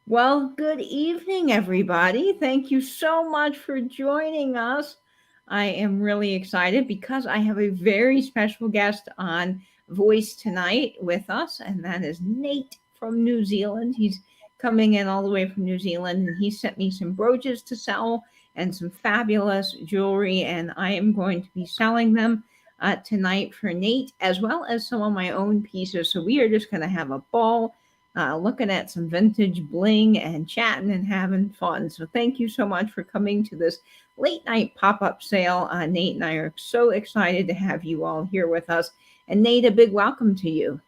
Well, good evening, everybody. Thank you so much for joining us. I am really excited because I have a very special guest on voice tonight with us, and that is Nate from New Zealand. He's coming in all the way from New Zealand, and he sent me some brooches to sell and some fabulous jewelry, and I am going to be selling them tonight for Nate, as well as some of my own pieces. So we are just going to have a ball looking at some vintage bling and chatting and having fun. So thank you so much for coming to this late night pop-up sale. Nate and I are so excited to have you all here with us. And Nate, a big welcome to you.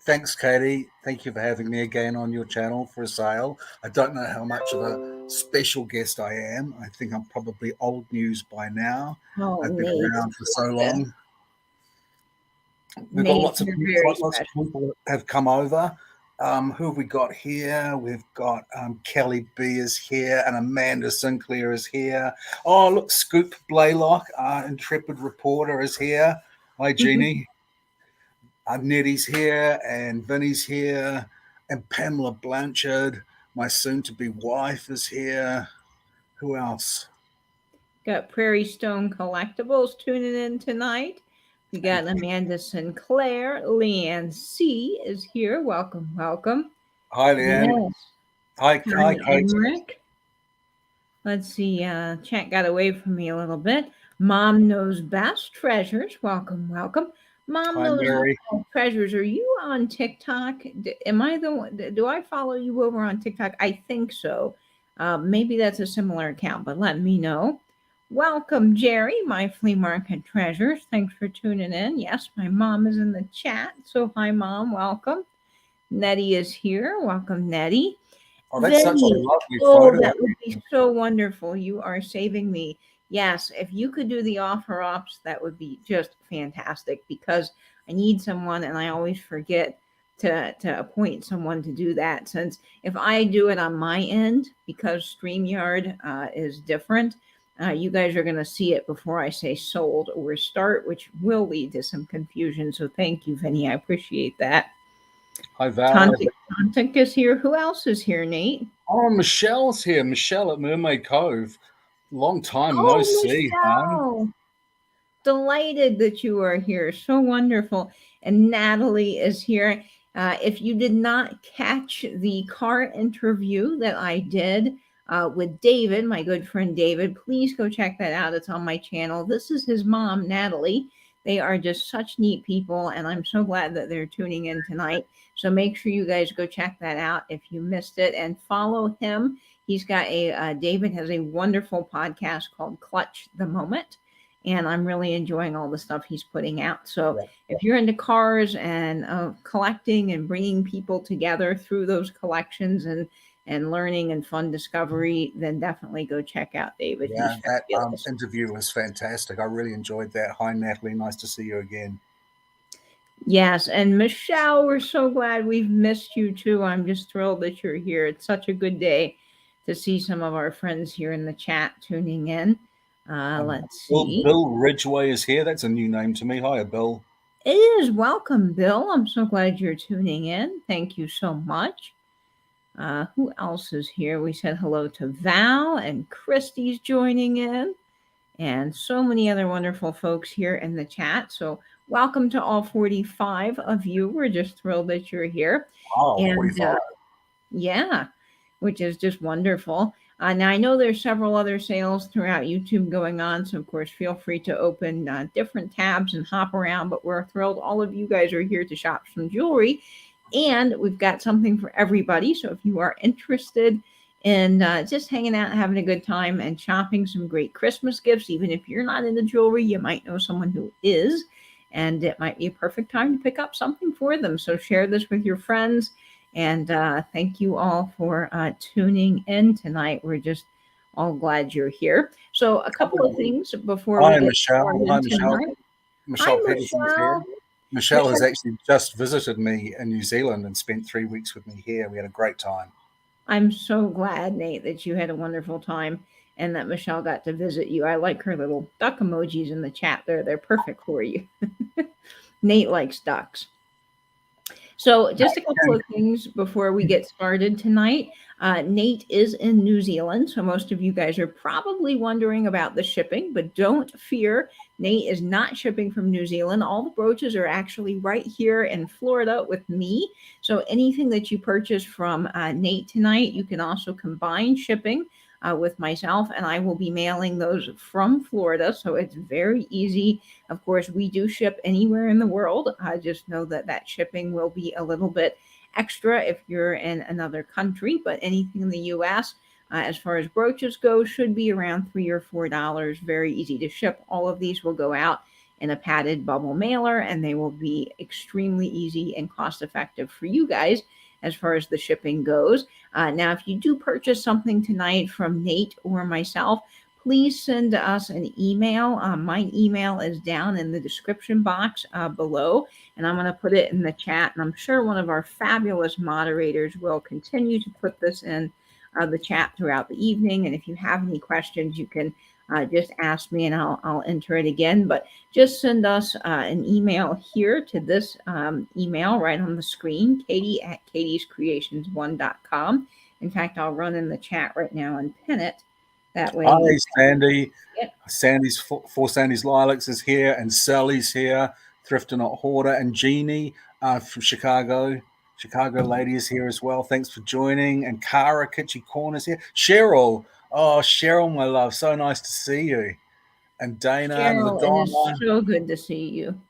Thanks, Katie. Thank you for having me again on your channel for a sale. I don't know how much of a special guest I am. I think I'm probably old news by now. Oh, I've been Nate. around for so long. We've got Nate, lots of you're very lots of special. people that have come over. Who have we got here? We've got Kelly B is here and Amanda Sinclair is here. Oh, look, Scoop Blaylock, intrepid reporter, is here. Hi, Jeannie. Nettie's here and Vinny's here and Pamela Blanchard, my soon-to-be wife, is here. Who else? Got Prairie Stone Collectibles tuning in tonight. We got Amanda Sinclair. Leanne C is here. Welcome, welcome. Hi, Leanne. Yes. Hi, Connie Kate. Emmerich. Let's see. Chat got away from me a little bit. Mom Knows Best Treasures. Welcome, welcome. Mom Hi, Knows Mary. Best Treasures. Are you on TikTok? Am I the one? Do I follow you over on TikTok? I think so. Maybe that's a similar account, but let me know. Welcome, Jerry, my flea market treasures. Thanks for tuning in. Yes, my mom is in the chat. So, hi, Mom. Welcome. Nettie is here. Welcome, Nettie. Oh, that's such a Vinny, lovely oh, photo. that would be so wonderful. You are saving me. Yes, if you could do the offer ops, that would be just fantastic because I need someone and I always forget to appoint someone to do that. Since if I do it on my end, because StreamYard is different, you guys are going to see it before I say sold or start, which will lead to some confusion. So thank you, Vinny. I appreciate that. Hi, Val. Tontik is here. Who else is here, Nate? Oh, Michelle's here. Michelle at Mermaid Cove. Long time no Oh, see, hon. Michelle. Delighted that you are here. So wonderful. And Natalie is here. If you did not catch the car interview that I did with David, my good friend David, please go check that out. It's on my channel. This is his mom, Natalie. They are just such neat people, and I'm so glad that they're tuning in tonight. So make sure you guys go check that out if you missed it and follow him. He's got David has a wonderful podcast called Clutch the Moment, and I'm really enjoying all the stuff he's putting out. So if you're into cars and collecting and bringing people together through those collections and learning and fun discovery, then definitely go check out David. Yeah, He's that fabulous. interview was fantastic. I really enjoyed that. Hi, Natalie. Nice to see you again. Yes, and Michelle, we're so glad we've missed you too. I'm just thrilled that you're here. It's such a good day to see some of our friends here in the chat tuning in. Let's see. Bill Ridgway is here. That's a new name to me. Hiya, Bill. It is. Welcome, Bill. I'm so glad you're tuning in. Thank you so much. Who else is here? We said hello to Val and Christy's joining in, and so many other wonderful folks here in the chat. So welcome to all 45 of you. We're just thrilled that you're here. Oh, And 45. yeah, which is just wonderful. Now, I know there's several other sales throughout YouTube going on, so of course, feel free to open different tabs and hop around, but we're thrilled all of you guys are here to shop some jewelry, and we've got something for everybody. So if you are interested in just hanging out, having a good time, and shopping some great Christmas gifts, even if you're not into jewelry, you might know someone who is, and it might be a perfect time to pick up something for them. So share this with your friends. And thank you all for tuning in tonight. We're just all glad you're here. So a couple of things before we get Michelle. started Hi, Michelle. tonight. Michelle Hi, Peterson's here. Michelle has actually just visited me in New Zealand and spent 3 weeks with me here. We had a great time. I'm so glad, Nate, that you had a wonderful time and that Michelle got to visit you. I like her little duck emojis in the chat there. They're perfect for you. Nate likes ducks. So, just a couple of things before we get started tonight. Nate is in New Zealand, so most of you guys are probably wondering about the shipping, but don't fear. Nate is not shipping from New Zealand. All the brooches are actually right here in Florida with me. So, anything that you purchase from Nate tonight, you can also combine shipping. With myself, and I will be mailing those from Florida, so it's very easy. Of course, we do ship anywhere in the world. I just know that that shipping will be a little bit extra if you're in another country, but anything in the US, as far as brooches go, should be around $3 or $4. Very easy to ship. All of these will go out in a padded bubble mailer, and they will be extremely easy and cost effective for you guys as far as the shipping goes. Now, if you do purchase something tonight from Nate or myself, please send us an email. My email is down in the description box below, and I'm going to put it in the chat. And I'm sure one of our fabulous moderators will continue to put this in the chat throughout the evening. And if you have any questions, you can just ask me and I'll enter it again. But just send us an email here to this email right on the screen, katie@katiescreations1.com. In fact, I'll run in the chat right now and pin it. That way. Hi, Sandy. Sandy's for Sandy's Lilacs is here, and Sally's here. Thrifter Not Hoarder, and Jeannie from Chicago. Chicago lady is here as well. Thanks for joining. And Cara Kitschy Corners here. Cheryl. Oh, Cheryl, my love. So nice to see you. And Dana and Cheryl, it is LaDonna. so good to see you.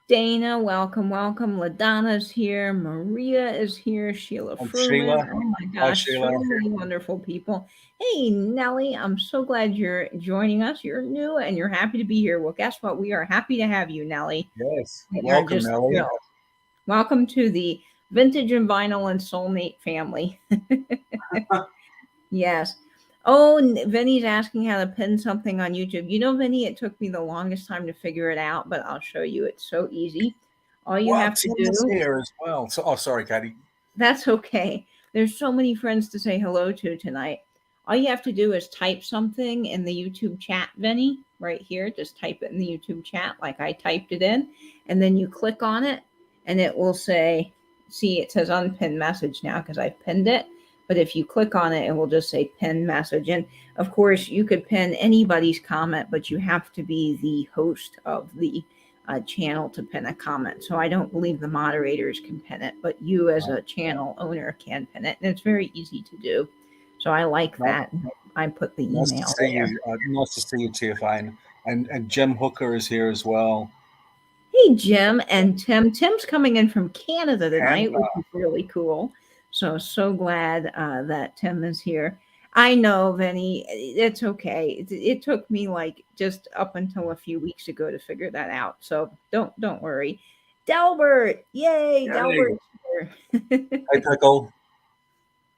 Dana, welcome, welcome. LaDonna's here. Maria is here. Sheila Fruman. Oh my gosh, so many wonderful people. Hey, Nellie, I'm so glad you're joining us. You're new and you're happy to be here. Well, guess what? We are happy to have you, Nellie. Yes. Welcome, Nellie. Thrilled. Welcome to the Vintage and Vinyl and Soulmate family. Yes. Oh, Vinny's asking how to pin something on YouTube. You know, Vinny, it took me the longest time to figure it out, but I'll show you. It's so easy. All you have to do here as well. So, sorry, Katie. That's okay. There's so many friends to say hello to tonight. All you have to do is type something in the YouTube chat, Vinny, right here. Just type it in the YouTube chat like I typed it in, and then you click on it, and it will say, see, it says unpinned message now because I've pinned it. But if you click on it, it will just say pin message. And of course, you could pin anybody's comment, but you have to be the host of the channel to pin a comment. So I don't believe the moderators can pin it, but you as a channel owner can pin it. And it's very easy to do. So I like that. I put the email there. Nice to see you, TFA. And Jim Hooker is here as well. Hey, Jim and Tim. Tim's coming in from Canada tonight, which is really cool. So glad that Tim is here. I know, Vinny, it's okay. It took me like just up until a few weeks ago to figure that out. So don't worry. Delbert, yay. Delbert. Hey, Pickle.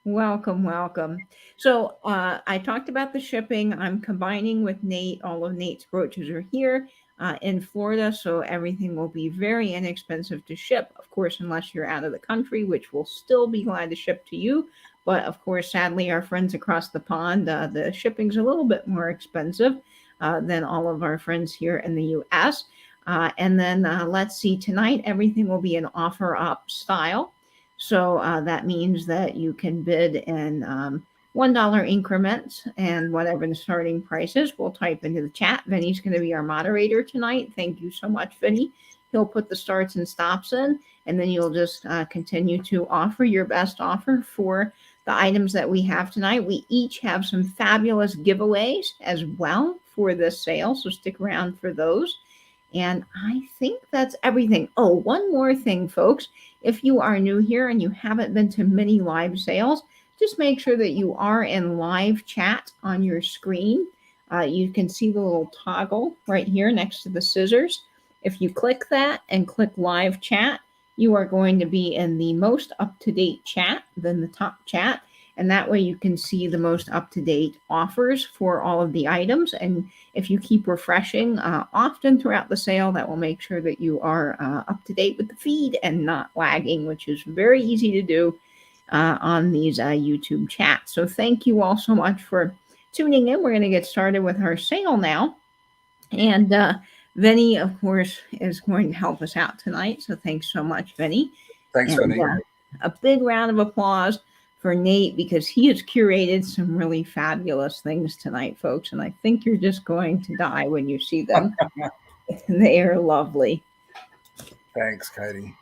Welcome. So I talked about the shipping. I'm combining with Nate. All of Nate's brooches are here in Florida, so everything will be very inexpensive to ship, of course, unless you're out of the country, which will still be glad to ship to you. But of course, sadly, our friends across the pond, the shipping's a little bit more expensive than all of our friends here in the US. And then let's see, tonight, everything will be an offer up style. So that means that you can bid in $1 increments, and whatever the starting price is, we'll type into the chat. Vinny's going to be our moderator tonight. Thank you so much, Vinny. He'll put the starts and stops in, and then you'll just continue to offer your best offer for the items that we have tonight. We each have some fabulous giveaways as well for this sale, so stick around for those. And I think that's everything. Oh, one more thing, folks. If you are new here and you haven't been to many live sales, just make sure that you are in live chat on your screen. You can see the little toggle right here next to the scissors. If you click that and click live chat, you are going to be in the most up-to-date chat, then the top chat. And that way you can see the most up-to-date offers for all of the items. And if you keep refreshing often throughout the sale, that will make sure that you are up-to-date with the feed and not lagging, which is very easy to do on these YouTube chats. So thank you all so much for tuning in. We're going to get started with our sale now. And Vinny, of course, is going to help us out tonight. So thanks so much, Vinny. Thanks, And Vinny. a big round of applause for Nate because he has curated some really fabulous things tonight, folks. And I think you're just going to die when you see them. They are lovely. Thanks, Katie.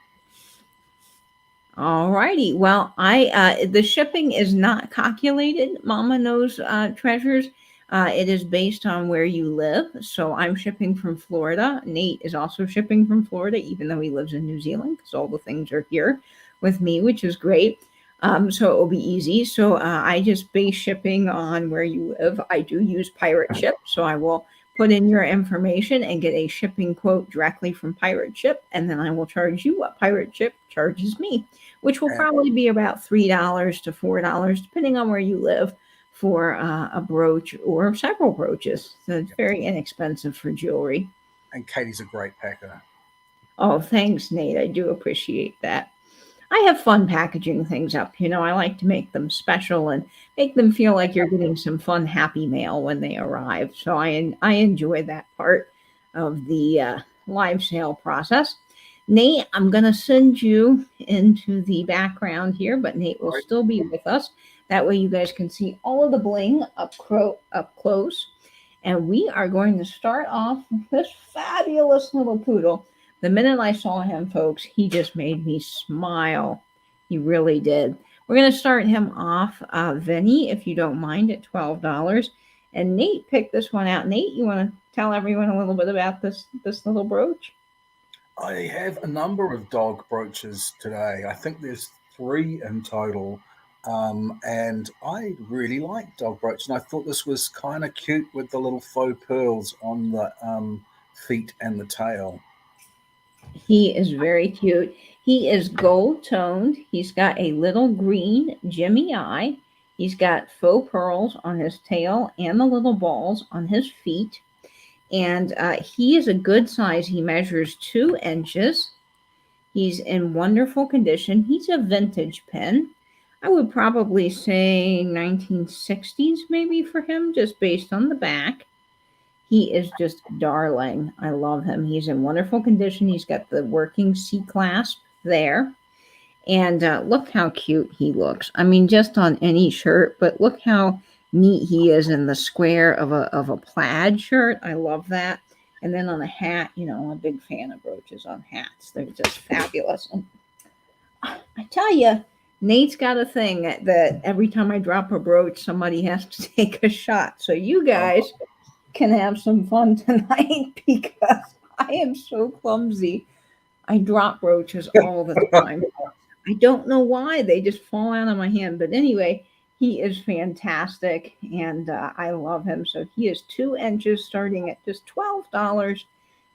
All righty. Well, I the shipping is not calculated. Mama knows treasures. It is based on where you live. So I'm shipping from Florida. Nate is also shipping from Florida, even though he lives in New Zealand, because all the things are here with me, which is great. So it will be easy. So I just base shipping on where you live. I do use Pirate Ship, so I will put in your information and get a shipping quote directly from Pirate Ship, and then I will charge you what Pirate Ship charges me, which will And, probably be about $3 to $4, depending on where you live, for a brooch or several brooches. So it's very inexpensive for jewelry. and Katie's a great packer. Oh, thanks, Nate. I do appreciate that. I have fun packaging things up. I like to make them special and make them feel like you're getting some fun, happy mail when they arrive. So I enjoy that part of the live sale process. Nate, I'm going to send you into the background here, but Nate will Right. still be with us. That way, you guys can see all of the bling up close. And we are going to start off with this fabulous little poodle. The minute I saw him, folks, he just made me smile. He really did. We're going to start him off, Vinny, if you don't mind, at $12. And Nate picked this one out. Nate, you want to tell everyone a little bit about this little brooch? I have a number of dog brooches today. I think there's 3 in total. And I really like dog brooch, and I thought this was kind of cute with the little faux pearls on the feet and the tail. He is very cute. He is gold toned. He's got a little green Jimmy eye. He's got faux pearls on his tail and the little balls on his feet. And he is a good size. He measures 2 inches. He's in wonderful condition. He's a vintage pin. I would probably say 1960s maybe for him, just based on the back. He is just darling. I love him. He's in wonderful condition. He's got the working C clasp there. And look how cute he looks. I mean, just on any shirt, but look how neat he is in the square of a plaid shirt. I love that. And then on a hat, I'm a big fan of brooches on hats. They're just fabulous. And I tell you, Nate's got a thing that every time I drop a brooch, somebody has to take a shot. So you Oh, guys can have some fun tonight because I am so clumsy. I drop brooches all the time. I don't know why they just fall out of my hand. But anyway, he is fantastic and I love him. So he is 2 inches starting at just $12.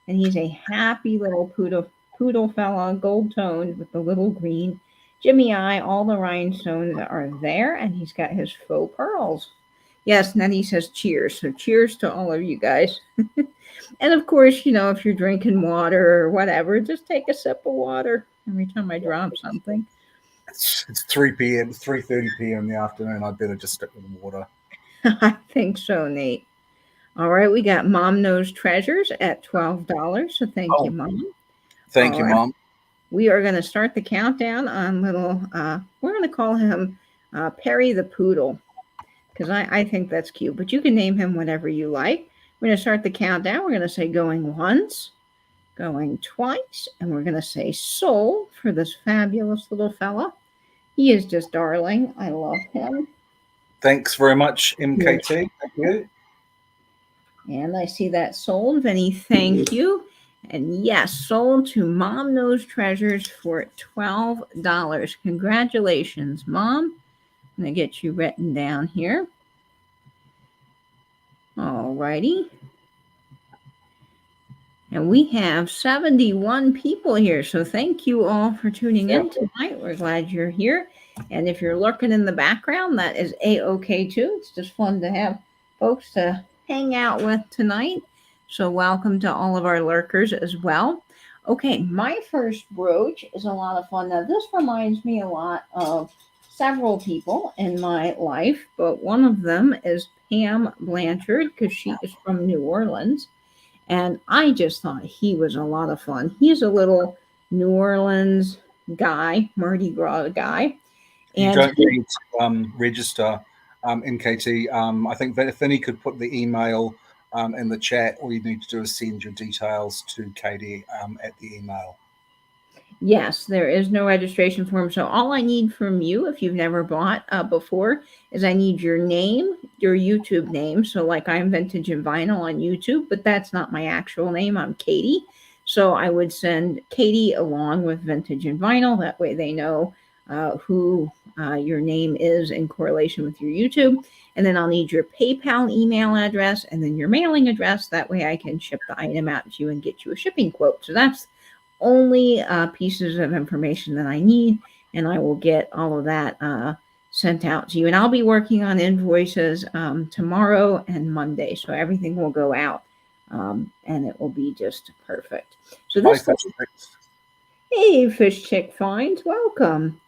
And he's a happy little poodle fella, gold toned with the little green Jimmy eye. All the rhinestones are there, and he's got his faux pearls. Yes, Nettie says cheers. So cheers to all of you guys. And of course, if you're drinking water or whatever, just take a sip of water every time I drop something. it's 3 p.m., 3:30 p.m. in the afternoon. I better just stick with the water. I think so, Nate. All right, we got Mom Knows Treasures at $12. So thank you, Oh, Mom. thank All you, right. Mom. We are going to start the countdown on little, we're going to call him Perry the Poodle because I think that's cute, but you can name him whatever you like. We're going to start the countdown. We're going to say going once, going twice, and we're going to say soul for this fabulous little fella. He is just darling. I love him. Thanks very much, Yes. MKT. Thank you. And I see that sold. Vinny, thank you. And yes, sold to Mom Knows Treasures for $12. Congratulations, Mom. I'm going to get you written down here. All righty. And we have 71 people here. So thank you all for tuning in tonight. We're glad you're here. And if you're lurking in the background, that is A-OK too. It's just fun to have folks to hang out with tonight. So welcome to all of our lurkers as well. Okay, my first brooch is a lot of fun. Now, this reminds me a lot of several people in my life, but one of them is Pam Blanchard because she is from New Orleans. And I just thought he was a lot of fun. He's a little New Orleans guy, Mardi Gras guy. You And don't need to register, NKT. I think that if Vinny could put the email in the chat, all you need to do is send your details to Katie at the email. yes, there is no registration form. So all I need from you, if you've never bought before, is I need your name, your YouTube name. So like I'm Vintage and Vinyl on YouTube, but that's not my actual name. I'm Katie. So I would send Katie along with Vintage and Vinyl. That way they know who your name is in correlation with your YouTube. And then I'll need your PayPal email address and then your mailing address. That way I can ship the item out to you and get you a shipping quote. So that's only pieces of information that I need, and I will get all of that sent out to you. And I'll be working on invoices tomorrow and Monday, so everything will go out and it will be just perfect. So Hi, this Fish. hey, Fish Chick Finds, welcome.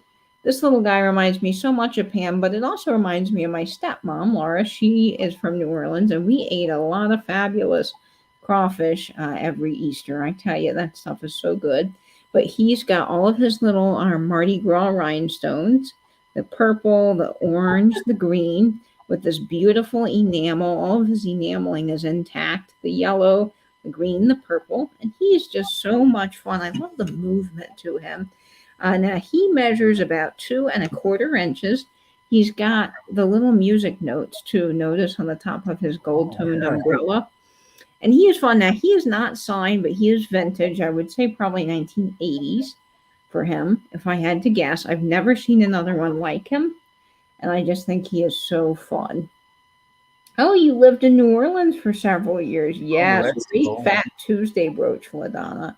This little guy reminds me so much of Pam, but it also reminds me of my stepmom, Laura. She is from New Orleans, and we ate a lot of fabulous crawfish every Easter. I tell you, that stuff is so good. But he's got all of his little Mardi Gras rhinestones, the purple, the orange, the green, with this beautiful enamel. All of his enameling is intact. The yellow, the green, the purple. And he is just so much fun. I love the movement to him. Now he measures about 2¼ inches. He's got the little music notes too. Notice on the top of his gold-toned umbrella. And he is fun. Now he is not signed, but he is vintage. I would say probably 1980s for him, if I had to guess. I've never seen another one like him, and I just think he is so fun. Oh, you lived in New Orleans for several years. Oh, Yes, that's great cool. Fat Tuesday brooch, LaDonna.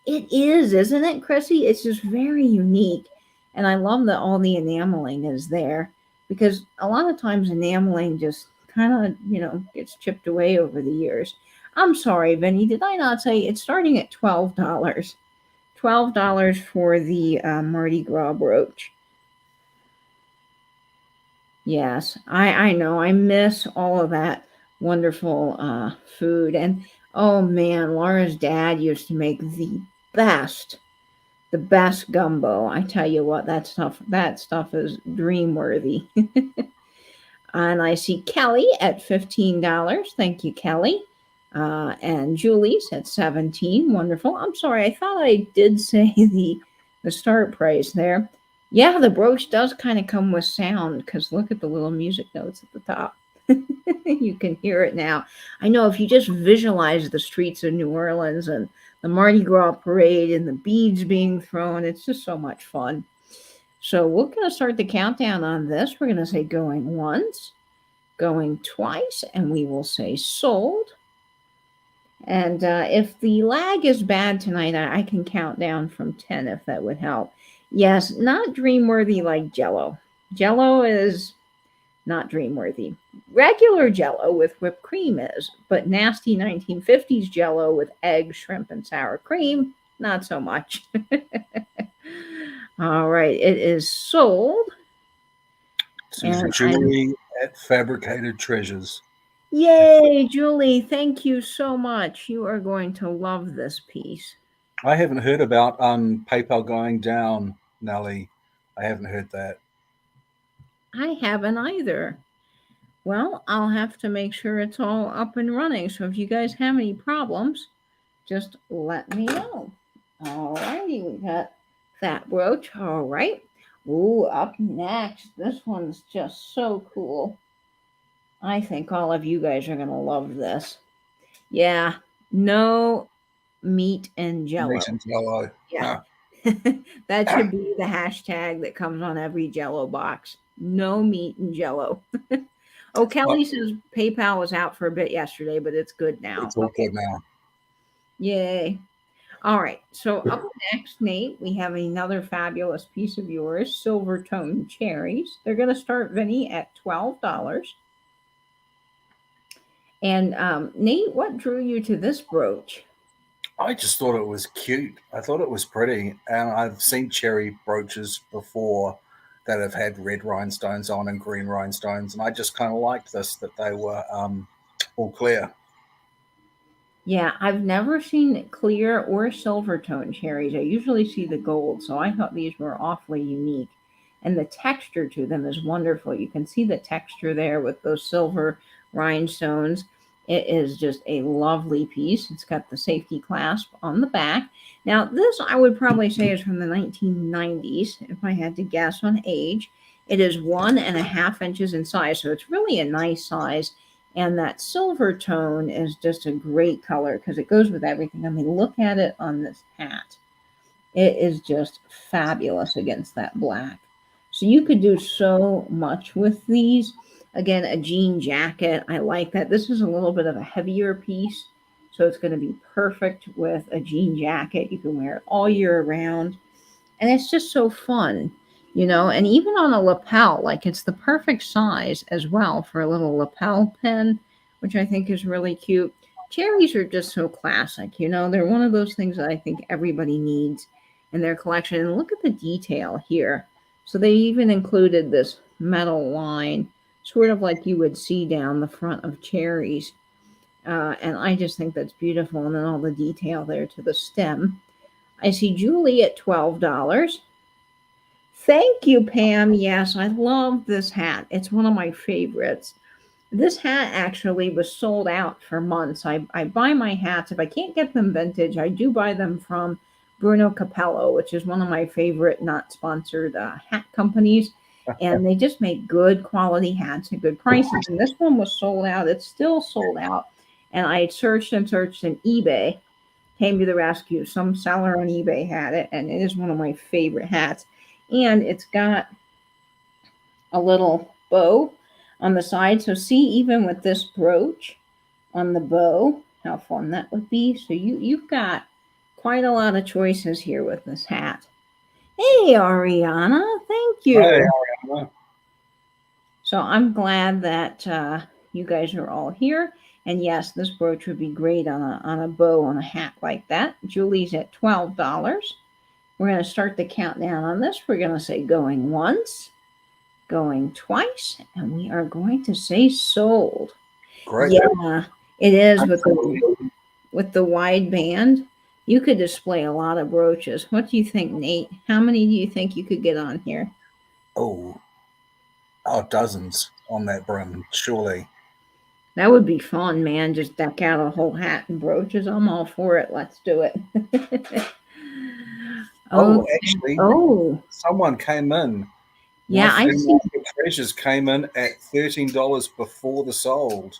It is, isn't it, Chrissy? It's just very unique. And I love that all the enameling is there because a lot of times enameling just kind of, gets chipped away over the years. I'm sorry, Vinny, did I not say it's starting at $12? $12 for the Mardi Gras brooch. Yes, I know. I miss all of that wonderful food. And oh man, Laura's dad used to make best the best gumbo. I tell you what, that stuff is dream worthy. And I see Kelly at $15. Thank you, Kelly. And Julie's at 17. Wonderful. I'm sorry, I thought I did say the start price there. Yeah, the brooch does kind of come with sound because look at the little music notes at the top. You can hear it now. I know if you just visualize the streets of New Orleans and the Mardi Gras parade and the beads being thrown, it's just so much fun. So we're going to start the countdown on this. We're going to say going once, going twice, and we will say sold. And if the lag is bad tonight, I can count down from 10 if that would help. Yes, not dream-worthy like Jello. Jello is not dream-worthy. Regular Jello with whipped cream is, but nasty 1950s Jello with egg, shrimp, and sour cream, not so much. All right, it is sold. This is Julie at Fabricated Treasures. Yay, Julie, thank you so much. You are going to love this piece. I haven't heard about PayPal going down, Nellie. I haven't heard that. I haven't either. Well, I'll have to make sure it's all up and running. So if you guys have any problems, just let me know. All righty, we got that brooch. All right. Ooh, up next, this one's just so cool. I think all of you guys are going to love this. Yeah, no meat and Jello. Meat and Jello. Yeah. That should be the hashtag that comes on every Jello box. No meat and Jello. Oh, Kelly says PayPal was out for a bit yesterday, but it's good now. It's all good now. Yay. All right. So up next, Nate, we have another fabulous piece of yours, silver tone cherries. They're going to start, Vinny, at $12. And Nate, what drew you to this brooch? I just thought it was cute. I thought it was pretty. And I've seen cherry brooches before that have had red rhinestones on and green rhinestones. And I just kind of liked this, that they were all clear. Yeah, I've never seen clear or silver tone cherries. I usually see the gold, so I thought these were awfully unique. And the texture to them is wonderful. You can see the texture there with those silver rhinestones. It is just a lovely piece. It's got the safety clasp on the back. Now, this I would probably say is from the 1990s, if I had to guess on age. It is 1.5 inches in size, so it's really a nice size, and that silver tone is just a great color because it goes with everything. I mean, look at it on this hat. It is just fabulous against that black. So you could do so much with these. Again, a jean jacket. I like that. This is a little bit of a heavier piece. So it's going to be perfect with a jean jacket. You can wear it all year round, and it's just so fun, and even on a lapel, like it's the perfect size as well for a little lapel pin, which I think is really cute. Cherries are just so classic, they're one of those things that I think everybody needs in their collection. And look at the detail here. So they even included this metal line, sort of like you would see down the front of cherries. And I just think that's beautiful, and then all the detail there to the stem. I see Julie at $12. Thank you, Pam. Yes, I love this hat. It's one of my favorites. This hat actually was sold out for months. I buy my hats. If I can't get them vintage, I do buy them from Bruno Capello, which is one of my favorite not sponsored hat companies. And they just make good quality hats at good prices. And this one was sold out. It's still sold out. And I searched and searched in eBay, came to the rescue. Some seller on eBay had it, and it is one of my favorite hats. And it's got a little bow on the side. So see, even with this brooch on the bow, how fun that would be. So you've got quite a lot of choices here with this hat. Hey, Ariana, thank Hey, you. Ariana. So I'm glad that you guys are all here. And yes, this brooch would be great on a bow on a hat like that. Julie's at $12. We're going to start the countdown on this. We're going to say going once, going twice, and we are going to say sold. Great. Yeah, it is Absolutely. with the wide band. You could display a lot of brooches. What do you think, Nate? How many do you think you could get on here? Oh, dozens on that brim, surely. That would be fun, man. Just deck out a whole hat and brooches. I'm all for it. Let's do it. Oh, Okay. actually, Oh, someone came in. My yeah, I free see. market treasures came in at $13 before the sold.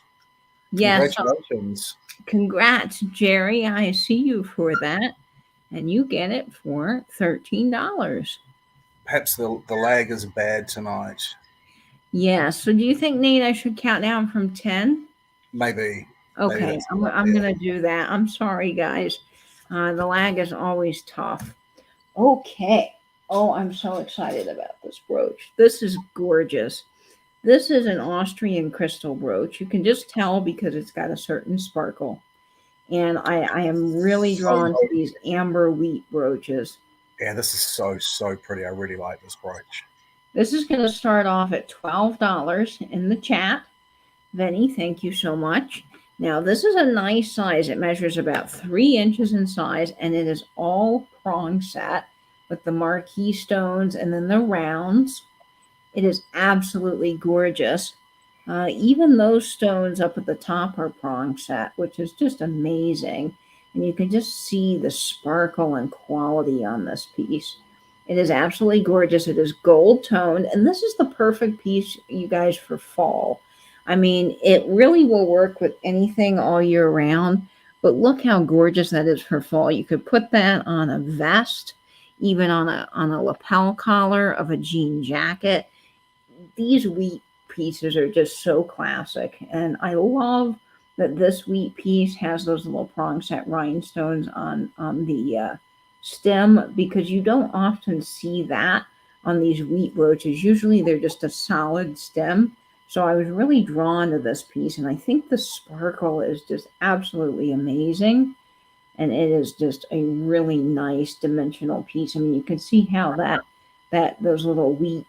Yes. Congratulations. Congrats, Jerry. I see you for that. And you get it for $13. Perhaps the lag is bad tonight. Yeah. So do you think, Nate, I should count down from 10? Maybe. Maybe Okay. that's a I'm, good I'm idea. going to do that. I'm sorry, guys. The lag is always tough. Okay. Oh, I'm so excited about this brooch. This is gorgeous. This is an Austrian crystal brooch. You can just tell because it's got a certain sparkle. And I am really So drawn to these amber wheat brooches. yeah, this is so pretty. I really like this brooch. This is going to start off at $12 in the chat. Venny, thank you so much. Now, this is a nice size. It measures about 3 inches in size, and it is all prong set with the marquee stones and then the rounds. It is absolutely gorgeous. Even those stones up at the top are prong set, which is just amazing. And you can just see the sparkle and quality on this piece. It is absolutely gorgeous. It is gold toned, and this is the perfect piece, you guys, for fall. I mean, it really will work with anything all year round, but look how gorgeous that is for fall. You could put that on a vest, even on a lapel collar of a jean jacket. These wheat pieces are just so classic, and I love that this wheat piece has those little prong set rhinestones on the stem, because you don't often see that on these wheat brooches. Usually they're just a solid stem. So I was really drawn to this piece, and I think the sparkle is just absolutely amazing, and it is just a really nice dimensional piece. I mean, you can see how that those little wheat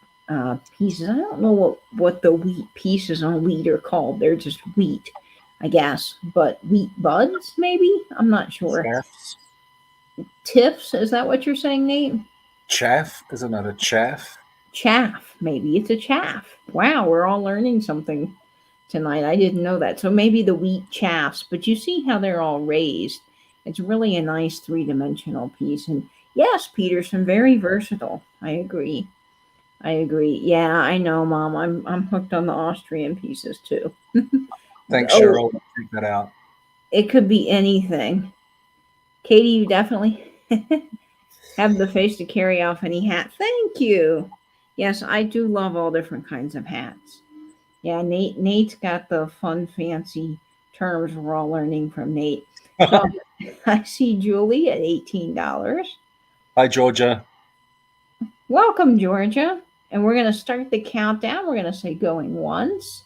pieces. I don't know what the wheat pieces on wheat are called. They're just wheat. I guess, but wheat buds, maybe? I'm not sure. Chaffs. Tiffs, is that what you're saying, Nate? Chaff, isn't it a chaff? Chaff, maybe it's a chaff. Wow, we're all learning something tonight. I didn't know that. So maybe the wheat chaffs, but you see how they're all raised. It's really a nice three-dimensional piece. And yes, Peterson, very versatile. I agree. I agree. Yeah, I know, Mom. I'm hooked on the Austrian pieces too. Thanks, Oh, Cheryl. Check that out. it could be anything. Katie, you definitely have the face to carry off any hat. Thank you. Yes, I do love all different kinds of hats. Yeah, Nate's got the fun, fancy terms we're all learning from Nate. So I see Julie at $18. Hi, Georgia. Welcome, Georgia. And we're going to start the countdown. We're going to say going once.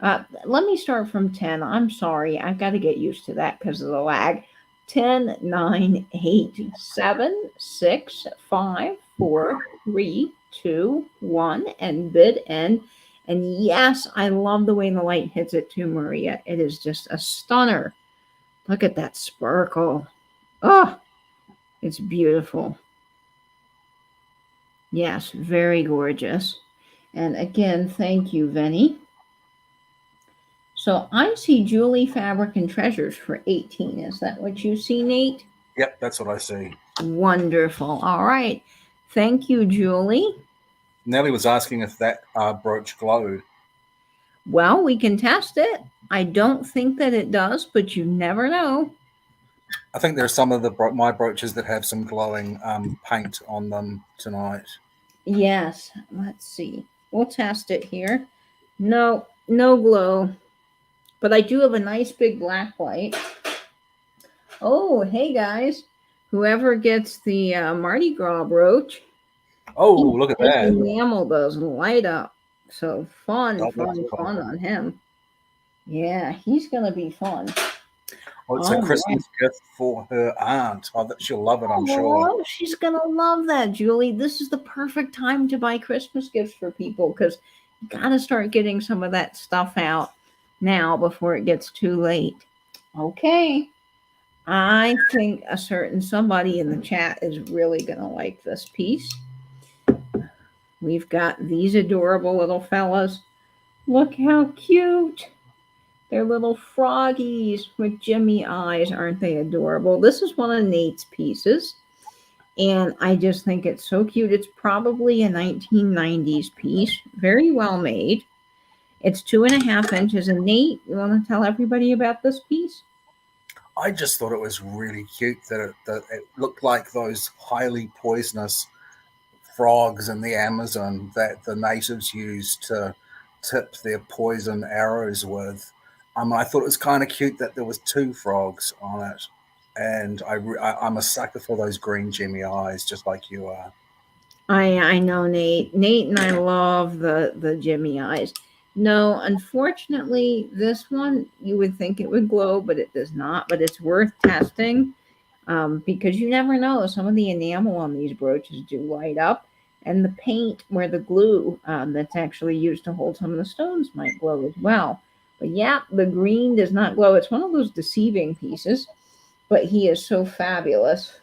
Let me start from 10. I'm sorry. I've got to get used to that because of the lag. 10, 9, 8, 7, 6, 5, 4, 3, 2, 1, and bid end. And yes, I love the way the light hits it too, Maria. It is just a stunner. Look at that sparkle. Oh, it's beautiful. Yes, very gorgeous. And again, thank you, Venny. So I see Julie Fabric and Treasures for 18. Is that what you see, Nate? Yep, that's what I see. Wonderful. All right. Thank you, Julie. Nellie was asking if that brooch glowed. Well, we can test it. I don't think that it does, but you never know. I think there are some of my brooches that have some glowing paint on them tonight. Yes. Let's see. We'll test it here. No, no glow. But I do have a nice big black light. Oh, hey guys. Whoever gets the Mardi Gras brooch. Oh, look at that. Enamel does light up. So fun Oh, that's cool. on him. Yeah, he's going to be fun. Well, it's a Christmas gift for her aunt. Oh, she'll love it, I'm sure. She's going to love that, Julie. This is the perfect time to buy Christmas gifts for people because you got to start getting some of that stuff out now before it gets too late. Okay. I think a certain somebody in the chat is really going to like this piece. We've got these adorable little fellas. Look how cute. They're little froggies with Jimmy eyes. Aren't they adorable? This is one of Nate's pieces. And I just think it's so cute. It's probably a 1990s piece. Very well made. It's 2.5 inches. And Nate, you want to tell everybody about this piece? I just thought it was really cute that it looked like those highly poisonous frogs in the Amazon that the natives used to tip their poison arrows with. I thought it was kind of cute that there was 2 frogs on it, and I'm a sucker for those green Jimmy eyes, just like you are. I know, Nate. Nate and I love the Jimmy eyes. No, unfortunately, this one you would think it would glow, but it does not. But it's worth testing because you never know. Some of the enamel on these brooches do light up, and the paint where the glue that's actually used to hold some of the stones might glow as well. But yeah, the green does not glow. It's one of those deceiving pieces, but he is so fabulous.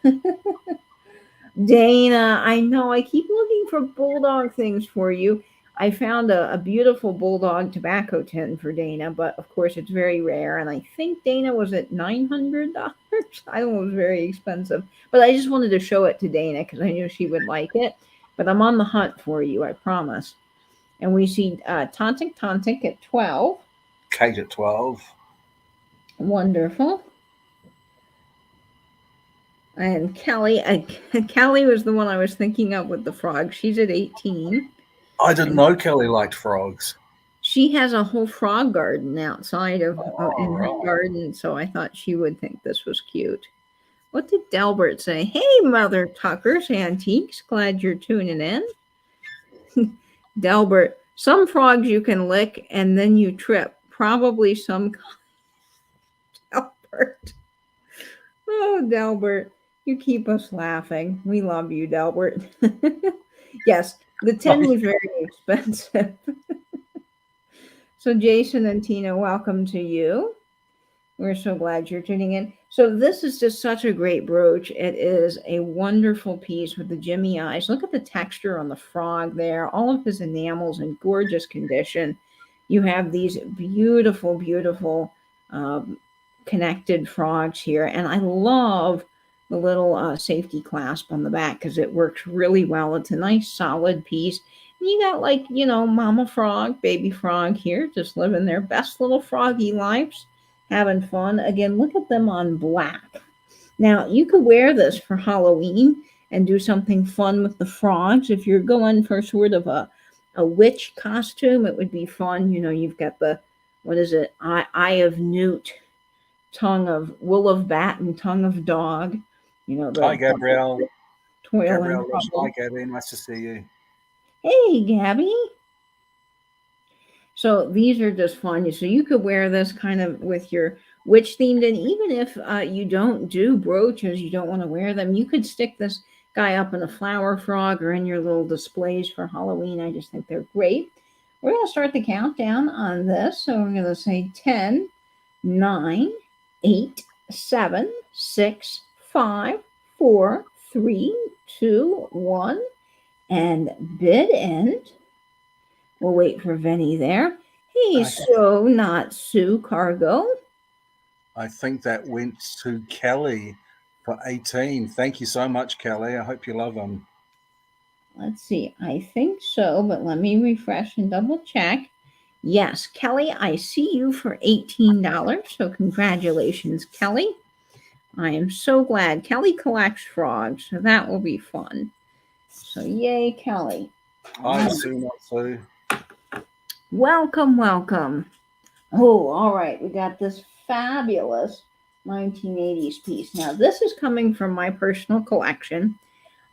Dana, I know I keep looking for bulldog things for you. I found a beautiful bulldog tobacco tin for Dana, but of course it's very rare. And I think Dana was at $900. I don't know, it was very expensive. But I just wanted to show it to Dana because I knew she would like it. But I'm on the hunt for you, I promise. And we see Tontic at 12. Kate at 12. Wonderful. And Kelly, Kelly was the one I was thinking of with the frog. She's at 18. I didn't know Kelly liked frogs. She has a whole frog garden outside of in her Right. garden, so I thought she would think this was cute. What did Delbert say? Hey, Mother Tucker's Antiques. Glad you're tuning in. Delbert, some frogs you can lick and then you trip. Probably some. Delbert. Oh, Delbert, you keep us laughing. We love you, Delbert. Yes, the tin was very expensive. So, Jason and Tina, welcome to you. We're so glad you're tuning in. So this is just such a great brooch. It is a wonderful piece with the Jimmy eyes. Look at the texture on the frog there. All of his enamels in gorgeous condition. You have these beautiful, beautiful um, connected frogs here. And I love the little safety clasp on the back because it works really well. It's a nice solid piece. And you got like, mama frog, baby frog here, just living their best little froggy lives, having fun. Again, look at them on black. Now, you could wear this for Halloween and do something fun with the frogs. If you're going for sort of a witch costume, it would be fun. You've got the, what is it, eye of newt, tongue of wool of bat, and tongue of dog. Hi, The Gabrielle. toil and Gabrielle, hi, trouble. Gabby. Nice to see you. Hey, Gabby. So these are just fun. So you could wear this kind of with your witch themed, and even if you don't do brooches, you don't want to wear them, you could stick this guy up in a flower frog or in your little displays for Halloween. I just think they're great. We're going to start the countdown on this. So we're going to say 10, 9, 8, 7, 6, 5, 4, 3, 2, 1, and bid end. We'll wait for Vinny there. Hey, so not Sue Cargo. I think that went to Kelly for 18. Thank you so much, Kelly. I hope you love them. Let's see. I think so, but let me refresh and double check. Yes, Kelly, I see you for $18. So congratulations, Kelly. I am so glad. Kelly collects frogs, so that will be fun. So yay, Kelly. Hi, Sue, not Sue. Welcome, welcome. Oh, all right. We got this fabulous 1980s piece. Now, this is coming from my personal collection.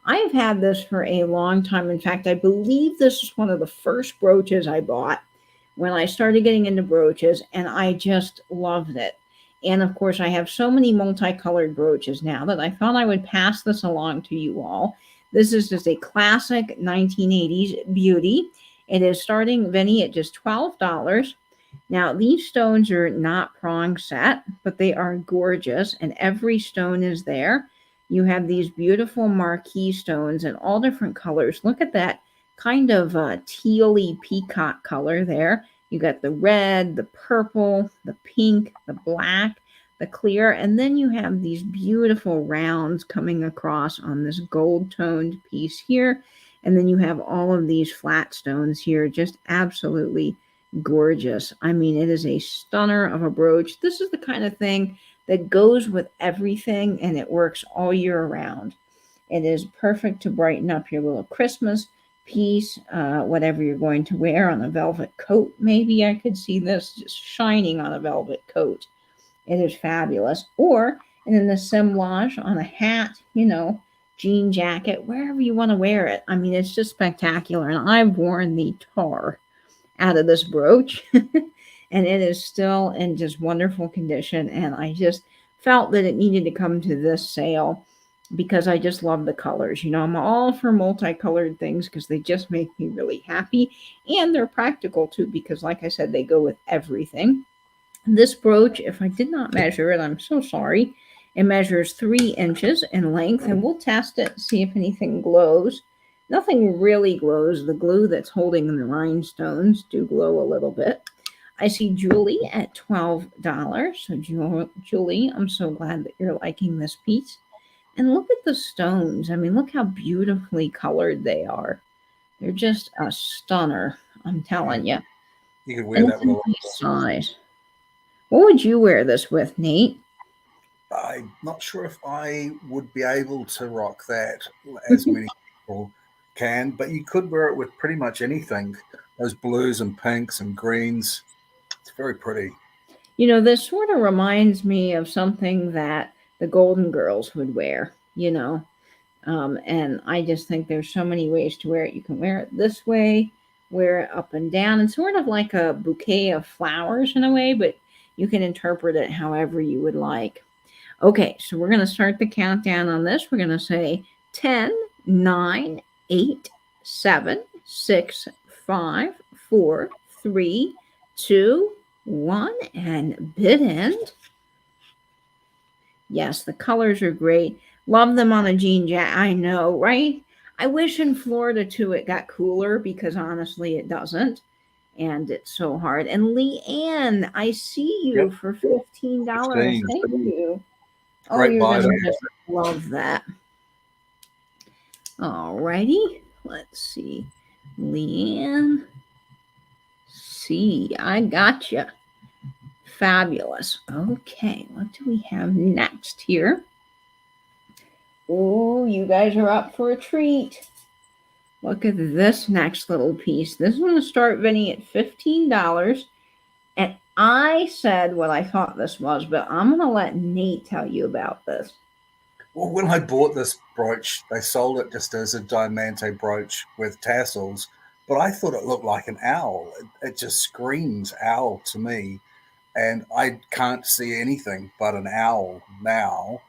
I've had this for a long time. In fact, I believe this is one of the first brooches I bought when I started getting into brooches, and I just loved it. And of course, I have so many multicolored brooches now that I thought I would pass this along to you all. This is just a classic 1980s beauty. It is starting, Vinny, at just $12. Now, these stones are not prong set, but they are gorgeous, and every stone is there. You have these beautiful marquee stones in all different colors. Look at that kind of tealy peacock color there. You got the red, the purple, the pink, the black, the clear, and then you have these beautiful rounds coming across on this gold toned piece here. And then you have all of these flat stones here, just absolutely gorgeous. I mean, it is a stunner of a brooch. This is the kind of thing that goes with everything and it works all year round. It is perfect to brighten up your little Christmas piece, whatever you're going to wear on a velvet coat. Maybe I could see this just shining on a velvet coat. It is fabulous. Or and an assemblage on a hat, jean jacket, wherever you want to wear it. I mean, it's just spectacular. And I've worn the tar out of this brooch and it is still in just wonderful condition. And I just felt that it needed to come to this sale because I just love the colors. I'm all for multicolored things because they just make me really happy. And they're practical too because, like I said, they go with everything. This brooch, if I did not measure it, I'm so sorry. It measures 3 inches in length, and we'll test it, see if anything glows. Nothing really glows. The glue that's holding the rhinestones do glow a little bit. I see Julie at $12. So, Julie, I'm so glad that you're liking this piece. And look at the stones. I mean, look how beautifully colored they are. They're just a stunner, I'm telling you. You could wear that with a lot of size. What would you wear this with, Nate? I'm not sure if I would be able to rock that as many people can, but you could wear it with pretty much anything. Those blues and pinks and greens. It's very pretty. This sort of reminds me of something that the Golden Girls would wear, and I just think there's so many ways to wear it. You can wear it this way, wear it up and down. It's sort of like a bouquet of flowers in a way, but you can interpret it however you would like. Okay, so we're going to start the countdown on this. We're going to say 10, 9, 8, 7, 6, 5, 4, 3, 2, 1, and bid end. Yes, the colors are great. Love them on a jean jacket. I know, right? I wish in Florida too it got cooler because honestly it doesn't. And it's so hard. And Leanne, I see Yep, you for $15. 15. Thank you. Oh, Great you're buy going there. to just love that. Alrighty. Let's see. Leanne. See, I gotcha. Fabulous. Okay, what do we have next here? Oh, you guys are up for a treat. Look at this next little piece. This is going to start Vinny at $15. And I said what I thought this was, but I'm going to let Nate tell you about this. Well, when I bought this brooch, they sold it just as a diamante brooch with tassels, but I thought it looked like an owl. It just screams owl to me, and I can't see anything but an owl now.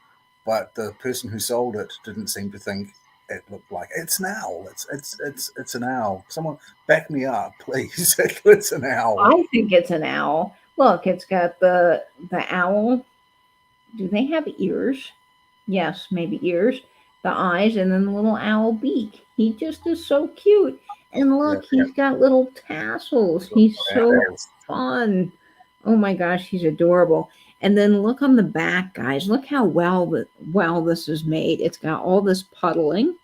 But the person who sold it didn't seem to think it looked like it's an owl. It's an owl. Someone back me up, please. It's an owl. I think it's an owl. Look, it's got the owl. Do they have ears? Yes, maybe ears, the eyes, and then the little owl beak. He just is so cute. And Yeah, look, he's got little tassels. He's so owls. fun. Oh my gosh, he's adorable. And then look on the back, guys. Look how well this is made. It's got all this puddling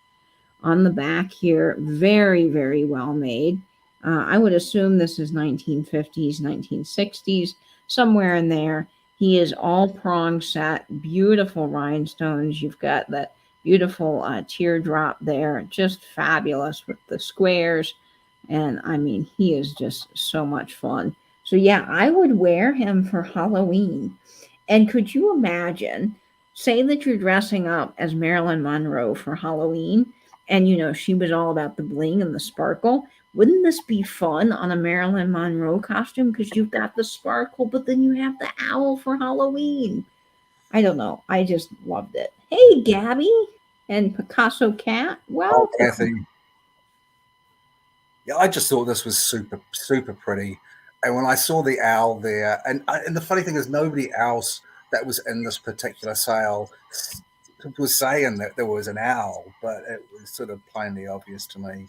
on the back here. Very, very well made. I would assume this is 1950s, 1960s, somewhere in there. He is all prong set, beautiful rhinestones. You've got that beautiful teardrop there, just fabulous with the squares. And I mean, he is just so much fun. So, yeah, I would wear him for Halloween. And could you imagine, say that you're dressing up as Marilyn Monroe for Halloween, and she was all about the bling and the sparkle. Wouldn't this be fun on a Marilyn Monroe costume? Because you've got the sparkle, but then you have the owl for Halloween. I don't know. I just loved it. Hey, Gabby and Picasso Cat. Oh, Welcome. Kathy. Yeah, I just thought this was super, super pretty. And when I saw the owl there, and the funny thing is, nobody else that was in this particular sale was saying that there was an owl, but it was sort of plainly obvious to me.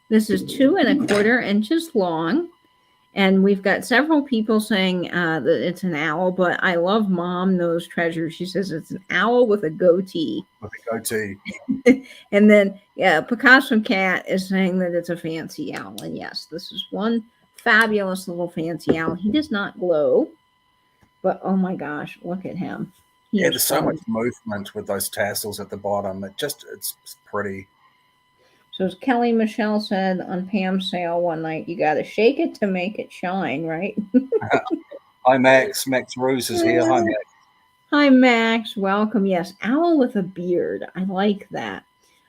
This is 2¼ inches long. And we've got several people saying that it's an owl, but I love Mom Knows Treasure. She says it's an owl with a goatee. With a goatee. And then, yeah, Picasso Cat is saying that it's a fancy owl. And yes, this is one fabulous little fancy owl. He does not glow, but oh my gosh, look at him. Yeah, there's so much movement with those tassels at the bottom. It's pretty. So as Kelly Michelle said on Pam's sale one night, you got to shake it to make it shine, right? Hi, Max. Max Rose is here. Hi, Max. Hi, Max. Welcome. Yes, owl with a beard. I like that.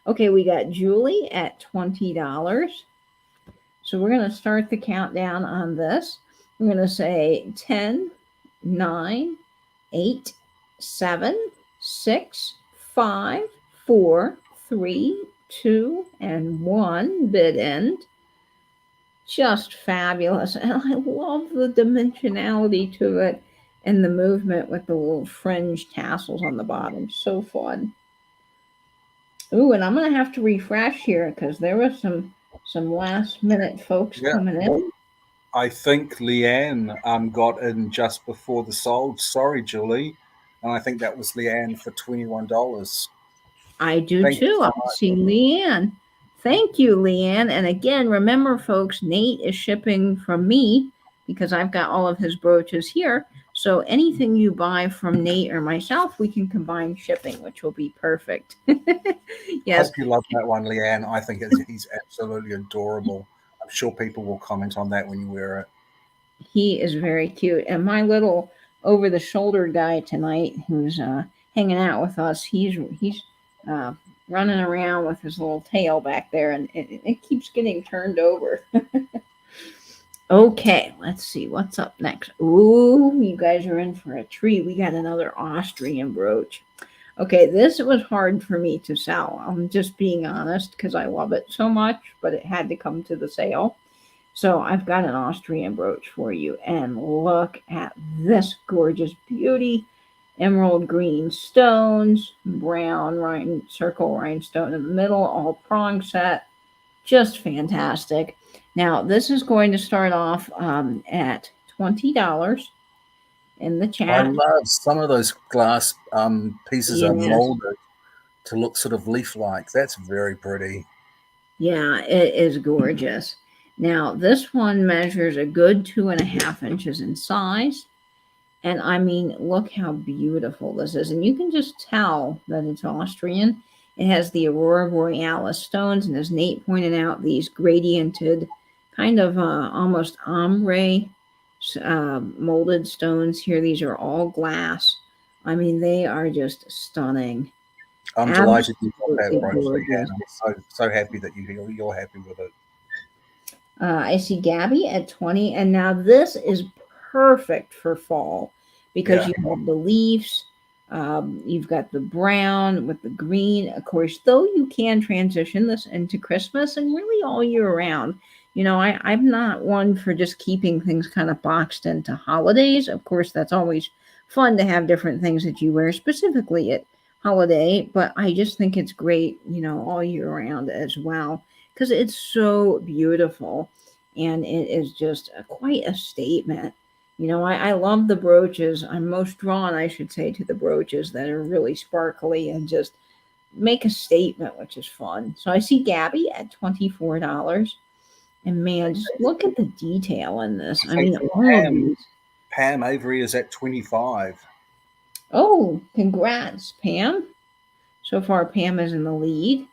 Okay, we got Julie at $20. So we're going to start the countdown on this. We're going to say 10, 9, 8, 7, 6, 5, 4, 3, 2, and 1. Bid end. Just fabulous. And I love the dimensionality to it and the movement with the little fringe tassels on the bottom. So fun. Ooh, and I'm going to have to refresh here because there was some last minute folks coming in. I think Leanne got in just before the sold. Sorry, Julie. And I think that was Leanne for $21. I do too. I see Leanne. Thank you, Leanne. And again, remember, folks, Nate is shipping from me because I've got all of his brooches here. So anything you buy from Nate or myself, we can combine shipping, which will be perfect. Yes. Hope you love that one, Leanne. I think he's absolutely adorable. I'm sure people will comment on that when you wear it. He is very cute. And my little over-the-shoulder guy tonight who's hanging out with us, he's running around with his little tail back there, and it keeps getting turned over. Okay, let's see what's up next. Ooh, you guys are in for a treat. We got another Austrian brooch. Okay, this was hard for me to sell. I'm just being honest because I love it so much, but it had to come to the sale. So I've got an Austrian brooch for you, and look at this gorgeous beauty. Emerald green stones, brown circle rhinestone in the middle, all prong set. Just fantastic. Now, this is going to start off at $20 in the I chat. love some of those glass pieces are Yes. molded to look sort of leaf-like. That's very pretty. Yeah, it is gorgeous. Now, this one measures a good 2.5 inches in size. And I mean, look how beautiful this is. And you can just tell that it's Austrian. It has the Aurora Borealis stones, and as Nate pointed out, these gradiented, kind of almost ombre molded stones here. These are all glass. I mean, they are just stunning. I'm delighted you got that Absolutely brooch, gorgeous. Leanne. I'm so happy that you're happy with it. I see Gabby at 20, and now this is perfect for fall because Yeah. you have the leaves, you've got the brown with the green. Of course, though you can transition this into Christmas and really all year round. I'm not one for just keeping things kind of boxed into holidays. Of course, that's always fun to have different things that you wear specifically at holiday, but I just think it's great, all year round as well because it's so beautiful and it is just quite a statement. I love the brooches. I'm most drawn, I should say, to the brooches that are really sparkly and just make a statement, which is fun. So I see Gabby at $24. And man, just look at the detail in this. I I think mean, all of Pam these. Pam Avery is at 25. Oh, congrats, Pam. So far, Pam is in the lead.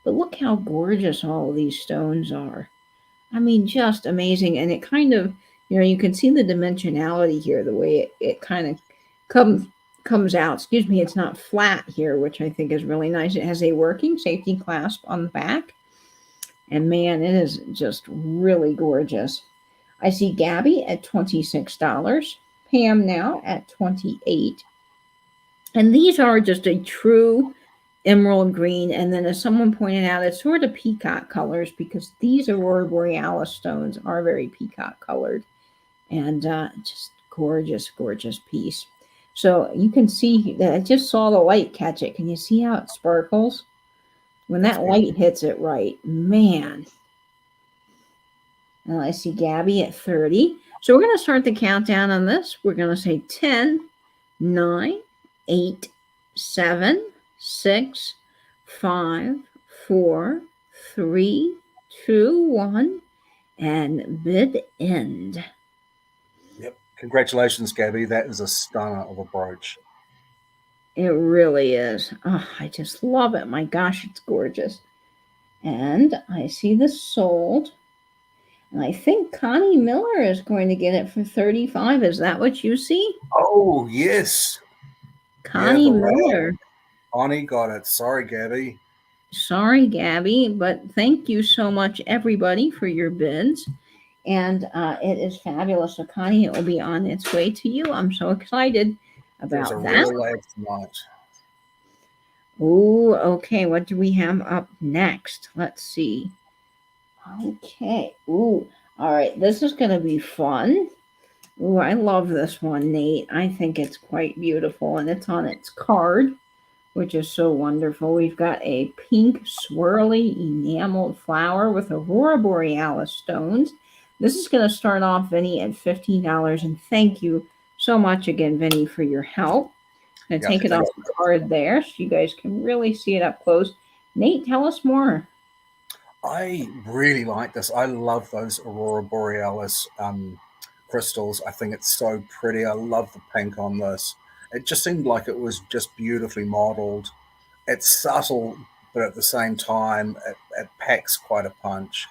But look how gorgeous all of these stones are. I mean, just amazing. And it kind of, you can see the dimensionality here, the way it kind of comes comes out. Excuse me, it's not flat here, which I think is really nice. It has a working safety clasp on the back. And man, it is just really gorgeous. I see Gabby at $26, Pam now at 28. And these are just a true emerald green. And then, as someone pointed out, it's sort of peacock colors because these Aurora Borealis stones are very peacock colored and just gorgeous, gorgeous piece. So you can see that I just saw the light catch it. Can you see how it sparkles? When That's that beautiful. light hits it right, man. And I see Gabby at 30. So we're going to start the countdown on this. We're going to say 10, 9, 8, 7, 6, 5, 4, 3, 2, 1, and bid end. Yep. Congratulations, Gabby. That is a stunner of a brooch. It really is. Oh, I just love it. My gosh, it's gorgeous. And I see this sold. And I think Connie Miller is going to get it for 35. Is that what you see? Oh, yes. Yeah, Connie the red. Miller. Connie got it. Sorry, Gabby. Sorry, Gabby, but thank you so much, everybody, for your bids. And it is fabulous. So, Connie, it will be on its way to you. I'm so excited There's a about that. real lag tonight. Oh, okay. What do we have up next? Let's see. Okay. Ooh. All right. This is going to be fun. Ooh, I love this one, Nate. I think it's quite beautiful, and it's on its card, which is so wonderful. We've got a pink swirly enameled flower with Aurora Borealis stones. This is going to start off, Vinny, at $15. And thank you so much again, Vinny, for your help. I'm going to Yeah, take it off thanks. the card there so you guys can really see it up close. Nate, tell us more. I really like this. I love those Aurora Borealis crystals. I think it's so pretty. I love the pink on this. It just seemed like it was just beautifully modeled. It's subtle, but at the same time, it packs quite a punch.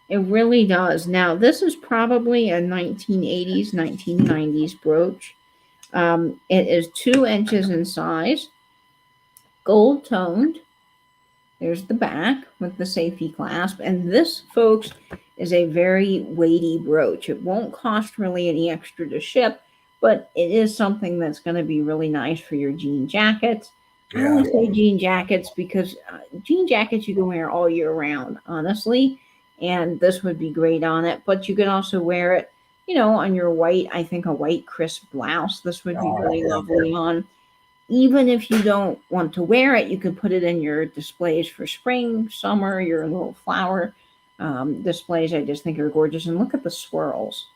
It really does. Now, this is probably a 1980s, 1990s brooch. It is 2 inches in size, gold toned. There's the back with the safety clasp. And this, folks, is a very weighty brooch. It won't cost really any extra to ship, but it is something that's going to be really nice for your jean jackets. I only Yeah. say jean jackets because jean jackets you can wear all year round, honestly. and this would be great on it. But you can also wear it, you know, on your white, I think a white crisp blouse. This would be Oh, really yeah. lovely on. Even if you don't want to wear it, you can put it in your displays for spring, summer, your little flower displays. I just think are gorgeous. And look at the swirls.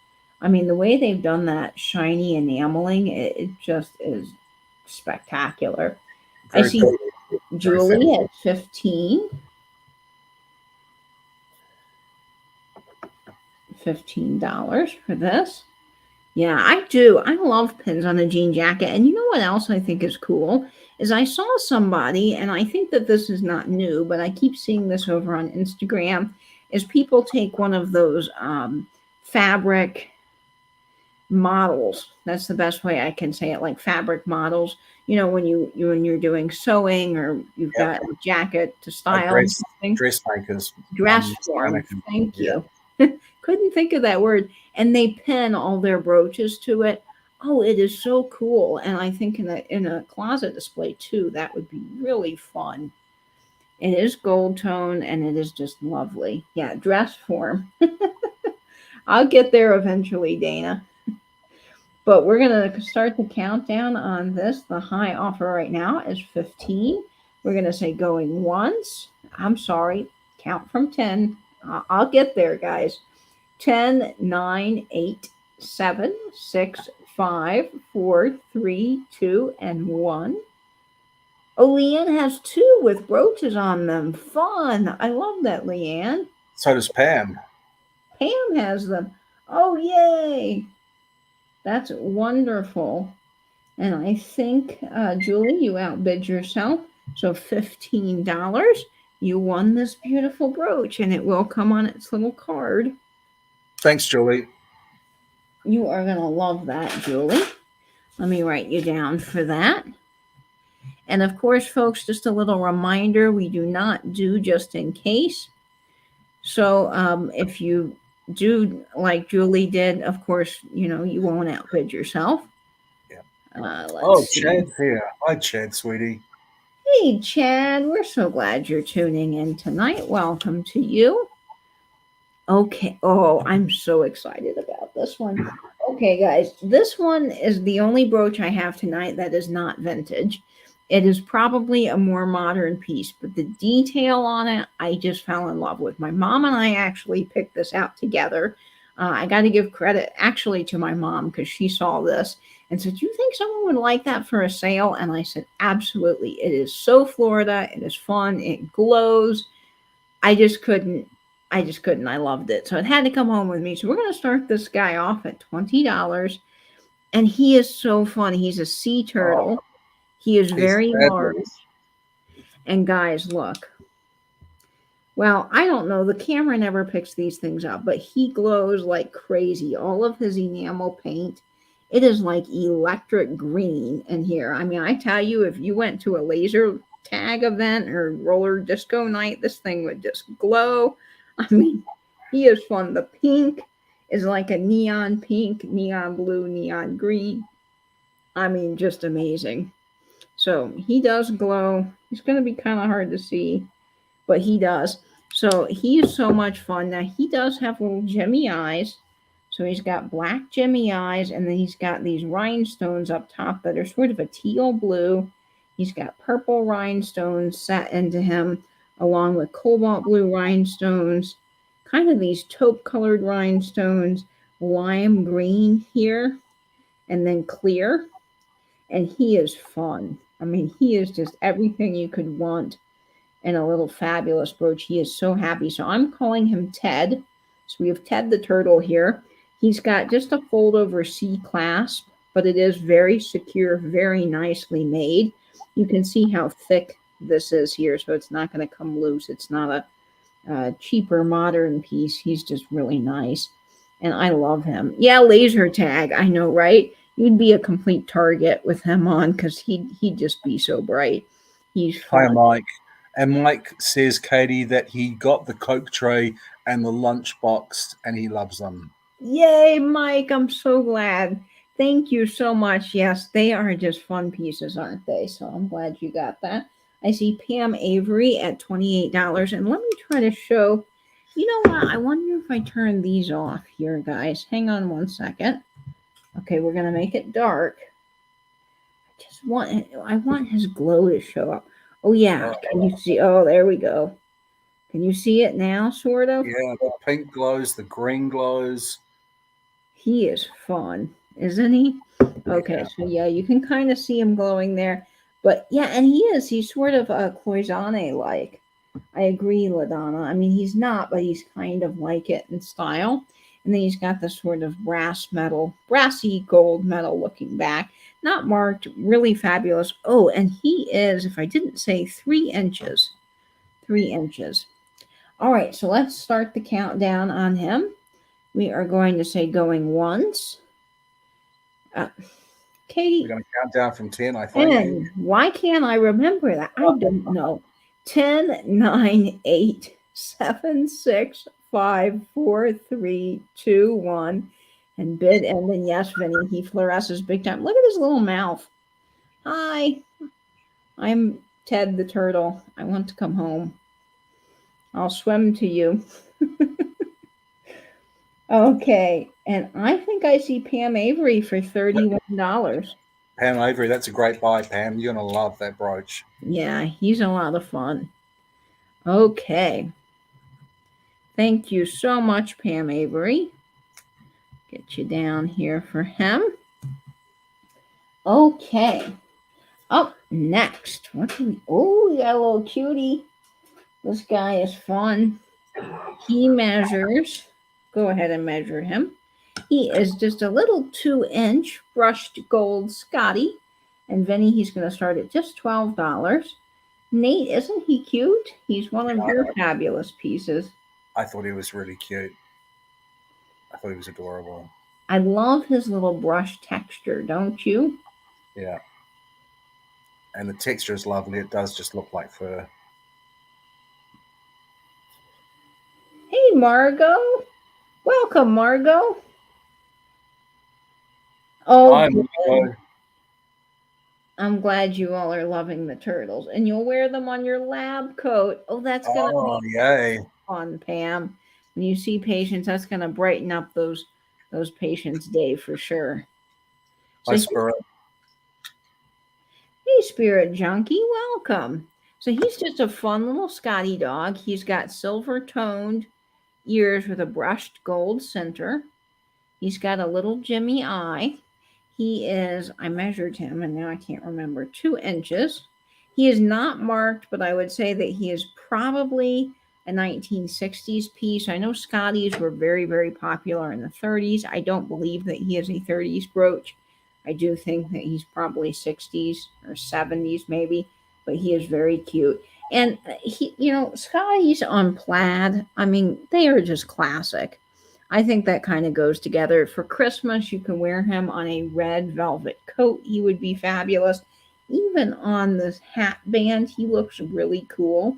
I mean, the way they've done that shiny enameling, it just is spectacular. I Very see pretty. Very fancy. Julie at 15. $15 for this. Yeah, I do. I love pins on a jean jacket. And you know what else I think is cool? Is I saw somebody, and I think that this is not new, but I keep seeing this over on Instagram, is people take one of those fabric models. That's the best way I can say it, like fabric models. You know, when you're doing sewing or you've Yep. got a jacket to Like style something. dressmakers. Dress form. Mannequin. Thank Yeah. you. Couldn't think of that word. And they pin all their brooches to it. Oh, it is so cool. And I think in a closet display too, that would be really fun. It is gold tone and it is just lovely. Yeah, dress form. I'll get there eventually, Dana. But we're gonna start the countdown on this. The high offer right now is 15. We're gonna say going once. I'm sorry, count from 10. I'll get there, guys. 10, 9, 8, 7, 6, 5, 4, 3, 2, and 1. Oh, Leanne has two with brooches on them. Fun. I love that, Leanne. So does Pam. Pam has them. Oh, yay. That's wonderful. And I think, Julie, you outbid yourself. So $15. You won this beautiful brooch, and it will come on its little card. Thanks, Julie. You are going to love that, Julie. Let me write you down for that. And of course, folks, just a little reminder, we do not do just in case. So if you do like Julie did, of course, you know, you won't outbid yourself. Yeah. Let's see. Chad's here. Hi, Chad, sweetie. Hey, Chad, we're so glad you're tuning in tonight. Welcome to you. Okay. Oh, I'm so excited about this one. Okay, guys, this one is the only brooch I have tonight that is not vintage. It is probably a more modern piece, but the detail on it, I just fell in love with. My mom and I actually picked this out together. I got to give credit actually to my mom because she saw this and said, "You think someone would like that for a sale?" And I said, "Absolutely. It is so Florida. It is fun. It glows. I just couldn't. I just couldn't. I loved it. So it had to come home with me. So we're going to start this guy off at $20. And he is so fun. He's a sea Oh, turtle. He is he's very large. fabulous. And guys, look. Well, I don't know. The camera never picks these things up, but he glows like crazy. All of his enamel paint, it is like electric green in here. I mean, I tell you, if you went to a laser tag event or roller disco night, this thing would just glow. I mean, he is fun. The pink is like a neon pink, neon blue, neon green. I mean, just amazing. So he does glow. He's going to be kind of hard to see, but he does. So he is so much fun. Now he does have little Jimmy eyes. So he's got black Jimmy eyes, and then he's got these rhinestones up top that are sort of a teal blue. He's got purple rhinestones set into him, along with cobalt blue rhinestones, kind of these taupe colored rhinestones, lime green here, and then clear. And he is fun. I mean, he is just everything you could want and a little fabulous brooch. He is so happy. So I'm calling him Ted. So we have Ted the turtle here. He's got just a fold over C clasp, but it is very secure, very nicely made. You can see how thick this is here, so it's not going to come loose. It's not a cheaper modern piece. He's just really nice. And I love him. Yeah, laser tag. I know, right? You'd be a complete target with him on because he'd just be so bright. He's Hi, fun. Mike. And Mike says, Katie, that he got the Coke tray and the lunch box and he loves them. Yay, Mike. I'm so glad. Thank you so much. Yes, they are just fun pieces, aren't they? So I'm glad you got that. I see Pam Avery at $28. And let me try to show You know what? I wonder if I turn these off here, guys. Hang on one second. Okay, we're gonna make it dark. I want his glow to show up. Oh yeah, Oh, can you see? Oh, there we go. Can you see it now, sort of? yeah, the pink glows, the green glows. He is fun, isn't he? Okay, Yeah, so yeah, you can kind of see him glowing there. But yeah, and he's sort of a Cloisonne like. I agree, LaDonna. I mean, he's not, but he's kind of like it in style. And then he's got this sort of brassy gold metal looking back, not marked, really fabulous. Oh, and he is, if I didn't say, 3 inches. 3 inches. All right, so let's start the countdown on him. We are going to say going once. Uh, we're Katie, going to count down from 10, I think. and why can't I remember that? I don't know. 10, 9, 8, 7, 6, 5, 4, 3, 2, 1. And bid end. And yes, Vinny, he fluoresces big time. Look at his little mouth. Hi, I'm Ted the turtle. I want to come home. I'll swim to you. Okay, and I think I see Pam Avery for $31. Pam Avery, that's a great buy, Pam. You're going to love that brooch. Yeah, he's a lot of fun. Okay. Thank you so much, Pam Avery. Get you down here for him. Okay. Up next. What do we? Oh, we got a little cutie. This guy is fun. He measures. Go ahead and measure him. He is just a little 2-inch brushed gold Scotty. And Vinny, he's going to start at just $12. Nate, isn't he cute? He's one of your fabulous pieces. I thought he was really cute. I thought he was adorable. I love his little brush texture, don't you? Yeah. And the texture is lovely. It does just look like fur. Hey, Margot. Welcome, Margot. Oh, good. I'm glad you all are loving the turtles. And you'll wear them on your lab coat. Oh, that's going to be yay. fun, Pam. When you see patients, that's going to brighten up those patients' day for sure. Hi, Spirit. Hey, Spirit Junkie, welcome. So he's just a fun little Scotty dog. He's got silver toned ears with a brushed gold center. He's got a little Jimmy eye. He is, I measured him and now I can't remember, 2 inches. He is not marked, but I would say that he is probably a 1960s piece. I know Scotties were very, very popular in the 30s. I don't believe that he is a 30s brooch. I do think that he's probably 60s or 70s maybe, but he is very cute. And he, Scotties on plaid, I mean, they are just classic. I think that kind of goes together. For Christmas, you can wear him on a red velvet coat. He would be fabulous. Even on this hat band, he looks really cool.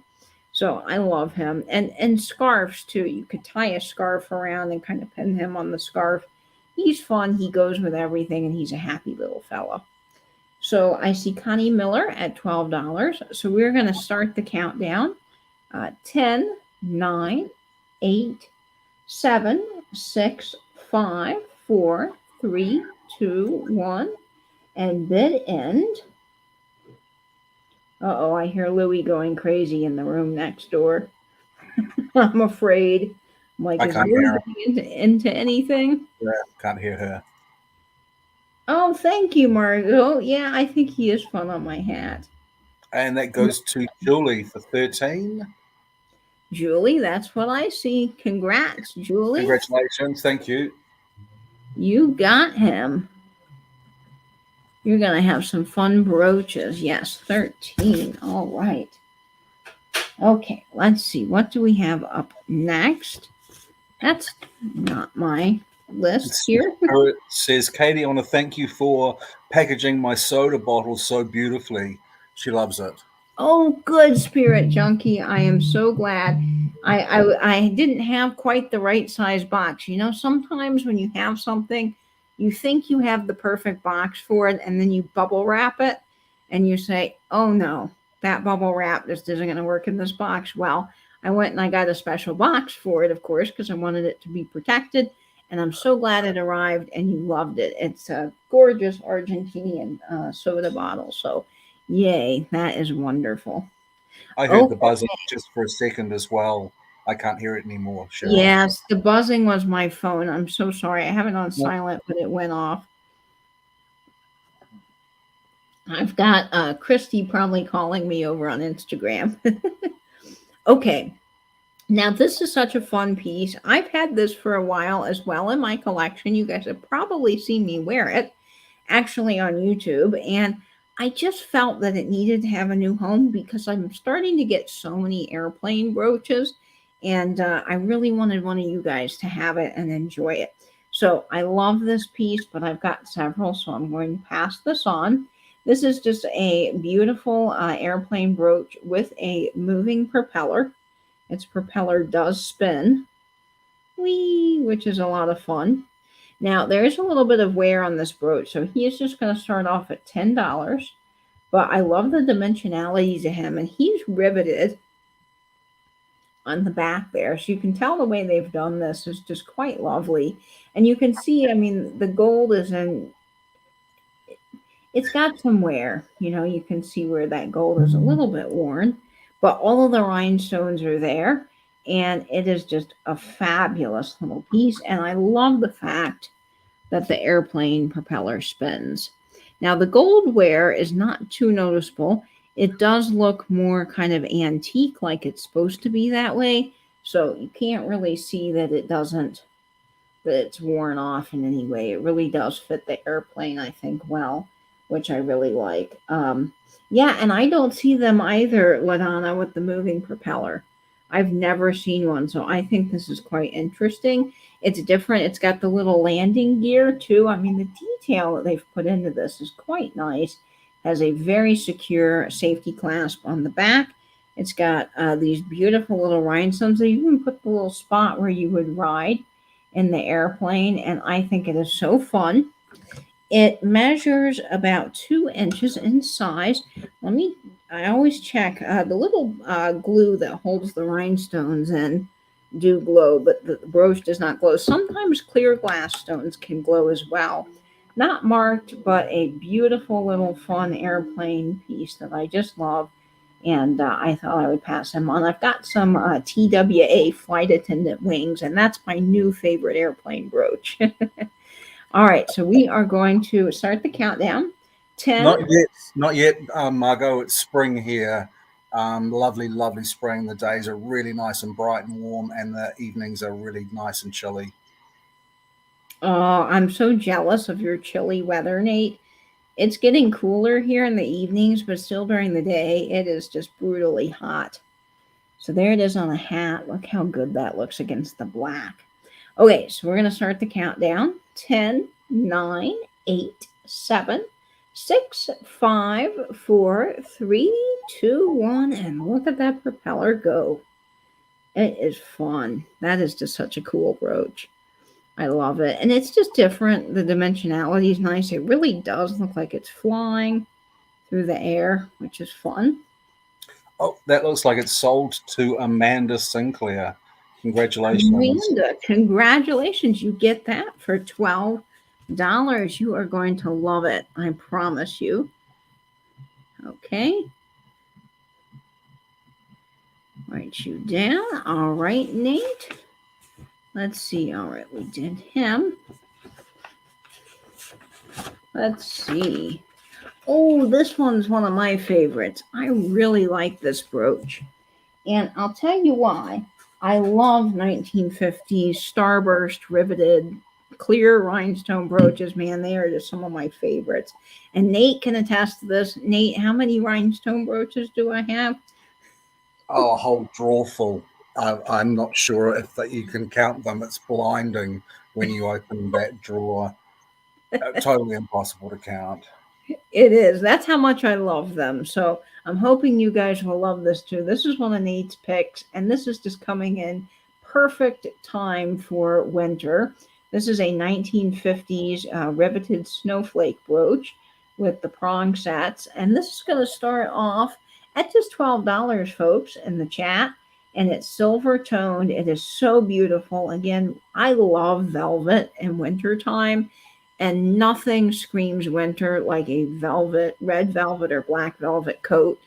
So I love him. And scarves too. You could tie a scarf around and kind of pin him on the scarf. He's fun. He goes with everything, and he's a happy little fella. So I see Connie Miller at $12. So we're going to start the countdown. 10, 9, 8, 7, 6, 5, 4, 3, 2, 1, and bid end. Uh-oh, I hear Louie going crazy in the room next door. I'm afraid. I'm like, I is can't Louie hear her. into anything? Yeah, can't hear her. Oh, thank you, Margot. Yeah, I think he is fun on my hat. And that goes to Julie for 13. Julie, that's what I see. Congrats, Julie. Congratulations. Thank you. You got him. You're going to have some fun brooches. Yes, 13. All right. Okay, let's see. What do we have up next? That's not my list here. Spirit says, Katie, I want to thank you for packaging my soda bottle so beautifully. She loves it. Oh, good, Spirit Junkie. I am so glad. I didn't have quite the right size box. Sometimes when you have something, you think you have the perfect box for it, and then you bubble wrap it, and you say, oh no, that bubble wrap just isn't going to work in this box. Well, I went and I got a special box for it, of course, because I wanted it to be protected. And I'm so glad it arrived and you loved it. It's a gorgeous Argentinian soda bottle. So, yay, that is wonderful. I heard Oh, the buzzing just for a second as well. I can't hear it anymore, Cheryl. yes, the buzzing was my phone. I'm so sorry. I have it on No, silent, but it went off. I've got Christy probably calling me over on Instagram. Okay, now this is such a fun piece. I've had this for a while as well in my collection. You guys have probably seen me wear it actually on YouTube. And I just felt that it needed to have a new home because I'm starting to get so many airplane brooches. And I really wanted one of you guys to have it and enjoy it. So I love this piece, but I've got several, so I'm going to pass this on. This is just a beautiful airplane brooch with a moving propeller. Its propeller does spin, whee, which is a lot of fun. Now, there is a little bit of wear on this brooch, so he is just going to start off at $10. But I love the dimensionality to him, and he's riveted on the back there. So you can tell the way they've done this is just quite lovely. And you can see, I mean, the gold is in, it's got some wear. You know, you can see where that gold is a little bit worn, but all of the rhinestones are there. And it is just a fabulous little piece. And I love the fact that the airplane propeller spins. Now, the gold wear is not too noticeable. It does look more kind of antique, like it's supposed to be that way. So you can't really see that that it's worn off in any way. It really does fit the airplane, I think, well, which I really like. Yeah, and I don't see them either, Ladonna, with the moving propeller. I've never seen one, so I think this is quite interesting. It's different. It's got the little landing gear too. I mean, the detail that they've put into this is quite nice. Has a very secure safety clasp on the back. It's got these beautiful little rhinestones. They even put the little spot where you would ride in the airplane, and I think it is so fun. It measures about 2 inches in size. I always check the little glue that holds the rhinestones in do glow, but the brooch does not glow. Sometimes clear glass stones can glow as well. Not marked, but a beautiful little fun airplane piece that I just love. And I thought I would pass them on. I've got some TWA flight attendant wings, and that's my new favorite airplane brooch. All right, so we are going to start the countdown. 10. not yet, not yet, Margot. It's spring here. Lovely, lovely spring. The days are really nice and bright and warm, and the evenings are really nice and chilly. Oh, I'm so jealous of your chilly weather, Nate. It's getting cooler here in the evenings, but still during the day, it is just brutally hot. So there it is on a hat. Look how good that looks against the black. Okay, so we're going to start the countdown. 10, 9, 8, 7, 6, 5, 4, 3, 2, 1, and look at that propeller go. It is fun. That is just such a cool brooch. I love it. And it's just different. The dimensionality is nice. It really does look like it's flying through the air, which is fun. Oh, that looks like it's sold to Amanda Sinclair. Congratulations. Amanda, congratulations. You get that for $12. You are going to love it. I promise you. Okay. Write you down. All right, Nate. Let's see. All right, we did him. Let's see. Oh, this one's one of my favorites. I really like this brooch. And I'll tell you why. I love 1950s starburst riveted clear rhinestone brooches. Man, they are just some of my favorites. And Nate can attest to this. Nate, how many rhinestone brooches do I have? Oh, a whole drawer full. I'm not sure if that you can count them. It's blinding when you open that drawer. Totally impossible to count. It is. That's how much I love them. So I'm hoping you guys will love this too. This is one of Nate's picks, and this is just coming in perfect time for winter. This is a 1950s riveted snowflake brooch with the prong sets, and this is going to start off at just $12, folks, in the chat. and it's silver toned. It is so beautiful. Again, I love velvet in wintertime, and nothing screams winter like a velvet, red velvet or black velvet coat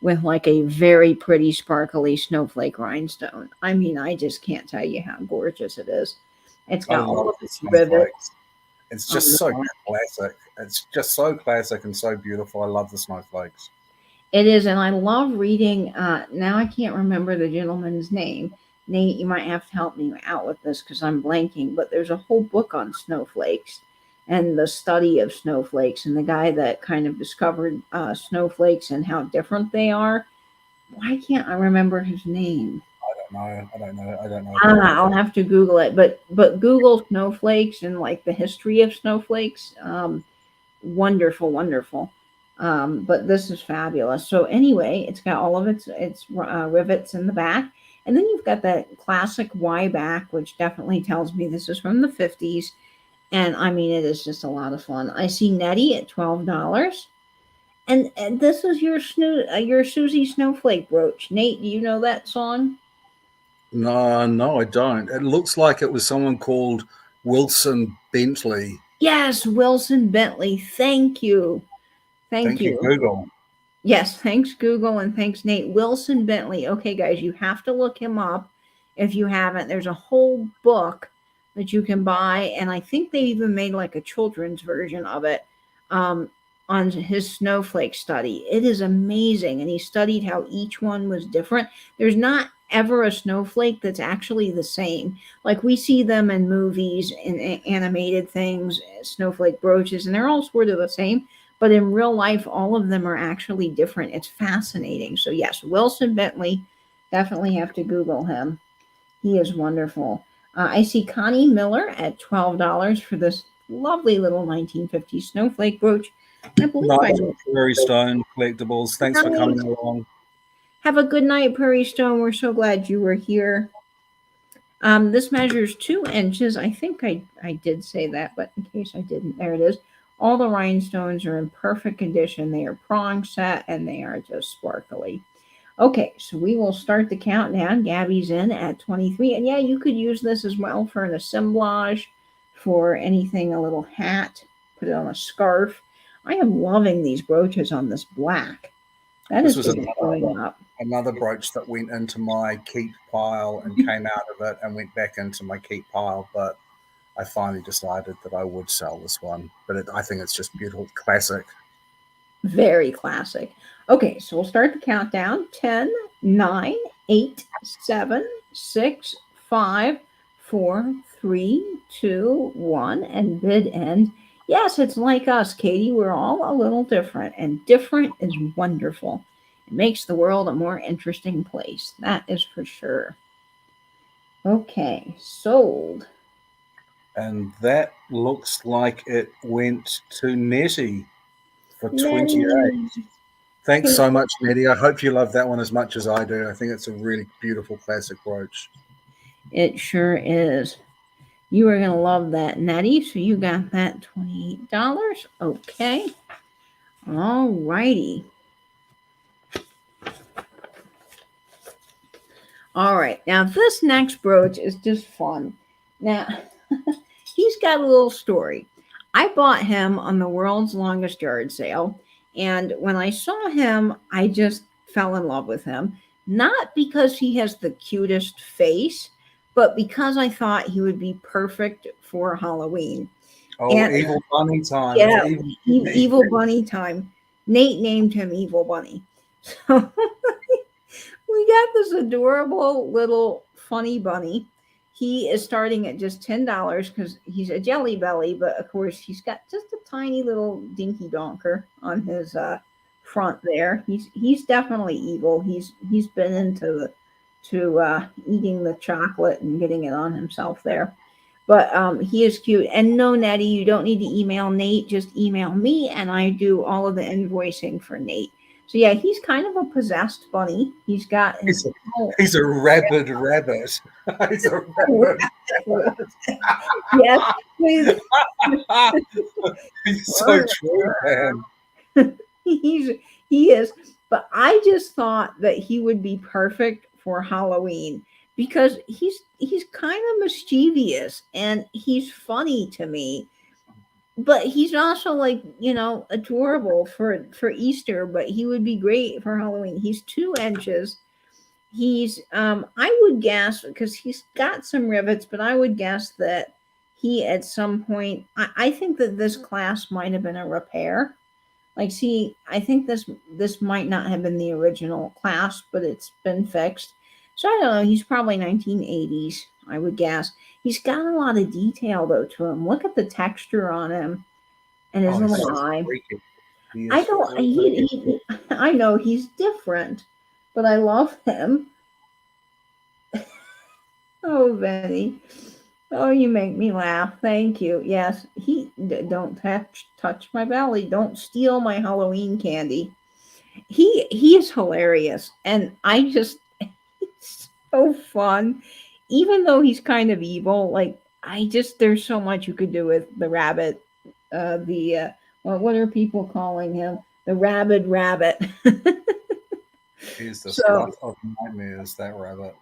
with like a very pretty sparkly snowflake rhinestone. I mean, I just can't tell you how gorgeous it is. It's I got all love of the its rivets snowflakes. It's on just the so front. classic. It's just so classic and so beautiful. I love the snowflakes. It is, and I love reading. Now I can't remember the gentleman's name. Nate, you might have to help me out with this because I'm blanking. But there's a whole book on snowflakes and the study of snowflakes, and the guy that kind of discovered snowflakes and how different they are. Why can't I remember his name? I don't know about that. I'll have to Google it. But Google snowflakes and like the history of snowflakes. Wonderful, wonderful. But this is fabulous. So anyway, it's got all of its rivets in the back, and then you've got that classic Y back, which definitely tells me this is from the 50s. And I mean, it is just a lot of fun. I see Nettie at $12, and this is your Susie Snowflake brooch. Nate, do you know that song? No, no, I don't. It looks like it was someone called Wilson Bentley. Yes, Wilson Bentley. Thank you, thank Thank you, you. Google. Yes, thanks Google and thanks Nate. Wilson Bentley. Okay, guys, you have to look him up if you haven't. There's a whole book that you can buy, and I think they even made like a children's version of it um, on his snowflake study. It is amazing, and he studied how each one was different. There's not ever a snowflake that's actually the same. Like we see them in movies and animated things, snowflake brooches, and they're all sort of the same, but in real life, all of them are actually different. It's fascinating. So, yes, Wilson Bentley, definitely have to Google him. He is wonderful. I see Connie Miller at $12 for this lovely little 1950s snowflake brooch. I believe I Nice Prairie Stone collectibles. Thanks for nice. coming along. Have a good night, Prairie Stone. We're so glad you were here. This measures 2 inches. I think I did say that, but in case I didn't, there it is. All the rhinestones are in perfect condition. They are prong set and they are just sparkly. Okay, so we will start the countdown. Gabby's in at 23. And yeah, you could use this as well for an assemblage, for anything, a little hat, put it on a scarf. I am loving these brooches on this black. That This is was really going up. another brooch that went into my keep pile and came out of it and went back into my keep pile. But I finally decided that I would sell this one. But I think it's just beautiful, classic. Very classic. Okay, so we'll start the countdown. 10, 9, 8, 7, 6, 5, 4, 3, 2, 1, and bid end. Yes, it's like us, Katie. We're all a little different, and different is wonderful. It makes the world a more interesting place. That is for sure. Okay, sold. And that looks like it went to Nettie for 28. Nettie. Thanks so much, Nettie. I hope you love that one as much as I do. I think it's a really beautiful classic brooch. It sure is. You are going to love that, Nettie. So you got that $28. Okay. All righty. All right. Now, this next brooch is just fun. Now, he's got a little story. I bought him on the world's longest yard sale. And when I saw him, I just fell in love with him. Not because he has the cutest face, but because I thought he would be perfect for Halloween. Oh, And evil bunny time. yeah, It's Evil Bunny time. Nate named him Evil Bunny. So we got this adorable little funny bunny. He is starting at just $10 because he's a jelly belly, but of course he's got just a tiny little dinky donker on his front there. He's definitely evil. He's been into eating the chocolate and getting it on himself there. But he is cute. And no, Nettie, you don't need to email Nate. Just email me, and I do all of the invoicing for Nate. So yeah, he's kind of a possessed bunny. He's got his he's a rabid rabbit. He's a rabbit. Yes, please. He's so true, man. He is. But I just thought that he would be perfect for Halloween because he's kind of mischievous and he's funny to me, but he's also like, adorable for Easter, but he would be great for Halloween. He's 2 inches. He's I would guess because he's got some rivets, but I would guess that he at some point I think that this class might have been a repair. Like, see, I think this might not have been the original class, but it's been fixed. So I don't know. He's probably 1980s, I would guess. He's got a lot of detail though to him. Look at the texture on him and his Oh, he's little so eye. freaky. He I is don't. I know he's different, but I love him. Oh, Benny. Oh, you make me laugh. Thank you. Yes, don't touch my belly. Don't steal my Halloween candy. He is hilarious, and I just he's so fun. Even though he's kind of evil, like I just there's so much you could do with the rabbit. The what are people calling him? The rabid rabbit. He's the So slut of nightmares, that rabbit.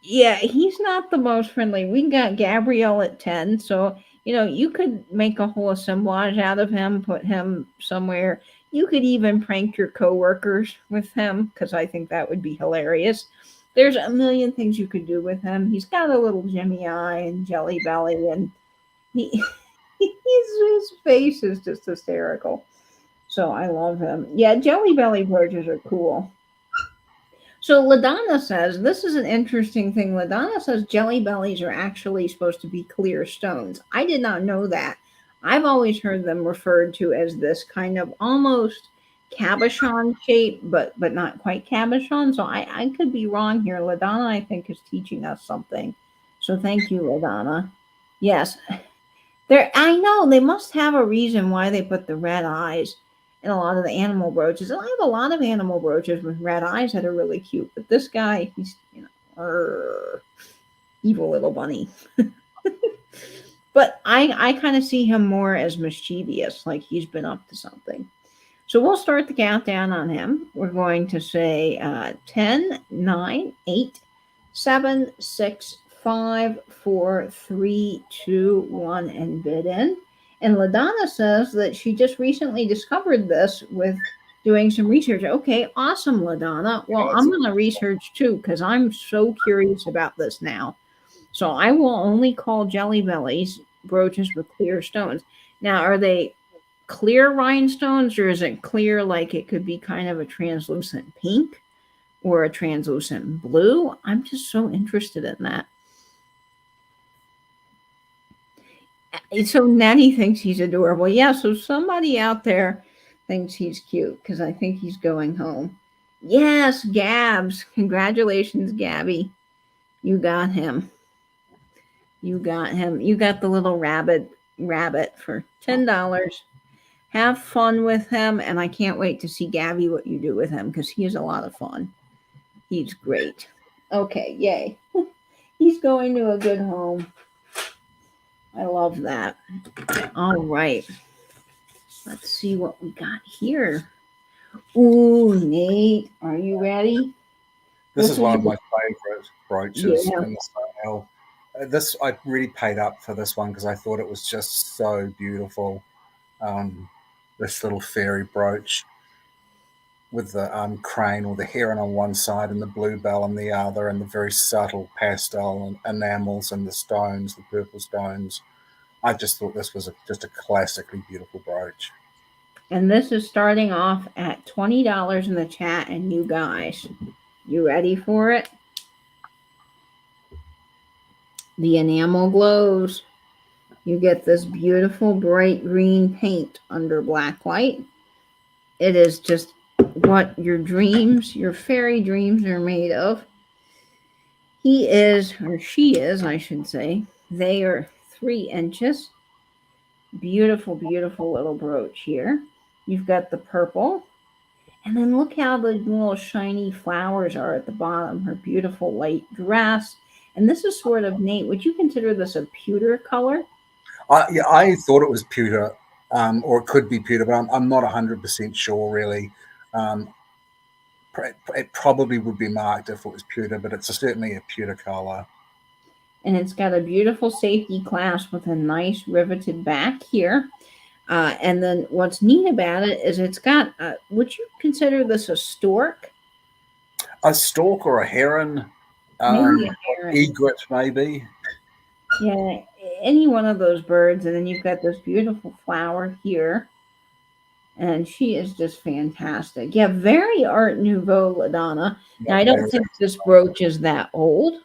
yeah, he's not the most friendly. We got Gabrielle at 10, so you could make a whole assemblage out of him, put him somewhere. You could even prank your coworkers with him because I think that would be hilarious. There's a million things you could do with him. He's got a little Jimmy eye and jelly belly, and he his face is just hysterical. So I love him. Yeah, jelly belly brooches are cool. So LaDonna says this is an interesting thing. LaDonna says jelly bellies are actually supposed to be clear stones. I did not know that. I've always heard them referred to as this kind of almost cabochon shape, but not quite cabochon. So I could be wrong here. LaDonna, I think, is teaching us something. So thank you, LaDonna. Yes, I know they must have a reason why they put the red eyes in a lot of the animal brooches. And I have a lot of animal brooches with red eyes that are really cute. But this guy, he's evil little bunny. But I kind of see him more as mischievous, like he's been up to something. So we'll start the countdown on him. We're going to say 10, 9, 8, 7, 6, 5, 4, 3, 2, 1, and bid in. And LaDonna says that she just recently discovered this with doing some research. Okay, awesome, LaDonna. Well, I'm going to research too because I'm so curious about this now. So I will only call Jelly Bellies brooches with clear stones. Now, are they clear rhinestones or is it clear like it could be kind of a translucent pink or a translucent blue? I'm just so interested in that. So Natty thinks he's adorable. Yeah, so somebody out there thinks he's cute because I think he's going home. Yes, Gabs. Congratulations, Gabby. You got him. You got him. You got the little rabbit for $10. Have fun with him, and I can't wait to see Gabby what you do with him because he is a lot of fun. He's great. Okay, yay. He's going to a good home. I love that. All right. Let's see what we got here. Ooh, Nate, are you ready? This is one of my favorite brooches in the sale. This I really paid up for this one because I thought it was just so beautiful. This little fairy brooch with the crane or the heron on one side and the bluebell on the other, and the very subtle pastel and enamels and the stones, the purple stones. I just thought this was just a classically beautiful brooch. And this is starting off at $20 in the chat. And you guys, you ready for it? The enamel glows. You get this beautiful bright green paint under black light. It is just what your dreams, your fairy dreams are made of. He is, or she is, I should say. They are 3 inches. Beautiful, beautiful little brooch here. You've got the purple. And then look how the little shiny flowers are at the bottom. Her beautiful light dress. And this is sort of Nate. Would you consider this a pewter color? Yeah, I thought it was pewter, or it could be pewter, but I'm not 100% sure really. Um, It probably would be marked if it was pewter, but it's certainly a pewter color. And it's got a beautiful safety clasp with a nice riveted back here. And then what's neat about it is it's got, would you consider this a stork? A stork or a heron, Maybe a or heron. egret maybe. Yeah, any one of those birds. And then you've got this beautiful flower here. And she is just fantastic. Yeah, very Art Nouveau, LaDonna. Yeah, Now, I don't very. think this brooch is that old.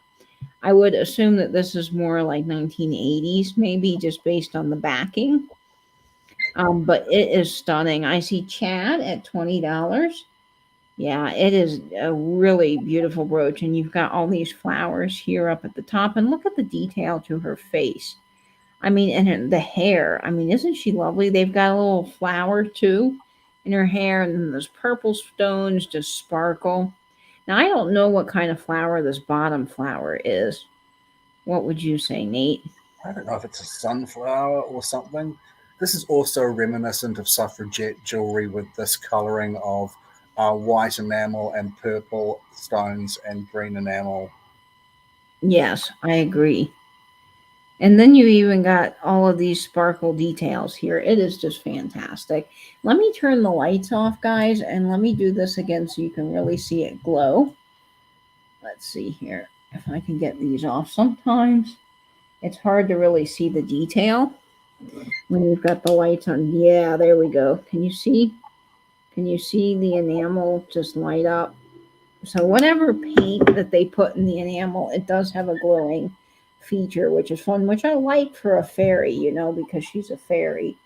I would assume that this is more like 1980s, maybe just based on the backing. But it is stunning. I see Chad at $20. Yeah, it is a really beautiful brooch, and you've got all these flowers here up at the top. And look at the detail to her face. I mean, and the hair. I mean, isn't she lovely? They've got a little flower too in her hair, and then those purple stones just sparkle. Now, I don't know what kind of flower this bottom flower is. What would you say, Nate? I don't know if it's a sunflower or something. This is also reminiscent of suffragette jewelry with this coloring of white enamel and purple stones and green enamel. Yes, I agree. And then you even got all of these sparkle details here. It is just fantastic. Let me turn the lights off, guys, and let me do this again so you can really see it glow. Let's see here if I can get these off. Sometimes it's hard to really see the detail when you've got the lights on. Yeah, there we go. Can you see? Can you see the enamel just light up? So whatever paint that they put in the enamel, it does have a glowing feature, which is fun, which I like for a fairy, because she's a fairy.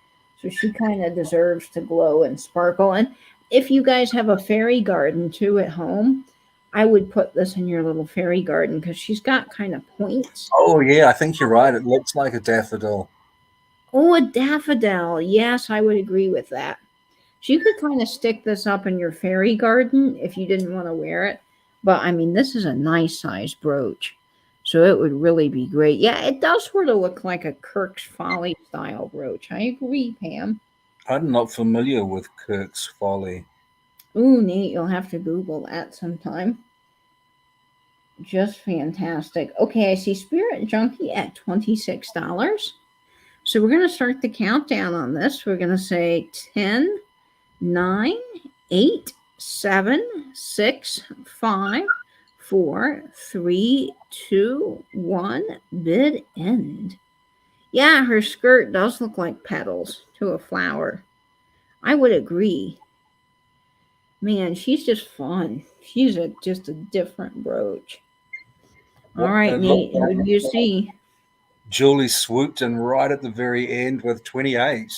So she kind of deserves to glow and sparkle. And if you guys have a fairy garden too at home, I would put this in your little fairy garden because she's got kind of points. Oh yeah, I think you're right. It looks like a daffodil. Oh, a daffodil. Yes, I would agree with that. So you could kind of stick this up in your fairy garden if you didn't want to wear it. But I mean, this is a nice size brooch. So it would really be great. Yeah, it does sort of look like a Kirk's Folly style brooch. I agree, Pam. I'm not familiar with Kirk's Folly. Ooh, Nate, you'll have to Google that sometime. Just fantastic. Okay, I see Spirit Junkie at $26. So we're going to start the countdown on this. We're going to say 10, 9, 8, 7, 6, 5, 4, 3, 2, 1. Bid end. Yeah, her skirt does look like petals to a flower. I would agree. Man, she's just fun. She's just a different brooch. All What right, it looked Nate, like. who do you see? Julie swooped in right at the very end with 28.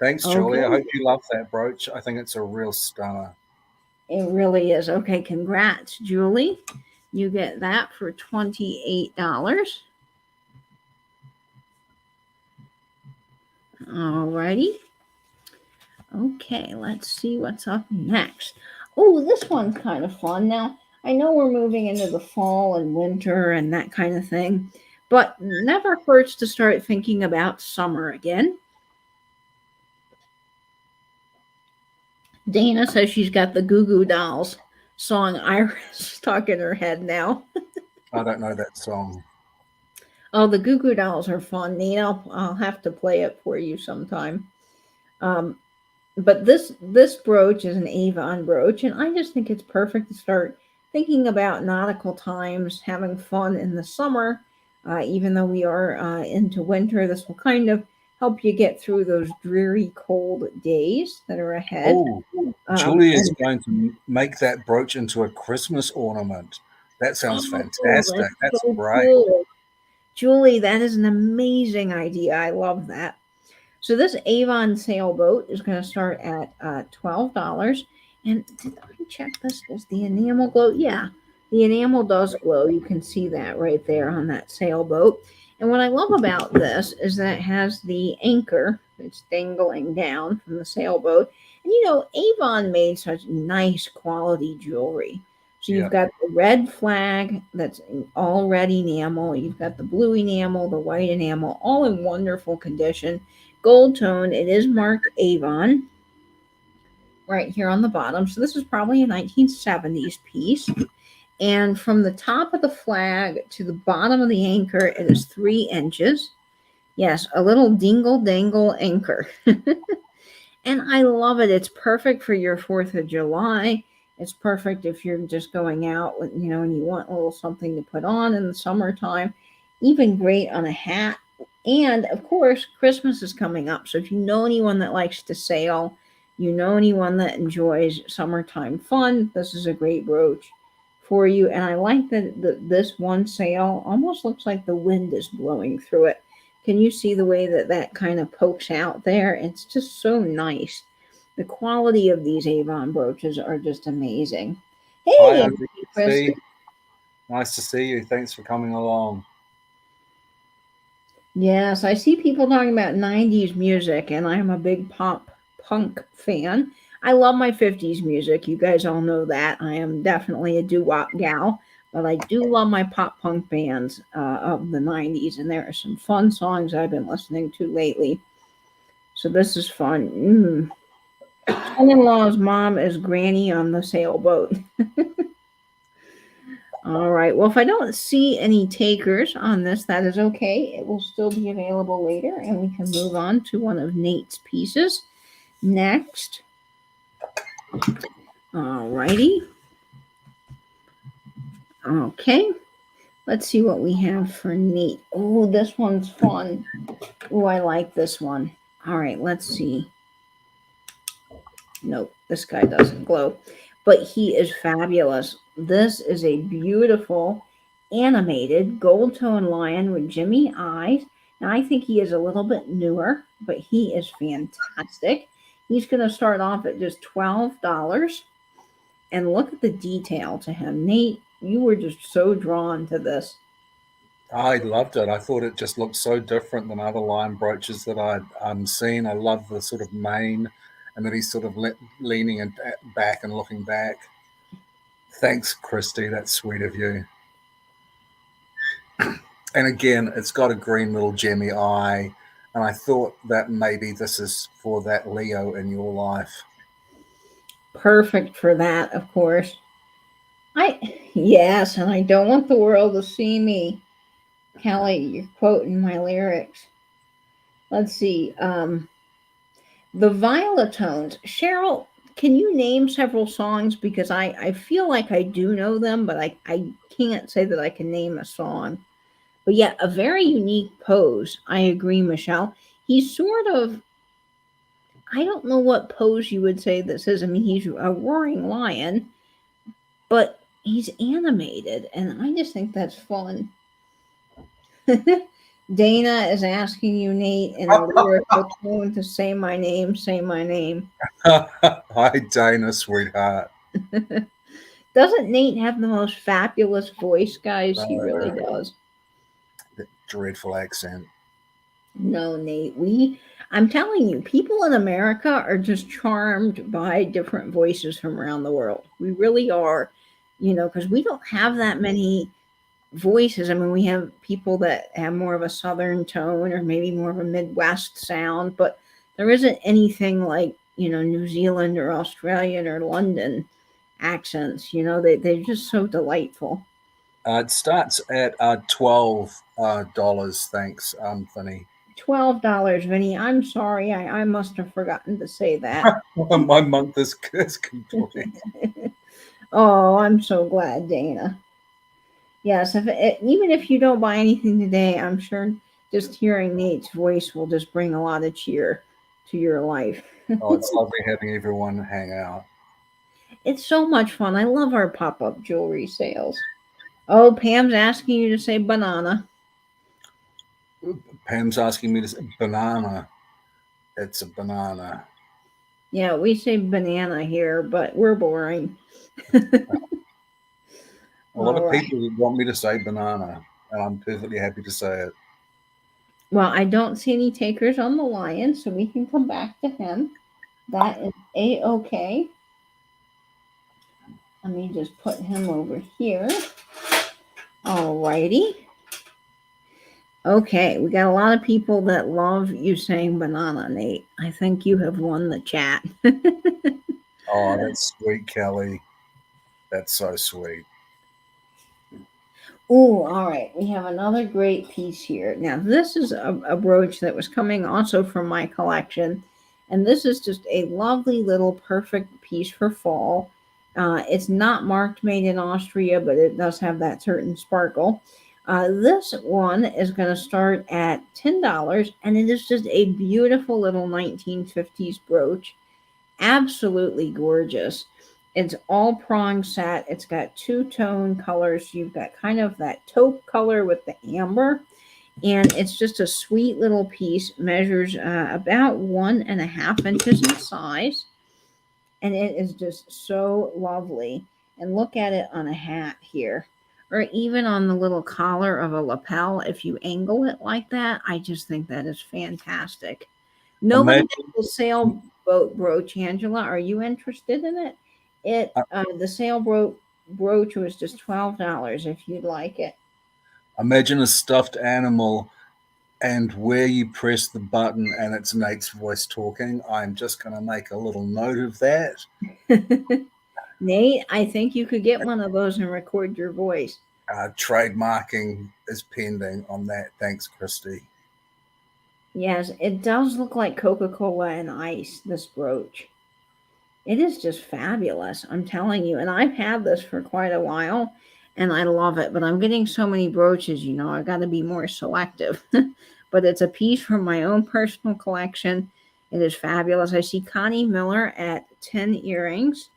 Thanks, Julie. I Okay, hope you love that brooch. I think it's a real stunner. it really is. Okay, congrats, Julie. You get that for $28. All righty. Okay, let's see what's up next. Oh, this one's kind of fun. Now, I know we're moving into the fall and winter and that kind of thing, but never hurts to start thinking about summer again. Dana says she's got the Goo Goo Dolls song Iris stuck in her head now. I don't know that song. Oh, the Goo Goo Dolls are fun. Nina, I'll have to play it for you sometime. Um, but this brooch is an Avon brooch, and I just think it's perfect to start thinking about nautical times, having fun in the summer. Even though we are into winter, this will kind of help you get through those dreary, cold days that are ahead. Oh, Julie is And going to make that brooch into a Christmas ornament. That sounds oh, fantastic. that's That's so great. cool, Julie. That is an amazing idea. I love that. So this Avon sailboat is going to start at $12. And did I check this? Does the enamel glow? Yeah, the enamel does glow. You can see that right there on that sailboat. And what I love about this is that it has the anchor that's dangling down from the sailboat. And Avon made such nice quality jewelry. So you've Yeah. got the red flag that's all red enamel. You've got the blue enamel, the white enamel, all in wonderful condition. Gold tone. It is marked Avon. right here on the bottom. So this is probably a 1970s piece. And from the top of the flag to the bottom of the anchor, it is 3 inches. Yes, a little dingle dangle anchor. And I love it. It's perfect for your 4th of July. It's perfect if you're just going out, and you want a little something to put on in the summertime. Even great on a hat. And of course, Christmas is coming up. So if you know anyone that likes to sail, you know anyone that enjoys summertime fun, this is a great brooch for you. And I like that this one sail almost looks like the wind is blowing through it. Can you see the way that that kind of pokes out there? It's just so nice. The quality of these Avon brooches are just amazing. Hi, Hey, Auntie Chris. Christy. Nice to see you. Thanks for coming along. Yes, I see people talking about 90s music, and I'm a big pop punk fan. I love my 50s music. You guys all know that. I am definitely a doo wop gal, but I do love my pop punk bands of the 90s, and there are some fun songs I've been listening to lately. So this is fun. Son-in-law's mom is Granny on the sailboat. All right. Well, if I don't see any takers on this, that is okay. It will still be available later, and we can move on to one of Nate's pieces next. All righty. Okay. Let's see what we have for Nate. Oh, this one's fun. Oh, I like this one. All right. Let's see. Nope, this guy doesn't glow, but he is fabulous. This is a beautiful animated gold tone lion with Jimmy eyes. Now, I think he is a little bit newer, but he is fantastic. He's going to start off at just $12. And look at the detail to him. Nate, you were just so drawn to this. I loved it. I thought it just looked so different than other lion brooches that I'd seen. I love the sort of mane, and then he's sort of leaning and back and looking back. Thanks, Christy. That's sweet of you. And again, it's got a green little gemmy eye, and I thought that maybe this is for that Leo in your life. Perfect for that, of course. Yes, and I don't want the world to see me. Kelly, you're quoting my lyrics. Let's see. The Violet Tones. Cheryl, can you name several songs? Because I feel like I do know them, but I can't say that I can name a song. But yet, a very unique pose. I agree, Michelle. He's sort of, I don't know what pose you would say this is. I mean, he's a roaring lion, but he's animated, and I just think that's fun. Dana is asking you, Nate, in a lyrical tone to say my name, say my name. Hi, Dana, sweetheart. Doesn't Nate have the most fabulous voice, guys? He really does. Dreadful accent. No, Nate, I'm telling you, people in America are just charmed by different voices from around the world. We really are, because we don't have that many voices. I mean, we have people that have more of a southern tone or maybe more of a Midwest sound, but there isn't anything like, New Zealand or Australian or London accents. They're just so delightful. It starts at $12. Thanks, Finny. $12, Vinny. I'm sorry. I must have forgotten to say that. My month is complete. Oh, I'm so glad, Dana. Yes, even if you don't buy anything today, I'm sure just hearing Nate's voice will just bring a lot of cheer to your life. Oh, it's lovely having everyone hang out. It's so much fun. I love our pop-up jewelry sales. Oh, Pam's asking you to say banana. Pam's asking me to say banana. It's a banana. Yeah, we say banana here, but we're boring. A lot of people want me to say banana, and I'm perfectly happy to say it. Well, I don't see any takers on the lion, so we can come back to him. That is A-okay. Let me just put him over here. Alrighty. Okay, we got a lot of people that love you saying banana, Nate. I think you have won the chat. Oh, that's sweet, Kelly. That's so sweet. Oh, all right. We have another great piece here. Now, this is a brooch that was coming also from my collection. And this is just a lovely little perfect piece for fall. It's not marked made in Austria, but it does have that certain sparkle. This one is going to start at $10, and it is just a beautiful little 1950s brooch. Absolutely gorgeous. It's all prong set. It's got two-tone colors. You've got kind of that taupe color with the amber, and it's just a sweet little piece. Measures about 1.5 inches in size, and it is just so lovely. And look at it on a hat here, or even on the little collar of a lapel. If you angle it like that, I just think that is fantastic. Nobody has Imagine, the sailboat brooch, Angela. Are you interested in it? The sailboat brooch was just $12 if you'd like it. imagine a stuffed animal and where you press the button and it's Nate's voice talking. I'm just going to make a little note of that. Nate, I think you could get one of those and record your voice. Trademarking is pending on that. Thanks, Christy. Yes, it does look like Coca-Cola and ice, this brooch. It is just fabulous, I'm telling you. And I've had this for quite a while and I love it. But I'm getting so many brooches, I've got to be more selective. But it's a piece from my own personal collection. It is fabulous. I see Connie Miller at 10 earrings.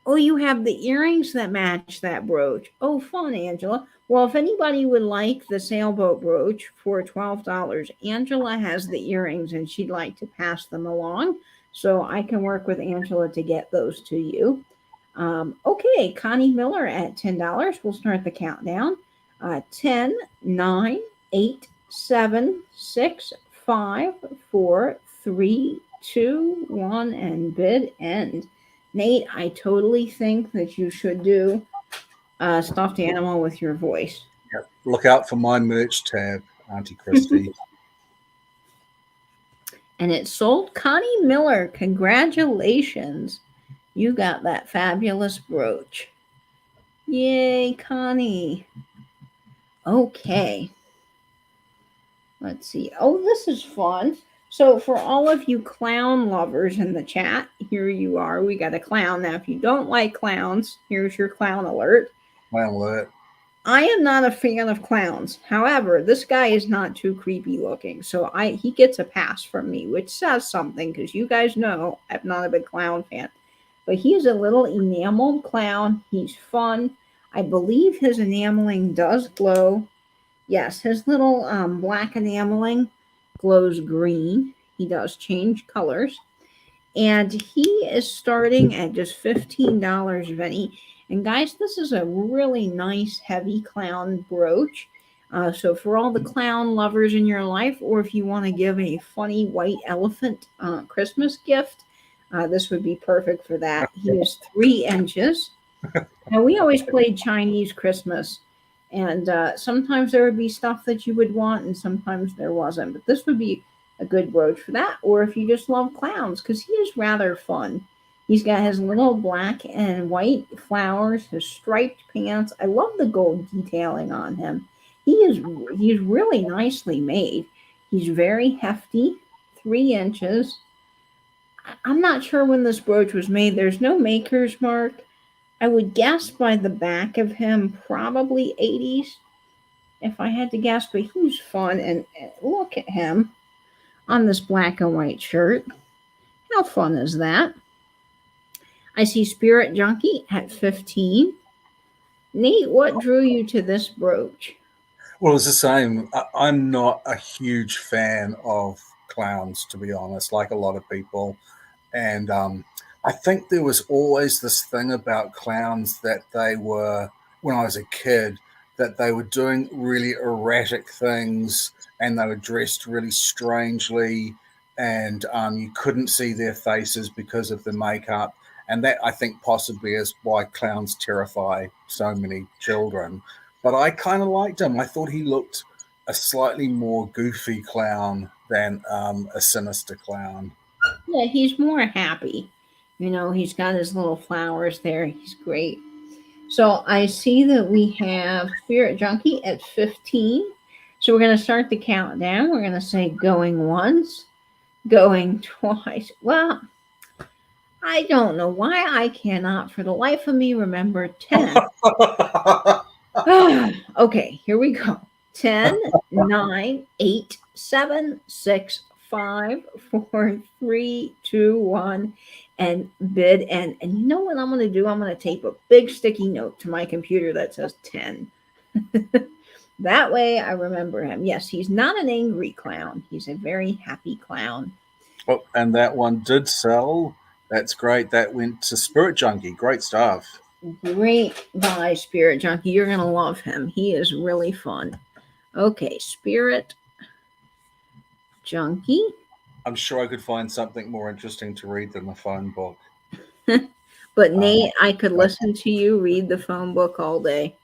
Oh, you have the earrings that match that brooch. Oh, fun, Angela. Well, if anybody would like the sailboat brooch for $12, Angela has the earrings and she'd like to pass them along. So I can work with Angela to get those to you. Okay, Connie Miller at $10. We'll start the countdown. 10, 9, 8, 7, 6, 5, 4, 3, 2, 1, and bid end. Nate, I totally think that you should do a stuffed animal with your voice. Yep. Look out for my merch tab, Auntie Christy. And it sold. Connie Miller, congratulations. You got that fabulous brooch. Yay, Connie. Okay. Let's see. Oh, this is fun. So, for all of you clown lovers in the chat, here you are. We got a clown. Now, if you don't like clowns, here's your clown alert. Well, I am not a fan of clowns. However, this guy is not too creepy looking, so he gets a pass from me, which says something because you guys know I'm not a big clown fan. But he's a little enameled clown. He's fun. I believe his enameling does glow. Yes, his little black enameling glows green. He does change colors. And he is starting at just $15, Vinny. And guys, this is a really nice, heavy clown brooch. So, for all the clown lovers in your life, or if you want to give a funny white elephant Christmas gift, this would be perfect for that. He is 3 inches. Now, we always played Chinese Christmas, and sometimes there would be stuff that you would want, and sometimes there wasn't. But this would be a good brooch for that, or if you just love clowns, because he is rather fun. He's got his little black and white flowers, his striped pants. I love the gold detailing on him. He's really nicely made. He's very hefty, 3 inches. I'm not sure when this brooch was made. There's no maker's mark. I would guess by the back of him, probably 80s, if I had to guess. But he's fun, and look at him on this black and white shirt. How fun is that? I see Spirit Junkie at 15. Nate, what drew you to this brooch? Well, it's the same. I'm not a huge fan of clowns, to be honest, like a lot of people. And I think there was always this thing about clowns that they were, when I was a kid, that they were doing really erratic things and they were dressed really strangely, and you couldn't see their faces because of the makeup. And that, I think, possibly is why clowns terrify so many children. But I kind of liked him. I thought he looked a slightly more goofy clown than a sinister clown. Yeah, he's more happy. He's got his little flowers there. He's great. So I see that we have Spirit Junkie at 15. So we're going to start the countdown. We're going to say going once, going twice. Well, I don't know why I cannot for the life of me remember 10. Okay, here we go. 10, 9, 8, 7, 6, 5, 4, 3, 2, 1, and bid. And you know what I'm going to do? I'm going to tape a big sticky note to my computer that says 10. That way I remember him. Yes, he's not an angry clown. He's a very happy clown. Oh, and that one did sell. That's great. That went to Spirit Junkie. Great stuff. Great buy, Spirit Junkie. You're going to love him. He is really fun. Okay, Spirit Junkie. I'm sure I could find something more interesting to read than the phone book. But Nate, I could listen to you read the phone book all day.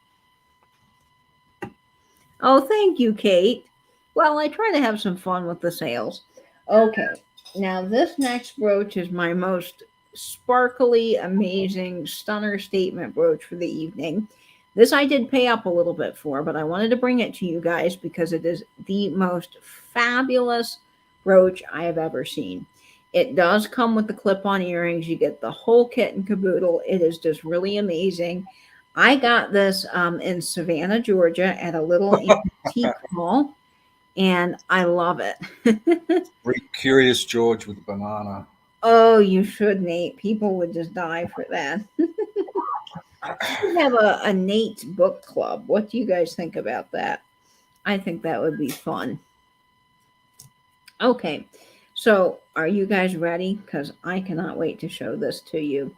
Oh, thank you, Kate. Well, I try to have some fun with the sales. Okay, now this next brooch is my most sparkly, amazing, stunner statement brooch for the evening. This I did pay up a little bit for, but I wanted to bring it to you guys because it is the most fabulous brooch I have ever seen. It does come with the clip-on earrings. You get the whole kit and caboodle. It is just really amazing. I got this in Savannah, Georgia at a little antique mall, and I love it. Read Curious George with a banana. Oh, you should, Nate. People would just die for that. We have a Nate's book club. What do you guys think about that? I think that would be fun. Okay, so are you guys ready? Because I cannot wait to show this to you.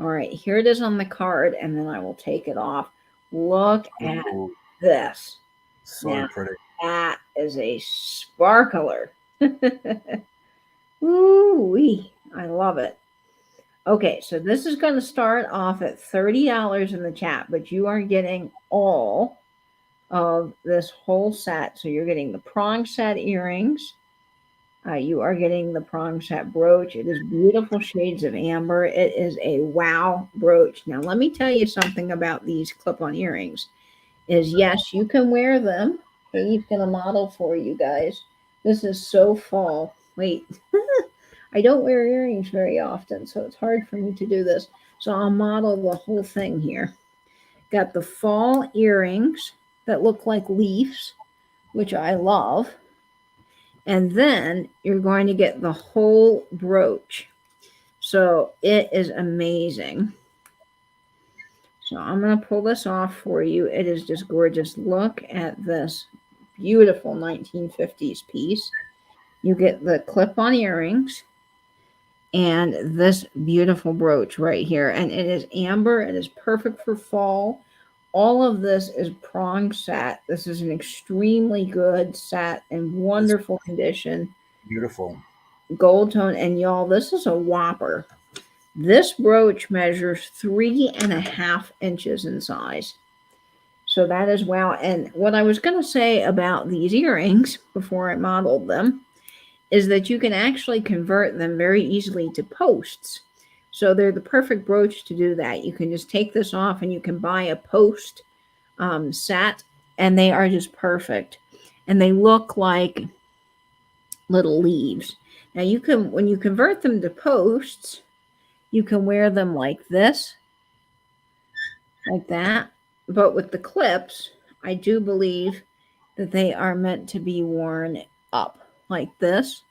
All right, here it is on the card, and then I will take it off. Look at Ooh, this. so Now, pretty. that is a sparkler. Ooh-wee. I love it. Okay, so this is going to start off at $30 in the chat, but you are getting all of this whole set. So you're getting the prong set earrings. You are getting the prong set brooch. It is beautiful shades of amber. It is a wow brooch. Now, let me tell you something about these clip-on earrings. Is yes, you can wear them. He's going to model for you guys. This is so fall. Wait, I don't wear earrings very often, so it's hard for me to do this. So I'll model the whole thing here. Got the fall earrings that look like leaves, which I love. And then you're going to get the whole brooch. So it is amazing. So I'm going to pull this off for you. It is just gorgeous. Look at this beautiful 1950s piece. You get the clip-on earrings and this beautiful brooch right here. And it is amber. It is perfect for fall. All of this is prong set. This is an extremely good set in wonderful condition. Beautiful. Gold tone. And y'all, this is a whopper. This brooch measures 3.5 inches in size. So that is wow. And what I was going to say about these earrings before I modeled them is that you can actually convert them very easily to posts. So they're the perfect brooch to do that. You can just take this off and you can buy a post set, and they are just perfect. And they look like little leaves. Now you can, when you convert them to posts, you can wear them like this, like that. But with the clips, I do believe that they are meant to be worn up like this.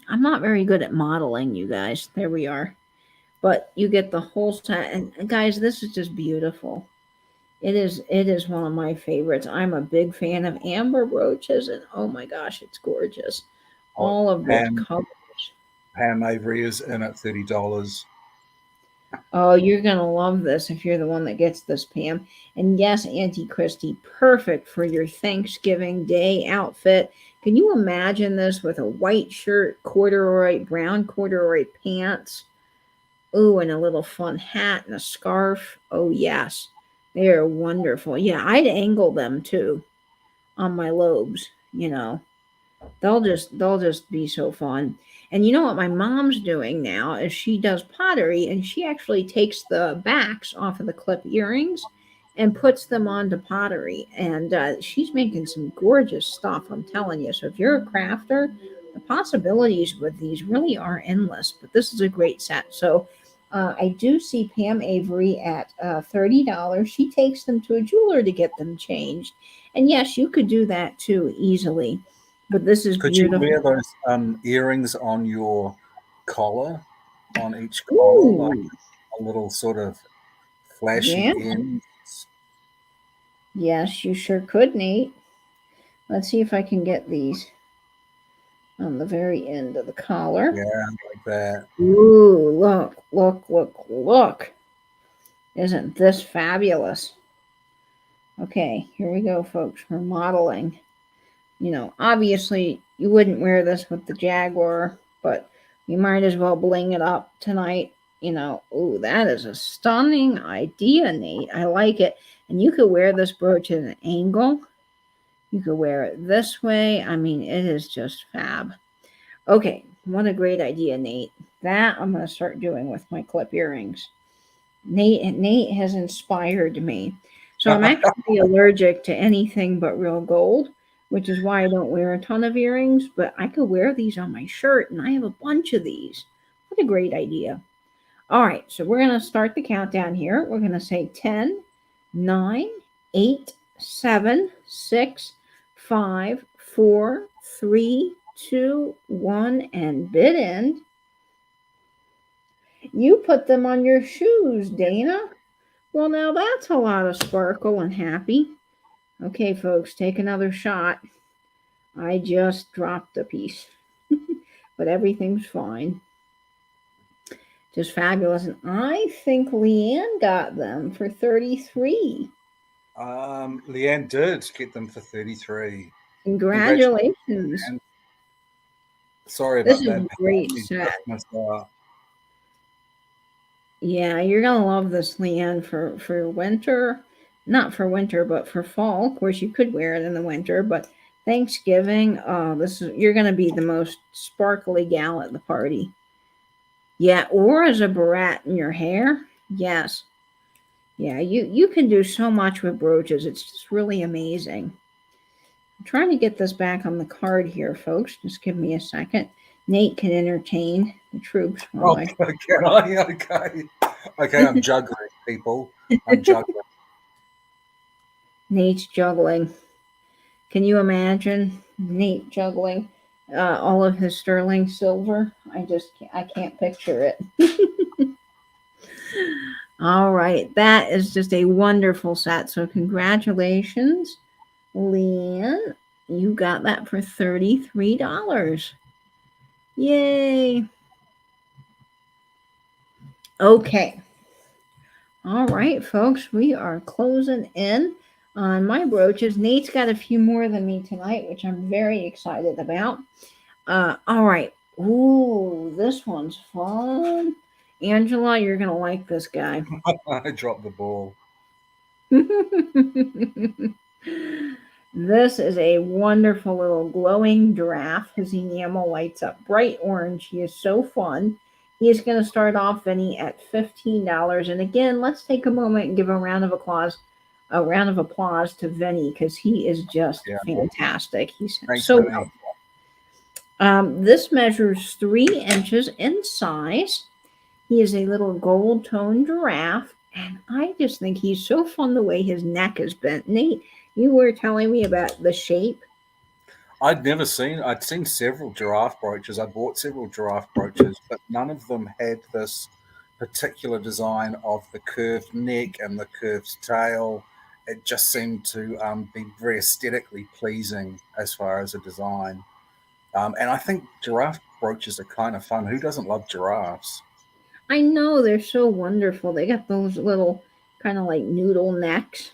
I'm not very good at modeling, you guys. There we are. But you get the whole set. And guys, this is just beautiful. It is one of my favorites. I'm a big fan of amber brooches, and oh my gosh, it's gorgeous. All of this colors. Pam Avery is in at $30. Oh, you're gonna love this if you're the one that gets this, Pam. And yes, Auntie Christy, perfect for your Thanksgiving Day outfit. Can you imagine this with a white shirt, corduroy, brown corduroy pants? Oh, and a little fun hat and a scarf. Oh, yes. They are wonderful. Yeah, I'd angle them too on my lobes, They'll just be so fun. And you know what my mom's doing now is she does pottery and she actually takes the backs off of the clip earrings and puts them onto pottery. And she's making some gorgeous stuff, I'm telling you. So if you're a crafter, the possibilities with these really are endless. But this is a great set. So I do see Pam Avery at $30. She takes them to a jeweler to get them changed. And yes, you could do that too easily. But this is Could you beautiful. wear those earrings on your collar, on each collar, like Ooh, a little sort of yeah. flashy end? Yes, you sure could, Nate. Let's see if I can get these on the very end of the collar. Yeah, like that. Ooh, look, look, look, look. Isn't this fabulous? Okay, here we go, folks. We're modeling. Obviously, you wouldn't wear this with the Jaguar, but you might as well bling it up tonight. Ooh, that is a stunning idea, Nate. I like it. And you could wear this brooch at an angle. You could wear it this way. I mean, it is just fab. Okay, what a great idea, Nate. That I'm going to start doing with my clip earrings. Nate has inspired me. So I'm actually allergic to anything but real gold, which is why I don't wear a ton of earrings, but I could wear these on my shirt and I have a bunch of these. What a great idea. All right, so we're going to start the countdown here. We're going to say 10, 9, 8, 7, 6, 5, 4, 3, 2, 1, and bid end. You put them on your shoes, Dana. Well, now that's a lot of sparkle and happy. Okay, folks, take another shot. I just dropped a piece, but everything's fine. Just fabulous. And I think Leanne got them for 33. Leanne did get them for 33. Congratulations, Congratulations. Leanne. Sorry This about is that. a great Happy set. Christmas. Yeah, you're gonna love this, Leanne, for winter. Not for winter, but for fall. Of course, you could wear it in the winter, but Thanksgiving, this is you're gonna be the most sparkly gal at the party. Yeah, or as a beret in your hair. Yes. Yeah, you can do so much with brooches. It's just really amazing. I'm trying to get this back on the card here, folks. Just give me a second. Nate can entertain the troops while Oh, I. can I? Okay. Okay, I'm juggling, people. I'm juggling. Nate's juggling. Can you imagine Nate juggling all of his sterling silver? I can't picture it. All right, that is just a wonderful set. So congratulations, Leanne. You got that for $33. Yay. Okay. All right, folks, we are closing in on my brooches. Nate's got a few more than me tonight, which I'm very excited about. All right. Ooh, this one's fun. Angela, you're going to like this guy. I dropped the ball. This is a wonderful little glowing giraffe. His enamel lights up bright orange. He is so fun. He is going to start off, Vinny, at $15. And again, let's take a moment and give a round of applause to Vinny because he is just Yeah. fantastic. He's Thanks, so Vinny. This measures 3 inches in size. He is a little gold toned giraffe, and I just think he's so fun the way his neck is bent. Nate, you were telling me about the shape. I'd seen several giraffe brooches. I bought several giraffe brooches, but none of them had this particular design of the curved neck and the curved tail. It just seemed to be very aesthetically pleasing as far as a design. And I think giraffe brooches are kind of fun. Who doesn't love giraffes? I know they're so wonderful. They got those little kind of like noodle necks.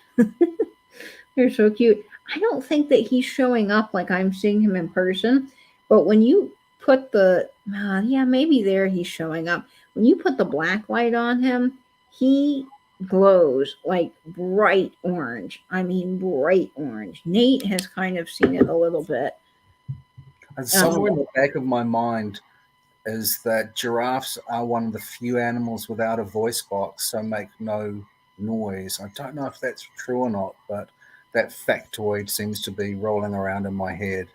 They're so cute. I don't think that he's showing up like I'm seeing him in person, but when you put yeah, maybe there he's showing up. When you put the black light on him, he glows like bright orange. I mean, bright orange. Nate has kind of seen it a little bit. And Um, somewhere in the back of my mind is that giraffes are one of the few animals without a voice box, so make no noise. I don't know if that's true or not, but that factoid seems to be rolling around in my head.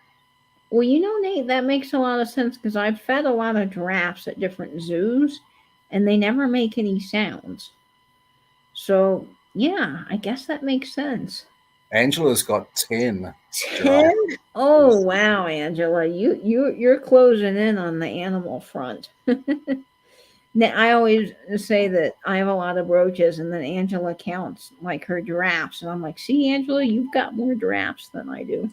well, Nate, that makes a lot of sense because I've fed a lot of giraffes at different zoos, and they never make any sounds. So, yeah, I guess that makes sense. Angela's got 10 10? giraffes. Oh, wow, Angela. You're closing in on the animal front. Now, I always say that I have a lot of brooches, and then Angela counts like her giraffes, and I'm like, "See, Angela, you've got more giraffes than I do."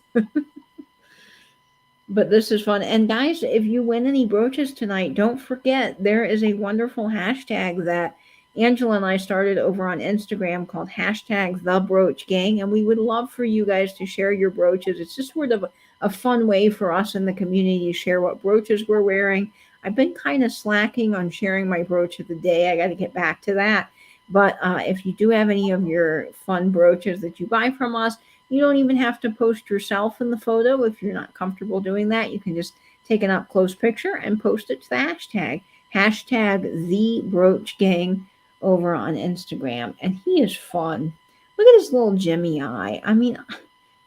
But this is fun. And guys, if you win any brooches tonight, don't forget there is a wonderful hashtag that Angela and I started over on Instagram called hashtag the brooch gang. And we would love for you guys to share your brooches. It's just sort of a fun way for us in the community to share what brooches we're wearing. I've been kind of slacking on sharing my brooch of the day. I got to get back to that. But if you do have any of your fun brooches that you buy from us, you don't even have to post yourself in the photo if you're not comfortable doing that. You can just take an up close picture and post it to the hashtag the brooch gang over on Instagram. And he is fun. Look at his little Jimmy eye. I mean,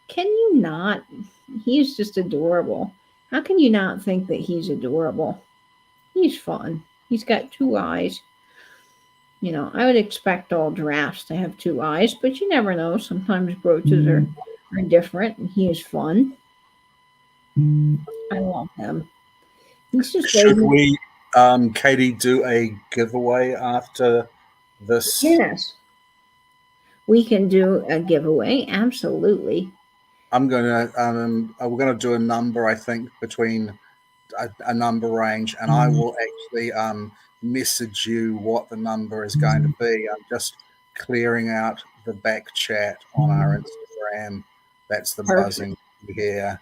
can you not? He's just adorable. How can you not think that he's adorable? He's fun. He's got two eyes. I would expect all giraffes to have two eyes, but you never know. Sometimes brooches are different, and he is fun. I love him. He's just Should waiting. we, Katie, do a giveaway after this? Yes, we can do a giveaway. Absolutely. We're gonna do a number, I think, between a number range, and I will actually message you what the number is going to be. I'm just clearing out the back chat on our Instagram. That's the Perfect. buzzing here.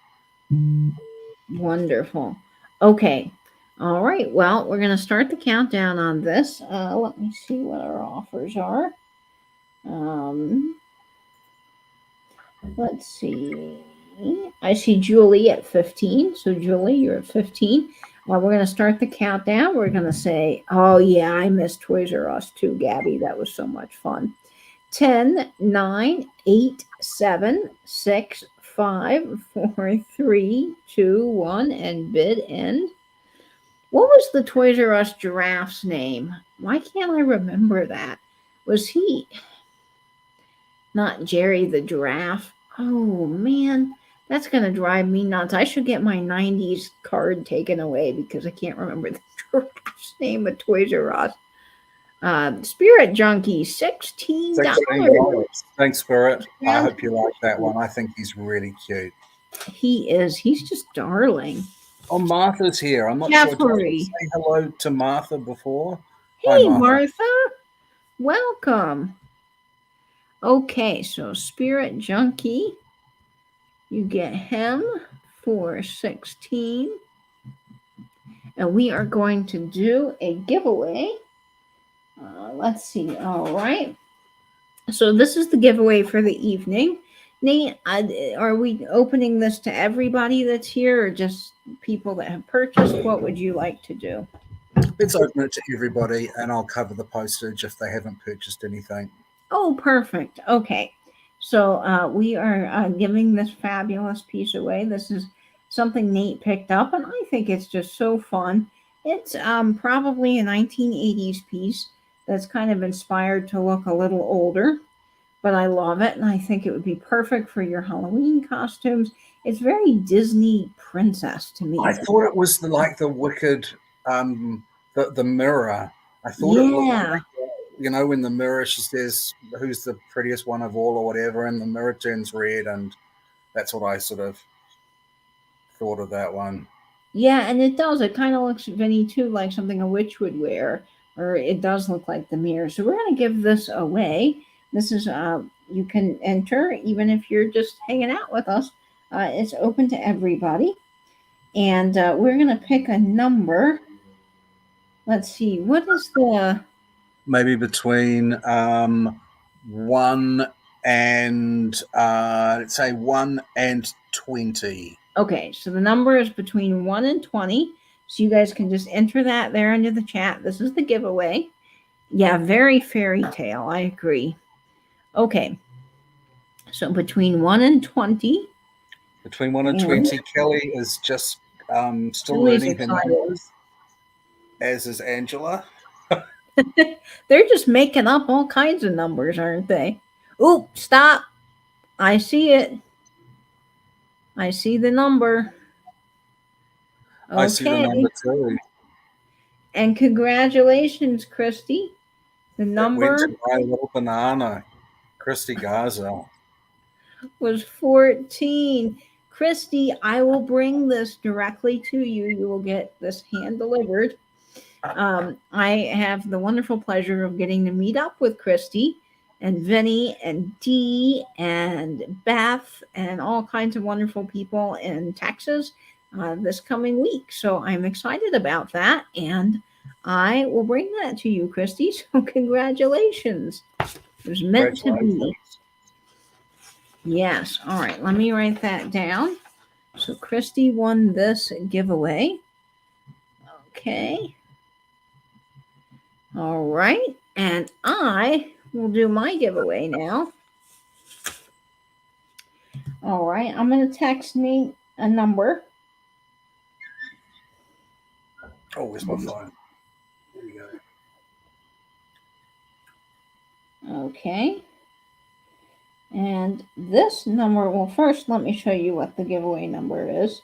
Wonderful. Okay. All right. Well, we're going to start the countdown on this. Let me see what our offers are. Um, let's see. I see Julie at 15. So, Julie, you're at 15. We're going to start the countdown. We're going to say, oh, yeah, I miss Toys R Us too, Gabby. That was so much fun. 10, 9, 8, 7, 6, 5, 4, 3, 2, 1, and bid end. What was the Toys R Us giraffe's name? Why can't I remember that? Was he not Jerry the giraffe? Oh man, that's gonna drive me nuts. I should get my '90s card taken away because I can't remember the giraffe's name of Toys R Us. Spirit Junkie, $16. $16. Thanks, Spirit. I And hope you like that one. I think he's really cute. he is. He's just darling. Oh, Martha's here. I'm not sure. Did I Jeffrey. say hello to Martha before? Hi, Hey, Martha. Martha. Welcome. Okay, so Spirit Junkie, you get him for 16. And we are going to do a giveaway. Let's see. All right. So this is the giveaway for the evening. Nate, are we opening this to everybody that's here or just people that have purchased? What would you like to do? Let's open it to everybody, and I'll cover the postage if they haven't purchased anything. Oh, perfect. Okay. So we are giving this fabulous piece away. This is something Nate picked up, and I think it's just so fun. It's probably a 1980s piece that's kind of inspired to look a little older, but I love it, and I think it would be perfect for your Halloween costumes. It's very Disney princess to me. I thought it was like the Wicked, the mirror. I thought it looked Yeah. like, when the mirror, she says, "Who's the prettiest one of all," or whatever, and the mirror turns red, and that's what I sort of thought of that one. Yeah, and it does. It kind of looks, Vinny, too, like something a witch would wear, or it does look like the mirror. So we're going to give this away. This is, you can enter even if you're just hanging out with us. It's open to everybody. And we're going to pick a number. Let's see, what is the. Maybe between 1 and let's say 1 and 20. Okay, so the number is between 1 and 20. So you guys can just enter that there into the chat. This is the giveaway. Yeah, very fairy tale. I agree. Okay, so between 1 and 20. Between 1 and 20, Kelly is just still Julie's learning her excited. numbers, as is Angela. They're just making up all kinds of numbers, aren't they? Oop, stop. I see it. I see the number. Okay. I see the number too. And congratulations, Christy. The It went number to my little banana, Christy Garza. was 14. Christy, I will bring this directly to you. You will get this hand delivered. I have the wonderful pleasure of getting to meet up with Christy and Vinny and Dee and Beth and all kinds of wonderful people in Texas this coming week. So I'm excited about that. And I will bring that to you, Christy. So congratulations. It was meant to be. Yes. All right. Let me write that down. So Christy won this giveaway. Okay. All right. And I will do my giveaway now. All right. I'm going to text Nate a number. Oh, where's my phone? Here we go. Okay. And this number, well, first, let me show you what the giveaway number is.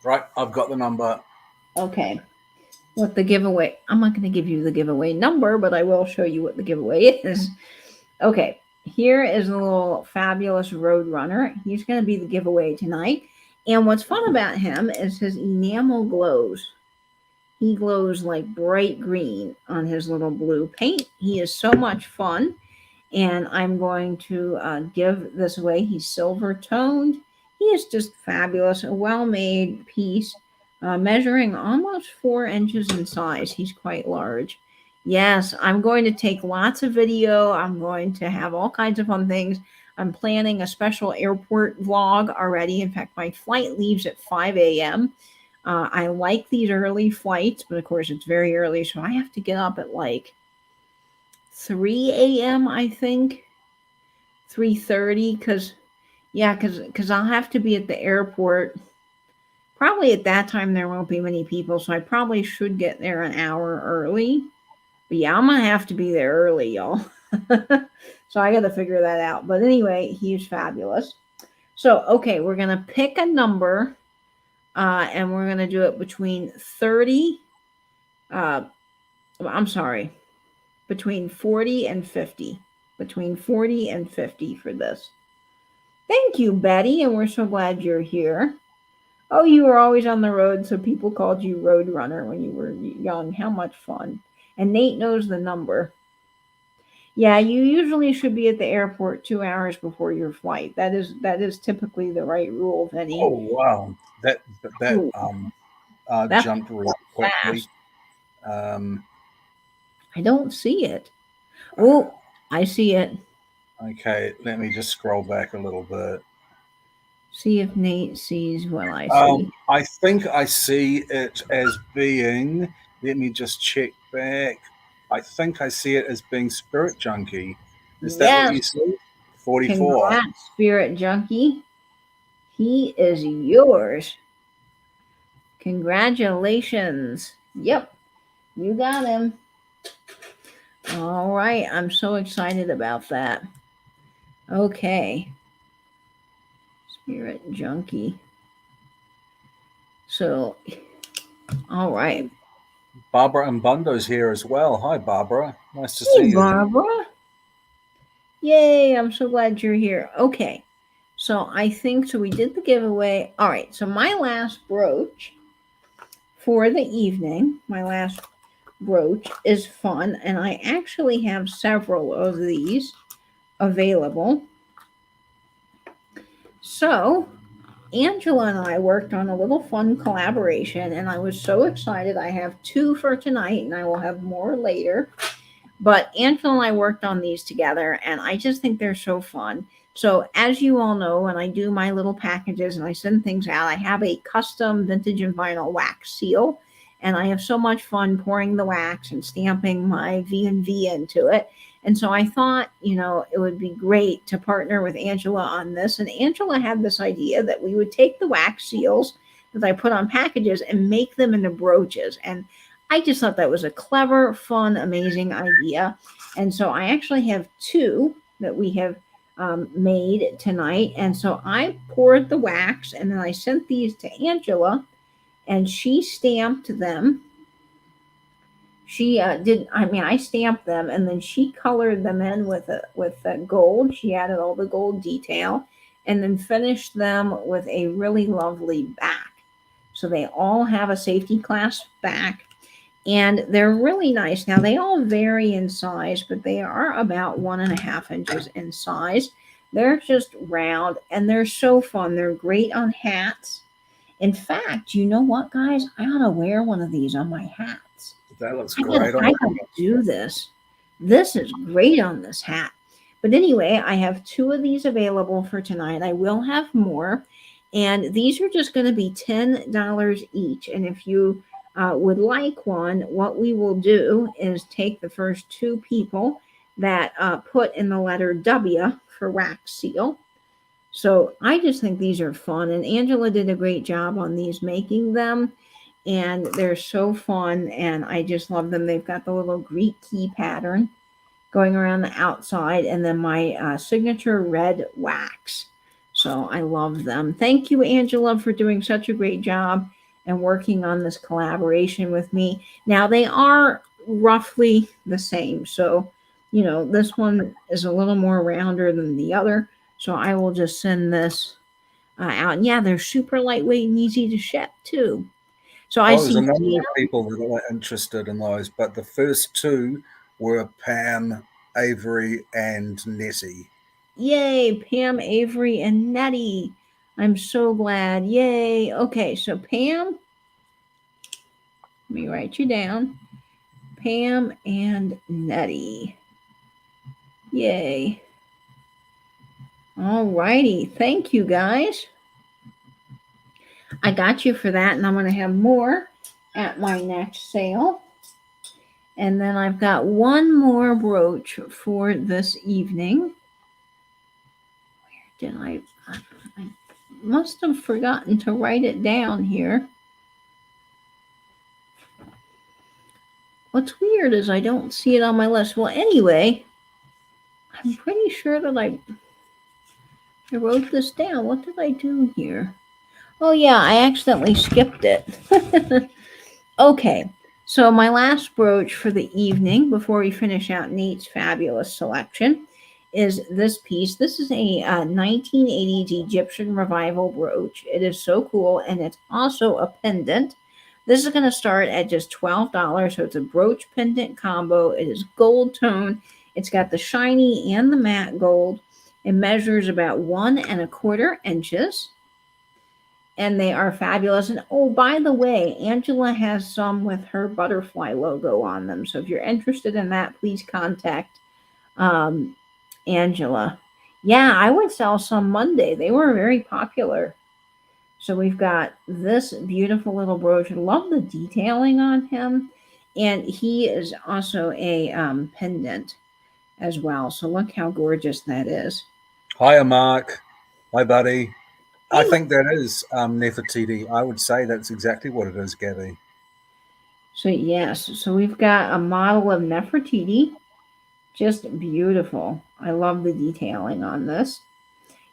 Right. I've got the number. Okay. What the giveaway, I'm not going to give you the giveaway number, but I will show you what the giveaway is. Okay. Here is a little fabulous Roadrunner. He's going to be the giveaway tonight. And what's fun about him is his enamel glows. He glows like bright green on his little blue paint. He is so much fun. And I'm going to give this away. He's silver toned. He is just fabulous. A well-made piece, measuring almost 4 inches in size. He's quite large. Yes, I'm going to take lots of video. I'm going to have all kinds of fun things. I'm planning a special airport vlog already. In fact, my flight leaves at 5 a.m. I like these early flights, but of course it's very early, so I have to get up at like 3 a.m. I think, 3:30, because I'll have to be at the airport. Probably at that time there won't be many people, so I probably should get there an hour early. But yeah, I'm gonna have to be there early, y'all. So I got to figure that out. But anyway, he's fabulous. So okay, we're gonna pick a number, and we're gonna do it between 30. I'm sorry, between 40 and 50. Between 40 and 50 for this. Thank you, Betty, and we're so glad you're here. Oh, you were always on the road, so people called you Roadrunner when you were young. How much fun. And Nate knows the number. Yeah, you usually should be at the airport 2 hours before your flight. That is typically the right rule, Vinny. Oh, wow. That jumped really quickly. I don't see it. Oh, I see it. Okay, let me just scroll back a little bit. See if Nate sees what I see. I think I see it as being, let me just check back. I think I see it as being Spirit Junkie. Is that what you see? 44. Congrats, Spirit Junkie. He is yours. Congratulations. Yep, you got him. All right, I'm so excited about that. Okay. Spirit Junkie. So, all right. Barbara and Bundo's here as well. Hi, Barbara. Nice to see you. Barbara. Yay, I'm so glad you're here. Okay, so I think, so we did the giveaway. All right, so my last brooch for the evening, my last brooch is fun, and I actually have several of these available. So Angela and I worked on a little fun collaboration, and I was so excited. I have 2 for tonight, and I will have more later. But Angela and I worked on these together, and I just think they're so fun. So, as you all know, when I do my little packages and I send things out, I have a custom vintage and vinyl wax seal, and I have so much fun pouring the wax and stamping my V&V into it. And so I thought, it would be great to partner with Angela on this. And Angela had this idea that we would take the wax seals that I put on packages and make them into brooches. And I just thought that was a clever, fun, amazing idea. And so I actually have two that we have made tonight. And so I poured the wax and then I sent these to Angela and she stamped them. She I stamped them and then she colored them in with gold. She added all the gold detail and then finished them with a really lovely back. So they all have a safety clasp back and they're really nice. Now they all vary in size, but they are about 1.5 inches in size. They're just round and they're so fun. They're great on hats. In fact, you know what, guys? I ought to wear one of these on my hats. That looks I gotta, great on I gotta do this. This is great on this hat. But anyway, I have two of these available for tonight. I will have more. And these are just going to be $10 each. And if you would like one, what we will do is take the first two people that put in the letter W for wax seal. So I just think these are fun. And Angela did a great job on these making them. And they're so fun. And I just love them. They've got the little Greek key pattern going around the outside. And then my signature red wax. So I love them. Thank you, Angela, for doing such a great job and working on this collaboration with me. Now, they are roughly the same. So, this one is a little more rounder than the other. So I will just send this out. And yeah, they're super lightweight and easy to ship too. So I There's see. a number of people that are interested in those, but the first two were Pam, Avery, and Nettie. Yay, Pam, Avery, and Nettie. I'm so glad. Yay. Okay, so Pam, let me write you down. Pam and Nettie. Yay. All righty. Thank you, guys. I got you for that, and I'm going to have more at my next sale. And then I've got one more brooch for this evening. Where did I must have forgotten to write it down here. What's weird is I don't see it on my list. Well, anyway, I'm pretty sure that I wrote this down. What did I do here? Oh, yeah, I accidentally skipped it. Okay, so my last brooch for the evening before we finish out Nate's fabulous selection is this piece. This is a 1980s Egyptian revival brooch. It is so cool, and it's also a pendant. This is going to start at just $12, so it's a brooch pendant combo. It is gold tone. It's got the shiny and the matte gold. It measures about 1.25 inches. And they are fabulous. And oh, by the way, Angela has some with her butterfly logo on them. So if you're interested in that, please contact Angela. Yeah, I would sell some Monday. They were very popular. So we've got this beautiful little brooch. I love the detailing on him. And he is also a pendant as well. So look how gorgeous that is. Hiya, Mark. Hi, buddy. I think that is Nefertiti. I would say that's exactly what it is, Gabby. So yes, so we've got a model of Nefertiti. Just beautiful. I love the detailing on this.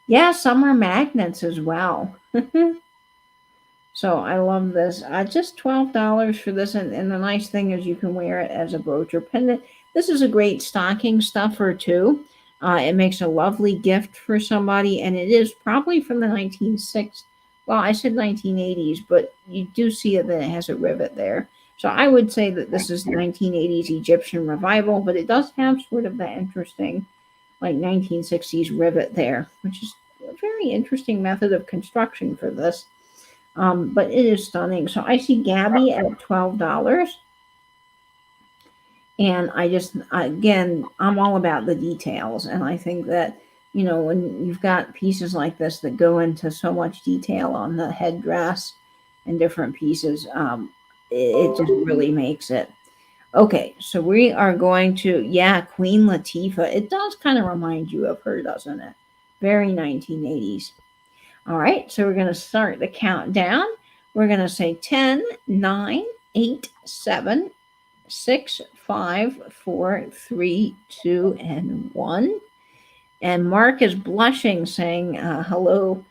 Yeah, some are magnets as well. So I love this. Just $12 for this, and the nice thing is you can wear it as a brooch or pendant. This is a great stocking stuffer too. It makes a lovely gift for somebody, and it is probably from the 1960s. Well, I said 1980s, but you do see that it has a rivet there. So I would say that this is 1980s Egyptian revival, but it does have sort of that interesting, like 1960s rivet there, which is a very interesting method of construction for this. But it is stunning. So I see Gabby at $12. And again, I'm all about the details. And I think that when you've got pieces like this that go into so much detail on the headdress and different pieces, it just really makes it. Okay, so we are going to, yeah, Queen Latifah. It does kind of remind you of her, doesn't it? Very 1980s. All right, so we're going to start the countdown. We're going to say 10, 9, 8, 7, 6, 5, 4, 3, 2, and 1. And Mark is blushing, saying, hello,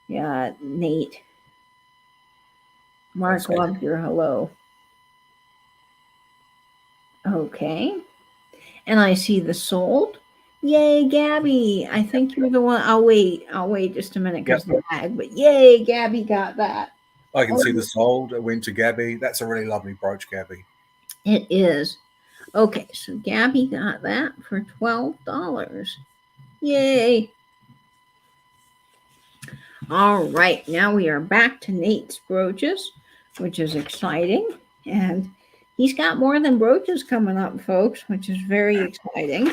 yeah, Nate. Mark Okay. loved your hello. Okay. And I see the sold. Yay, Gabby. I think you're the one. I'll wait just a minute Yep. because the lag, but yay, Gabby got that. I can Oh, see the sold. It went to Gabby. That's a really lovely brooch, Gabby. it is. Okay, so Gabby got that for $12. Yay. All right, now we are back to Nate's brooches, which is exciting. And he's got more than brooches coming up, folks, which is very exciting.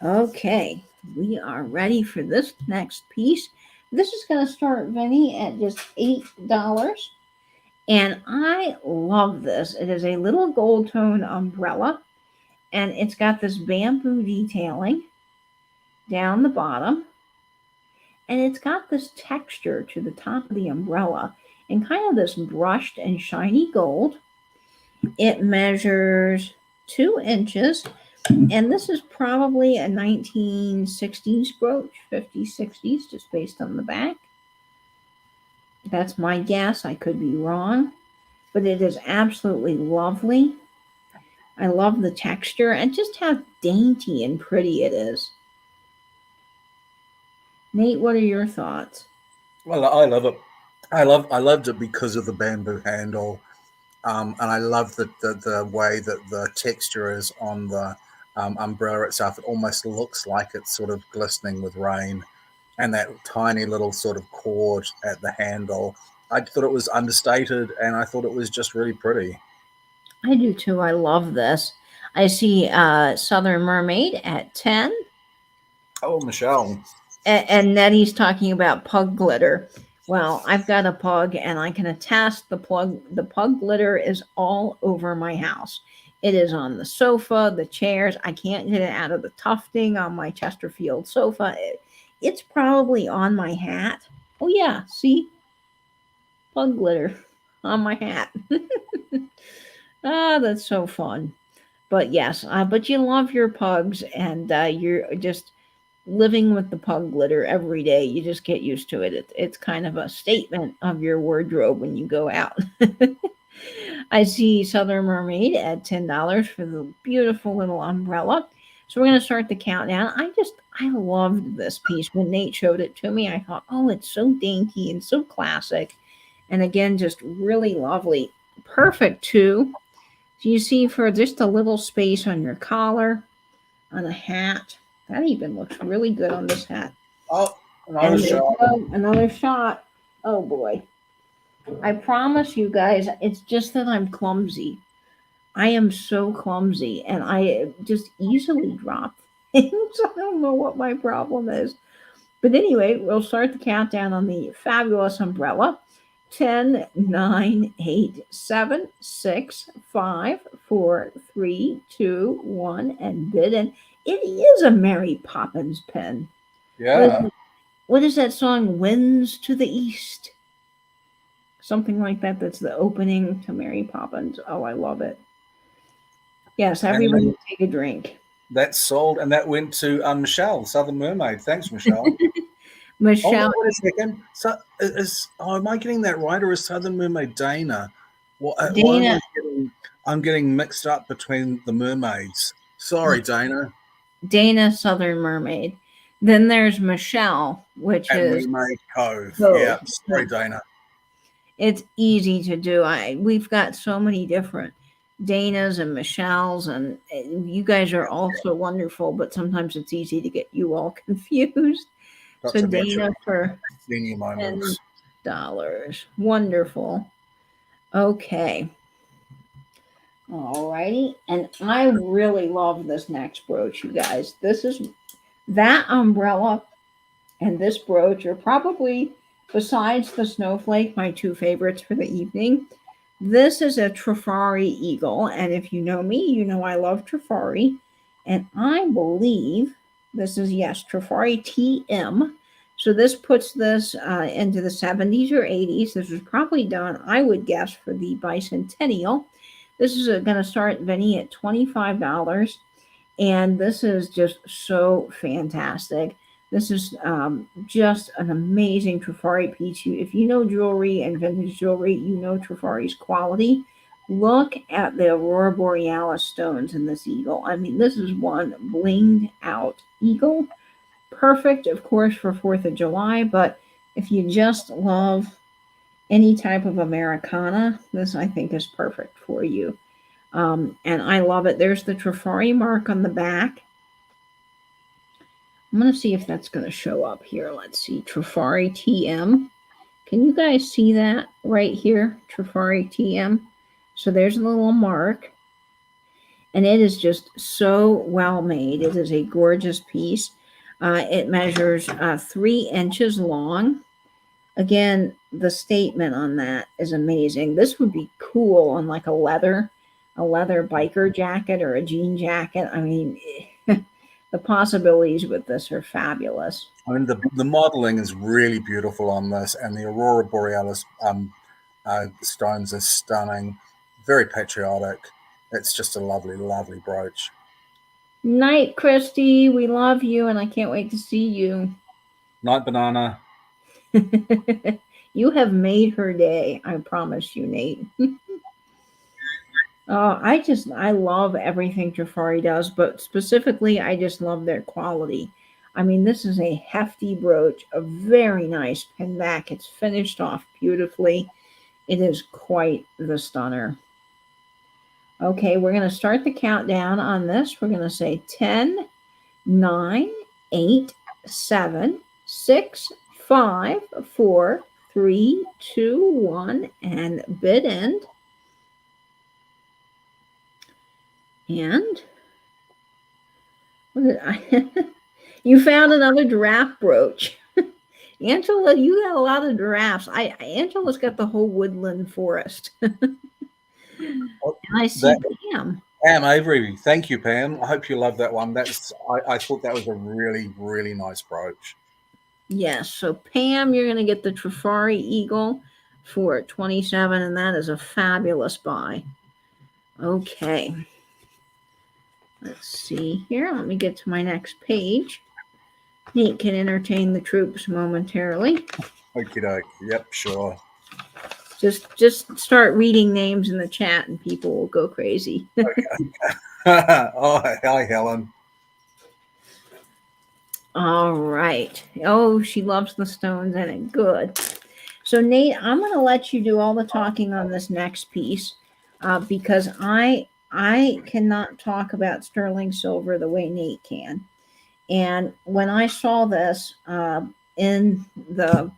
Okay, we are ready for this next piece. This is going to start, Vinny, at just $8. And I love this. It is a little gold tone umbrella, and it's got this bamboo detailing down the bottom. And it's got this texture to the top of the umbrella and kind of this brushed and shiny gold. It measures 2 inches, and this is probably a 1960s brooch, 50s, 60s, just based on the back. That's my guess. I could be wrong, but it is absolutely lovely. I love the texture and just how dainty and pretty it is. Nate, what are your thoughts? Well, I love it. I loved it because of the bamboo handle, and I love the way that the texture is on the umbrella itself. It almost looks like it's sort of glistening with rain, and that tiny little sort of cord at the handle. I thought it was understated, and I thought it was just really pretty. I do too. I love this. I see Southern Mermaid at 10. Oh, Michelle. And Nettie's talking about pug glitter. Well, I've got a pug, and I can attest the pug glitter is all over my house. It is on the sofa, the chairs. I can't get it out of the tufting on my Chesterfield sofa. It's probably on my hat. Oh yeah, see, pug glitter on my hat. Ah, that's so fun. But yes, but you love your pugs, and you're just living with the pug glitter every day. You just get used to it. It's kind of a statement of your wardrobe when you go out. I see Southern Mermaid at $10 for the beautiful little umbrella. So we're going to start the countdown. I loved this piece when Nate showed it to me. I thought, oh, it's so dainty and so classic, and again, just really lovely. Perfect too. So you see, for just a little space on your collar, on a hat. That even looks really good on this hat. Oh, another And there shot. you go, another shot. Oh boy. I promise you guys, it's just that I'm clumsy. I am so clumsy and I just easily drop things. I don't know what my problem is. But anyway, we'll start the countdown on the fabulous umbrella. 10, 9, 8, 7, 6, 5, 4, 3, 2, 1, and bid. And it is a Mary Poppins pen. Yeah. What is that song? Winds to the East. Something like that. That's the opening to Mary Poppins. Oh, I love it. Yes, everybody And take a drink. that's sold, and that went to Michelle, Southern Mermaid. Thanks, Michelle. Oh no, Michelle, wait a second. So am I getting that right, or is Southern Mermaid Dana? Why am Dana, I getting? I'm getting mixed up between the mermaids. Sorry, Dana. Dana Southern Mermaid. Then there's Michelle, which At is Mermaid Cove. Cove. Yeah, sorry, Dana. It's easy to do. We've got so many different Danas and Michelles, and you guys are also wonderful. But sometimes it's easy to get you all confused. Got So to mention Dana for senior moments. $10. Wonderful. Okay. Alrighty. And I really love this next brooch, you guys. This is That umbrella and this brooch are probably, besides the snowflake, my two favorites for the evening. This is a Trifari eagle, and if you know me, you know I love Trifari. And I believe this is, yes, Trifari TM. So this puts this into the 70s or 80s. This was probably done, I would guess, for the bicentennial. This is going to start Vinny at $25, and this is just so fantastic. This is just an amazing Trifari piece. If you know jewelry and vintage jewelry, you know Trifari's quality. Look at the Aurora Borealis stones in this eagle. I mean, this is one blinged out eagle. Perfect, of course, for 4th of July, but if you just love any type of Americana, this I think is perfect for you. And I love it. There's the Trifari mark on the back. I'm going to see if that's going to show up here. Let's see. Trifari TM. Can you guys see that right here? Trifari TM. So there's a little mark. And it is just so well made. It is a gorgeous piece. It measures 3 inches long. Again, the statement on that is amazing. This would be cool on like a leather biker jacket or a jean jacket. I mean, the possibilities with this are fabulous. I mean, the modeling is really beautiful on this, and the Aurora Borealis stones are stunning, very patriotic. It's just a lovely, lovely brooch. Night, Christy. We love you, and I can't wait to see you. Night, Banana. You have made her day. I promise you, Nate. I love everything Jafari does, but specifically, I just love their quality. I mean, this is a hefty brooch, a very nice pin back. It's finished off beautifully. It is quite the stunner. Okay, we're going to start the countdown on this. We're going to say 10, 9, 8, 7, 6, 5, 4, 3, 2, 1, and bid end. And what did I? You found another giraffe brooch. Angela, you got a lot of giraffes. Angela's got the whole woodland forest. And I see Pam. Pam Avery, thank you, Pam. I hope you love that one. I thought that was a really, really nice brooch. Yes, so Pam, you're going to get the Trifari Eagle for $27, and that is a fabulous buy. Okay. Let's see here. Let me get to my next page. Nate can entertain the troops momentarily. Okie doke. Yep, sure. Just start reading names in the chat and people will go crazy. Oh, hi, Helen. All right. Oh, she loves the stones in it. Good. So, Nate, I'm going to let you do all the talking on this next piece because I cannot talk about sterling silver the way Nate can. And when I saw this in the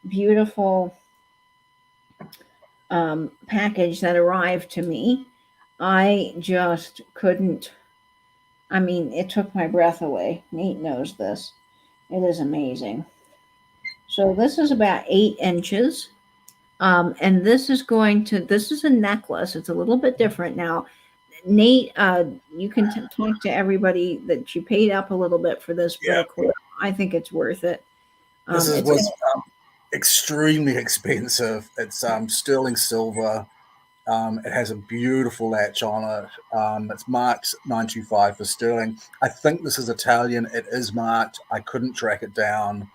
beautiful package that arrived to me, I just couldn't. I mean, it took my breath away. Nate knows this. It is amazing. So this is about 8 inches. And this is a necklace. It's a little bit different. Now, Nate, you can talk to everybody that you paid up a little bit for this book. Yeah. I think it's worth it. This was extremely expensive. It's sterling silver. It has a beautiful latch on it. It's marked 925 for sterling. I think this is Italian. It is marked. I couldn't track it down.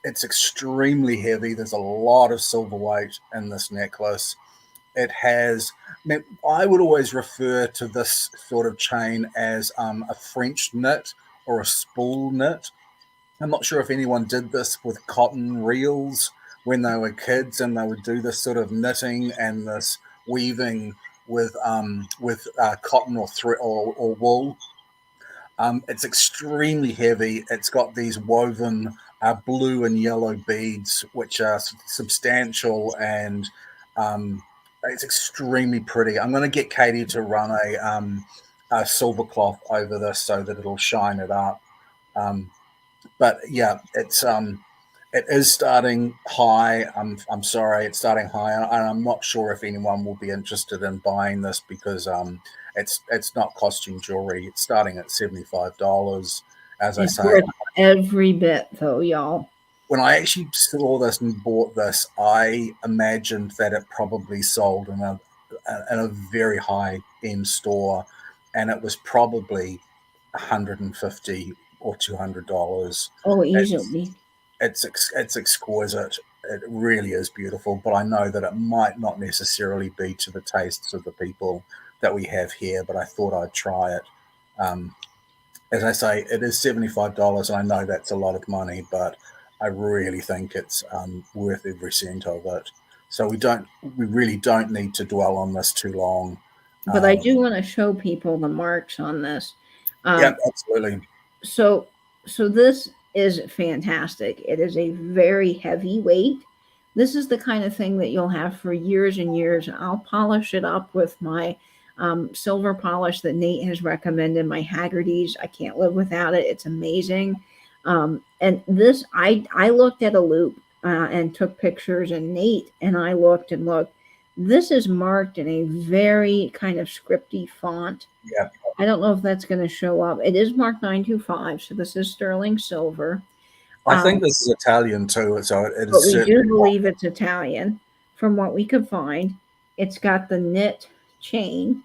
It's extremely heavy. There's a lot of silver weight in this necklace. It has, I would always refer to this sort of chain as a French knit or a spool knit. I'm not sure if anyone did this with cotton reels when they were kids, and they would do this sort of knitting and this weaving with cotton or thread or wool. It's extremely heavy. It's got these woven blue and yellow beads, which are substantial, and it's extremely pretty. I'm going to get Katie to run a silver cloth over this so that it'll shine it up. but yeah, it is starting high. I'm sorry, it's starting high, and I'm not sure if anyone will be interested in buying this because it's not costume jewelry. It's starting at $75. As I It's say, worth every bit, though, y'all. when I actually saw this and bought this, I imagined that it probably sold in a very high end store, and it was probably 150 or $200. Oh, It's easily. it's exquisite. It really is beautiful, but I know that it might not necessarily be to the tastes of the people that we have here. But I thought I'd try it. Um, as I say, it is $75, and I know that's a lot of money, but I really think it's worth every cent of it. So we really don't need to dwell on this too long. But I Um, do want to show people the marks on this. yeah, Um, absolutely. so so this is fantastic. It is a very heavy weight. This is the kind of thing that you'll have for years and years. I'll polish it up with my silver polish that Nate has recommended, my Haggerty's. I can't live without it. It's amazing. And this, I looked at a loop and took pictures, and Nate and I looked and looked. This is marked in a very kind of scripty font. Yeah, I don't know if that's going to show up. It is marked 925, so this is sterling silver. I think Um, this is Italian too, so it but is we certainly. do believe it's Italian from what we could find. It's got the knit chain,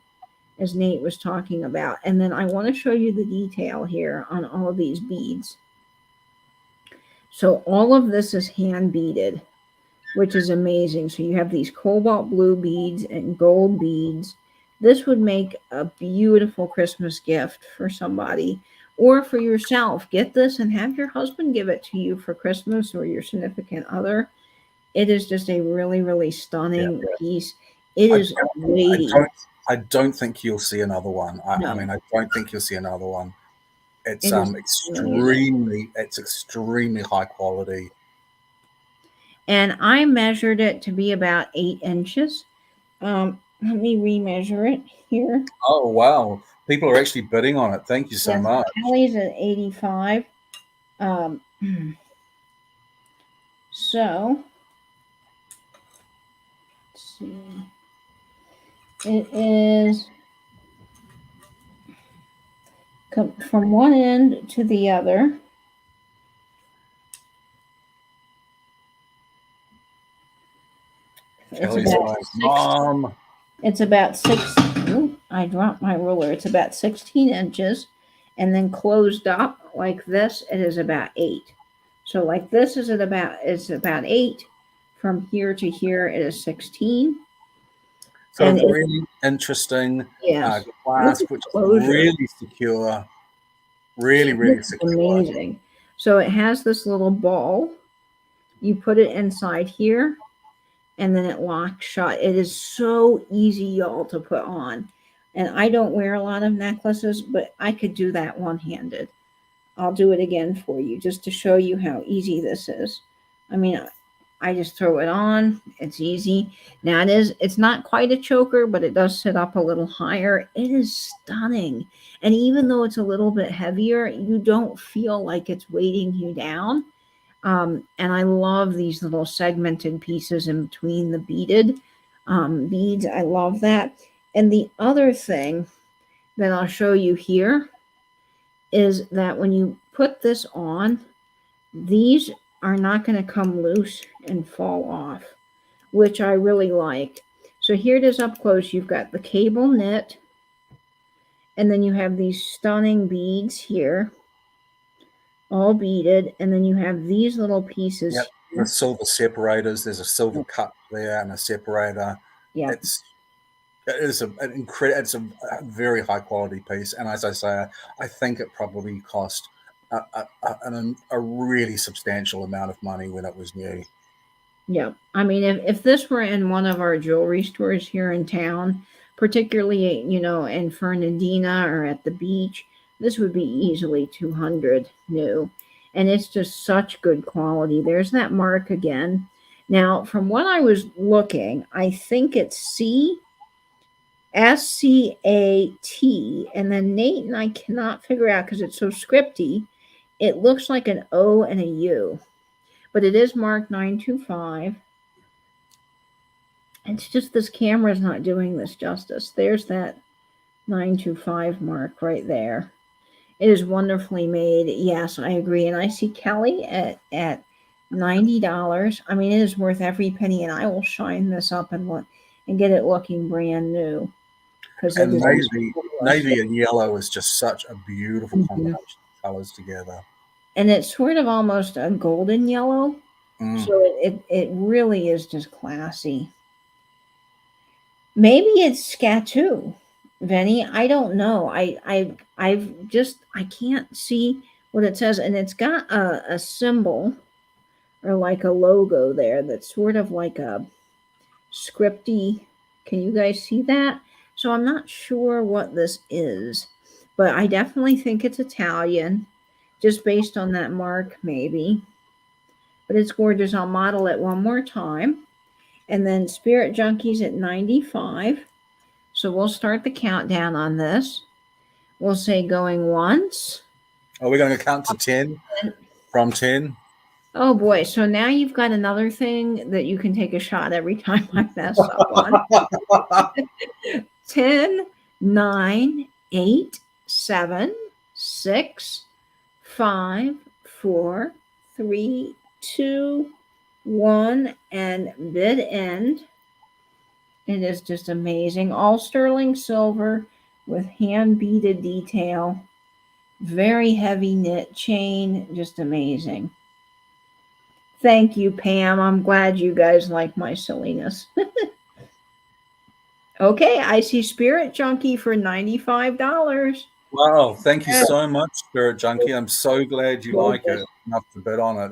as Nate was talking about. And then I want to show you the detail here on all of these beads. So all of this is hand beaded, which is amazing. So you have these cobalt blue beads and gold beads. This would make a beautiful Christmas gift for somebody or for yourself. Get this and have your husband give it to you for Christmas or your significant other. It is just a really, really Yeah. stunning piece. It I, is I weighty. don't. I don't think you'll see another one. I No, mean, I don't think you'll see another one. It's it is amazing. extremely high quality. And I measured it to be about 8 inches. Let me remeasure it here. Oh wow, people are actually bidding on it. Thank you so Yes, much. Kelly's at 85. Um, so let's see. It is from one end to the other. It's Kelly's about like, 6. Mom. It's about 6. Ooh, I dropped my ruler. It's about 16 inches, and then closed up like this, it is about 8. So like this is about 8. From here to here, it is 16. So And it, really interesting yes, look at clasp, the which is closure. really secure. Really, This really is secure. amazing. So it has this little ball. You put it inside here, and then it locks shut. It is so easy, y'all, to put on. And I don't wear a lot of necklaces, but I could do that one handed. I'll do it again for you just to show you how easy this is. I mean, I just throw it on. It's easy. Now it's not quite a choker, but it does sit up a little higher. It is stunning. And even though it's a little bit heavier, you don't feel like it's weighting you down. And I love these little segmented pieces in between the beaded beads. I love that. And the other thing that I'll show you here is that when you put this on, these are not going to come loose and fall off, which I really like. So here it is up close. You've got the cable knit, and then you have these stunning beads here, all beaded, and then you have these little pieces Yep. The here. silver separators. There's a silver cut there and a separator. Yeah, It's it is an incredible. It's a very high quality piece, and as I say, I think it probably cost a really substantial amount of money when it was new. yeah. I mean, if this were in one of our jewelry stores here in town, particularly, in Fernandina or at the beach, this would be easily 200 new. And it's just such good quality. There's that mark again. Now, from what I was looking, I think it's SCAT. And then Nate and I cannot figure out because it's so scripty. It looks like an O and a U, but it is marked 925. It's just this camera is not doing this justice. There's that 925 mark right there. It is wonderfully made. Yes, I agree. And I see Kelly at $90. I mean, it is worth every penny, and I will shine this up and look and get it looking brand new because it And is. navy and yellow is just such a beautiful Mhm. combination of colors together. And it's sort of almost a golden yellow, Mm. so it really is just classy. Maybe it's Scatoo, Venny. I don't know. I can't see what it says, and it's got a symbol or like a logo there that's sort of like a scripty. Can you guys see that? So I'm not sure what this is, but I definitely think it's Italian, just based on that mark, maybe. But it's gorgeous. I'll model it one more time. And then Spirit Junkies at 95. So we'll start the countdown on this. We'll say going once. Are we going to count to 10 from 10? Oh boy. So now you've got another thing that you can take a shot every time I mess up on. 10, 9, 8, 7, 6, 5, 4, 3, 2, 1, and bid end. It is just amazing. All sterling silver with hand beaded detail. Very heavy knit chain. Just amazing. Thank you, Pam. I'm glad you guys like my silliness. Okay, I see Spirit Junkie for $95. Wow, thank you so much, Spirit Junkie. I'm so glad you like it enough to bid on it.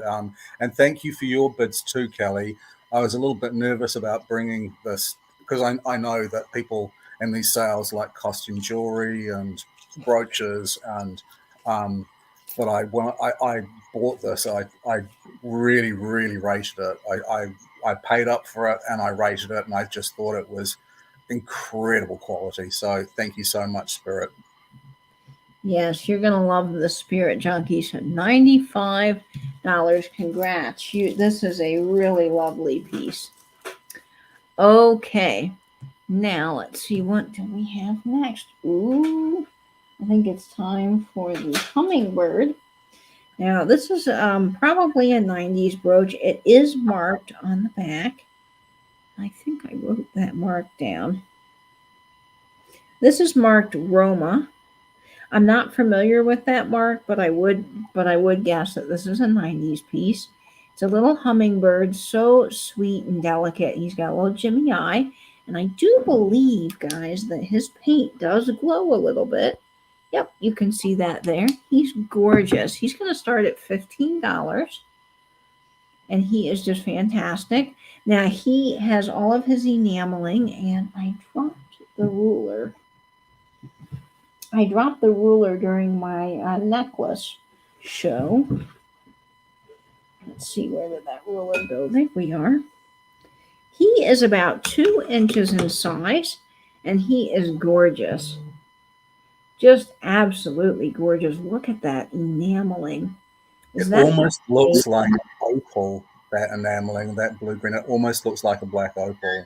And thank you for your bids too, Kelly. I was a little bit nervous about bringing this because I know that people in these sales like costume jewelry and brooches, and but when I bought this, I really rated it. I paid up for it and I rated it, and I just thought it was incredible quality. So thank you so much, Spirit. Yes, you're gonna love the Spirit Junkies at $95. Congrats! This is a really lovely piece. Okay, now let's see what do we have next. Ooh, I think it's time for the hummingbird. Now this is probably a '90s brooch. It is marked on the back. I think I wrote that mark down. This is marked Roma. I'm not familiar with that mark, but I would guess that this is a '90s piece. It's a little hummingbird, so sweet and delicate. He's got a little Jimmy eye, and I do believe, guys, that his paint does glow a little bit. Yep, you can see that there. He's gorgeous. He's going to start at $15, and he is just fantastic. Now he has all of his enameling, and I dropped the ruler. During my necklace show. Let's see, where did that ruler go? There we are. He is about 2 inches in size, and he is gorgeous. Just absolutely gorgeous. Look at that enameling. Is It that almost looks like opal, that enameling, that blue green. It almost looks like a black opal.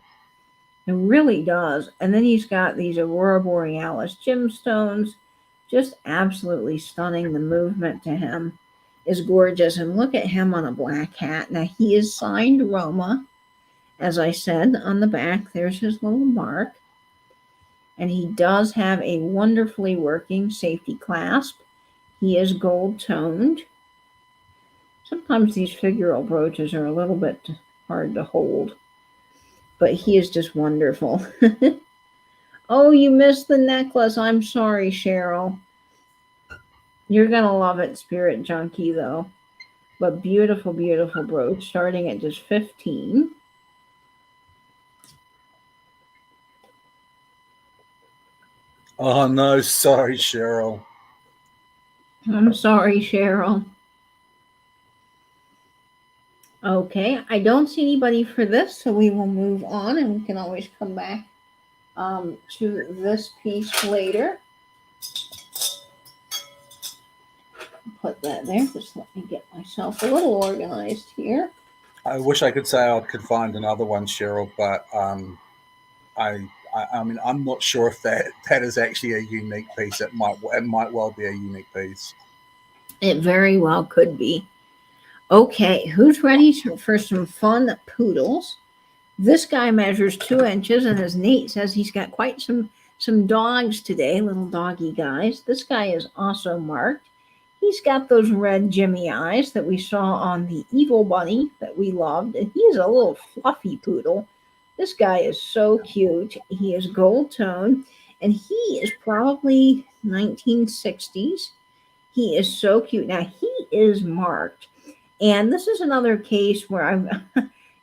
It really does. And then he's got these Aurora Borealis gemstones. Just absolutely stunning. The movement to him is gorgeous. And look at him on a black hat. Now, he is signed Roma. As I said on the back, there's his little mark. And he does have a wonderfully working safety clasp. He is gold toned. Sometimes these figural brooches are a little bit hard to hold, but he is just wonderful. Oh, you missed the necklace. I'm sorry, Cheryl. You're going to love it, Spirit Junkie, though. But beautiful, beautiful brooch, starting at just 15. Oh no, sorry, Cheryl. I'm sorry, Cheryl. Okay, I don't see anybody for this, so we will move on, and we can always come back to this piece later. put that there. Just let me get myself a little organized here. I wish I could say I could find another one, Cheryl, but I mean, I'm not sure if that is actually a unique piece. It might well be a unique piece. It very well could be. Okay, who's ready for some fun poodles? This guy measures 2 inches, and as Nate says, he's got quite some dogs today, little doggy guys. This guy is also marked. He's got those red Jimmy eyes that we saw on the evil bunny that we loved, and he's a little fluffy poodle. This guy is so cute. He is gold tone, and he is probably 1960s. He is so cute. Now he is marked, and this is another case where I'm,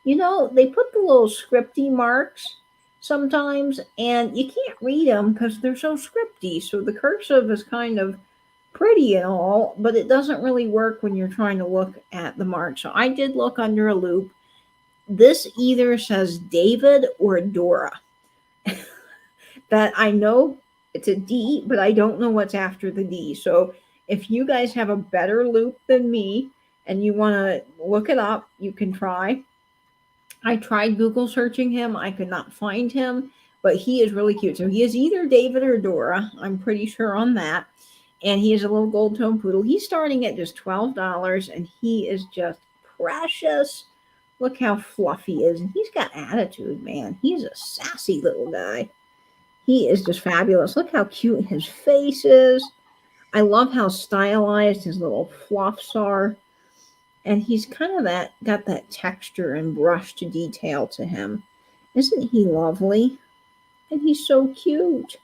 they put the little scripty marks sometimes, and you can't read them because they're so scripty. So the cursive is kind of pretty and all, but it doesn't really work when you're trying to look at the mark. So I did look under a loop. This either says David or Dora. That I know it's a D, but I don't know what's after the D. So if you guys have a better loop than me and you want to look it up, you can try. I tried Google searching him. I could not find him, but he is really cute. So he is either David or Dora. I'm pretty sure on that. And he is a little gold tone poodle. He's starting at just $12, and he is just precious. Look how fluffy he is. And he's got attitude, man. He's a sassy little guy. He is just fabulous. Look how cute his face is. I love how stylized his little fluffs are. And he's kind of got that texture and brushed detail to him. Isn't he lovely? And he's so cute.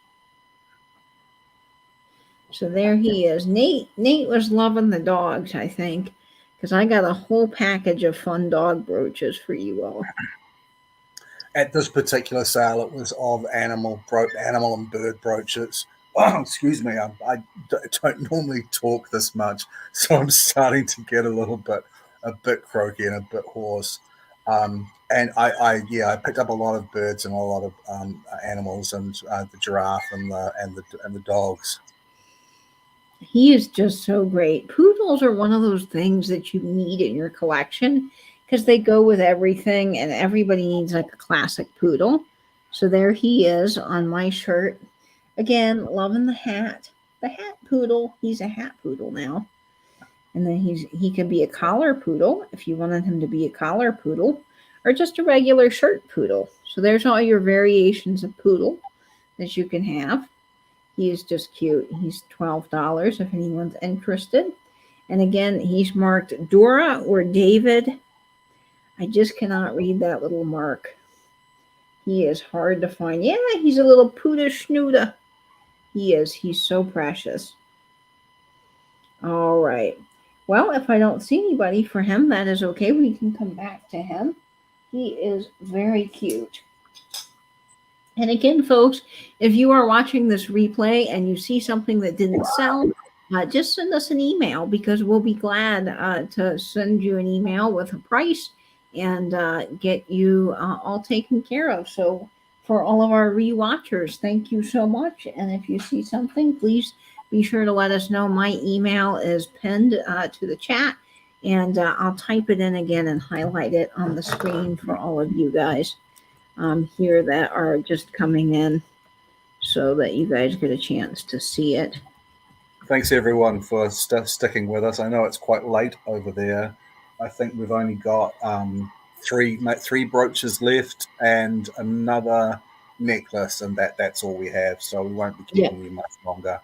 So there he is. Nate was loving the dogs, I think, because I got a whole package of fun dog brooches for you all. At this particular sale, it was of animal and bird brooches. Oh, excuse me, I don't normally talk this much, so I'm starting to get a bit croaky and a bit hoarse. And I picked up a lot of birds and a lot of animals, and the giraffe and the dogs. He is just so great. Poodles are one of those things that you need in your collection because they go with everything, and everybody needs like a classic poodle. So there he is on my shirt. Again, loving the hat. The hat poodle. He's a hat poodle now. And then he can be a collar poodle if you wanted him to be a collar poodle, or just a regular shirt poodle. So there's all your variations of poodle that you can have. He is just cute. He's $12 if anyone's interested. And again, he's marked Dora or David. I just cannot read that little mark. He is hard to find. Yeah, he's a little poodish snooda. He is. He's so precious. All right. Well, if I don't see anybody for him, that is okay. We can come back to him. He is very cute. And again, folks, if you are watching this replay and you see something that didn't sell, just send us an email because we'll be glad to send you an email with a price and get you all taken care of. So for all of our rewatchers, thank you so much. And if you see something, please be sure to let us know. My email is pinned to the chat, and I'll type it in again and highlight it on the screen for all of you guys here that are just coming in so that you guys get a chance to see it. Thanks everyone for sticking with us. I know it's quite late over there. I think we've only got three brooches left and another necklace, and that's all we have. So we won't be keeping you much longer.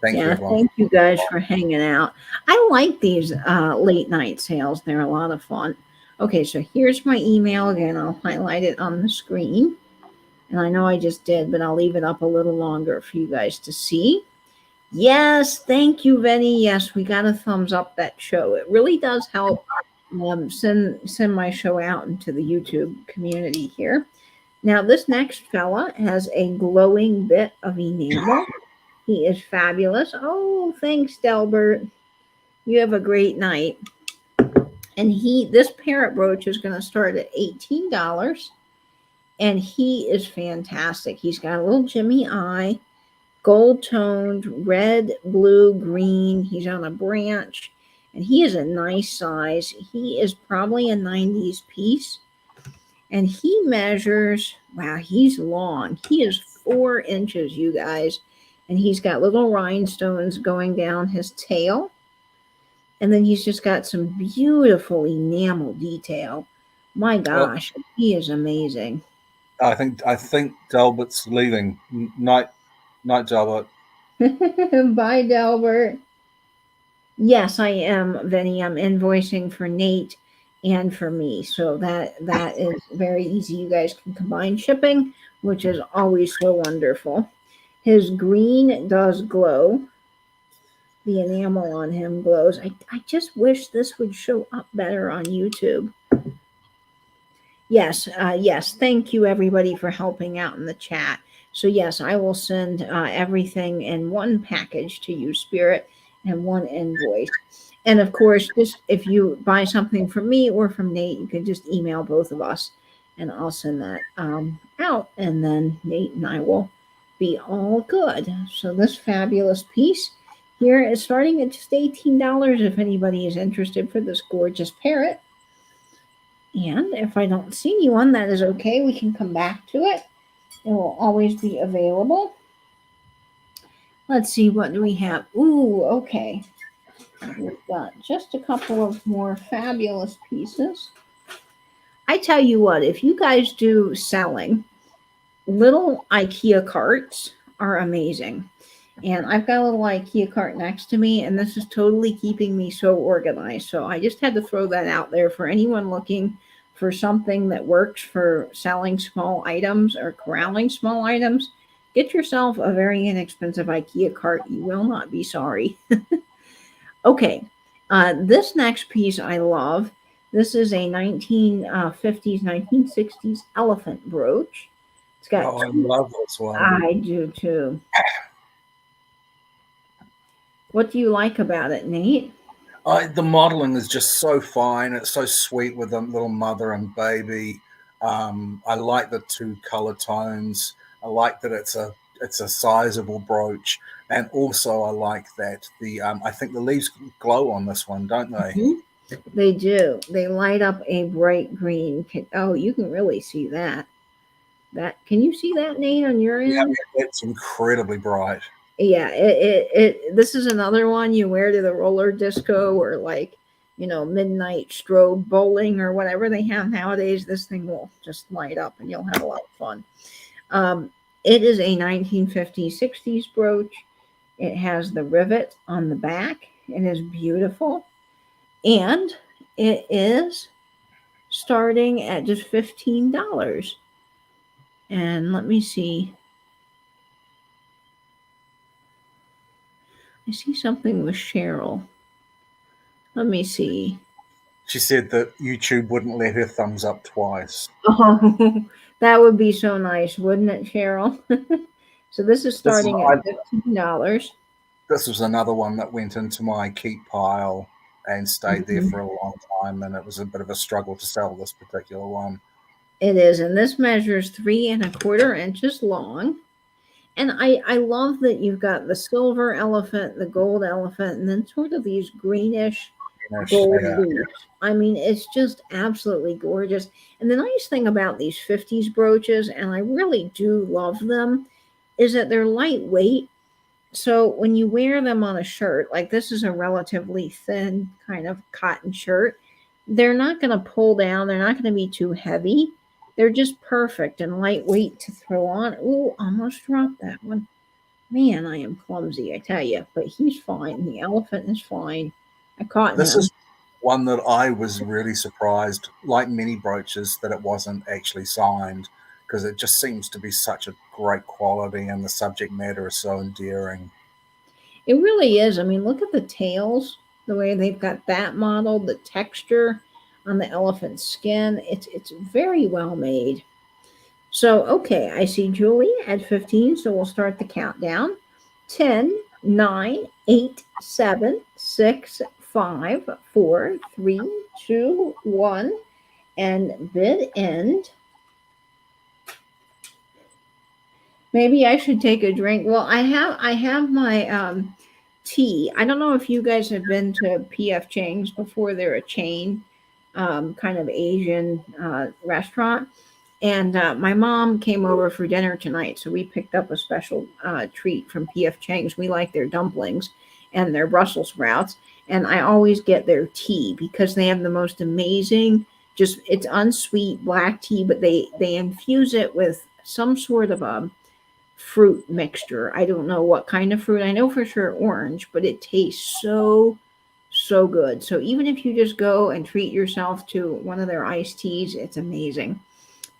Thank you, everyone. Thank you guys for hanging out. I like these late night sales. They're a lot of fun. Okay, so here's my email again. I'll highlight it on the screen. And I know I just did, but I'll leave it up a little longer for you guys to see. Yes, thank you, Vinny. Yes, we got a thumbs up that show. It really does help send my show out into the YouTube community here. Now, this next fella has a glowing bit of enamel. He is fabulous. Oh, thanks, Delbert. You have a great night. And this parrot brooch is going to start at $18. And he is fantastic. He's got a little Jimmy eye, gold toned, red, blue, green. He's on a branch, and he is a nice size. He is probably a 90s piece, and he measures, wow, he's long. He is 4 inches, you guys, and he's got little rhinestones going down his tail, and then he's just got some beautiful enamel detail. My Well, gosh, he is amazing. I think Delbert's leaving. Night, Delbert. Bye, Delbert. Yes, I am, Vinny. I'm invoicing for Nate and for me. So that is very easy. You guys can combine shipping, which is always so wonderful. His green does glow. The enamel on him glows. I just wish this would show up better on YouTube. Yes, yes. Thank you, everybody, for helping out in the chat. So, yes, I will send everything in one package to you, Spirit, and one invoice. And of course, just if you buy something from me or from Nate, you can just email both of us and I'll send that out. And then Nate and I will be all good. So, this fabulous piece here is starting at just $18 if anybody is interested for this gorgeous parrot. And if I don't see anyone, that is okay. We can come back to it. It will always be available. Let's see, what do we have? Ooh, okay. We've got just a couple of more fabulous pieces. I tell you what, if you guys do selling, little IKEA carts are amazing. And I've got a little IKEA cart next to me, and this is totally keeping me so organized. So I just had to throw that out there for anyone looking for something that works for selling small items or corralling small items. Get yourself a very inexpensive IKEA cart. You will not be sorry. Okay, this next piece I love. This is a 1950s, 1960s elephant brooch. It's got Oh, I two. love this one. I do too. What do you like about it, Nate? The modeling is just so fine. It's so sweet with the little mother and baby. I like the two color tones. I like that it's a sizable brooch, and also I like that I think the leaves glow on this one, don't they? Mhm. They do. They light up a bright green. Oh, you can really see that. That can you see that, Nate, on your Yeah, end? it's incredibly bright. Yeah. This is another one you wear to the roller disco or like midnight strobe bowling or whatever they have nowadays. This thing will just light up and you'll have a lot of fun. Um, it is a 1950s 60s brooch. It has the rivet on the back. It is beautiful. And it is starting at just $15. And let me see. I see something with Cheryl. Let me see. She said that YouTube wouldn't let her thumbs up twice. Oh, that would be so nice, wouldn't it, Cheryl? So this is This is starting at $15. this was another one that went into my keep pile and stayed there for Mhm. a long time, and it was a bit of a struggle to sell this particular one. It is, and this measures 3¼ inches long. And I love that you've got the silver elephant, the gold elephant, and then sort of these greenish gold Yeah, leaves. I mean, it's just absolutely gorgeous. And the nice thing about these 50s brooches, and I really do love them, is that they're lightweight. So when you wear them on a shirt, like this is a relatively thin kind of cotton shirt, they're not going to pull down. They're not going to be too heavy. They're just perfect and lightweight to throw on. Ooh, almost dropped that one. Man, I am clumsy, I tell you. But he's fine. The elephant is fine. I caught this him. is one that I was really surprised, like many brooches, that it wasn't actually signed because it just seems to be such a great quality and the subject matter is so endearing. It really is. I mean, look at the tails, the way they've got that modeled, the texture on the elephant's skin. It's very well made. So, okay, I see Julie at 15, so we'll start the countdown. 10, 9, 8, 7, 6, 5, 4, 3, 2, 1, and bid end. Maybe I should take a drink. Well, I have my tea. I don't know if you guys have been to PF Chang's before. They're a chain, kind of Asian restaurant. And my mom came over for dinner tonight, so we picked up a special treat from PF Chang's. We like their dumplings and their Brussels sprouts, and I always get their tea because they have the most amazing. Just it's unsweet black tea, but they infuse it with some sort of a fruit mixture. I don't know what kind of fruit. I know for sure orange, but it tastes so good. So even if you just go and treat yourself to one of their iced teas, it's amazing.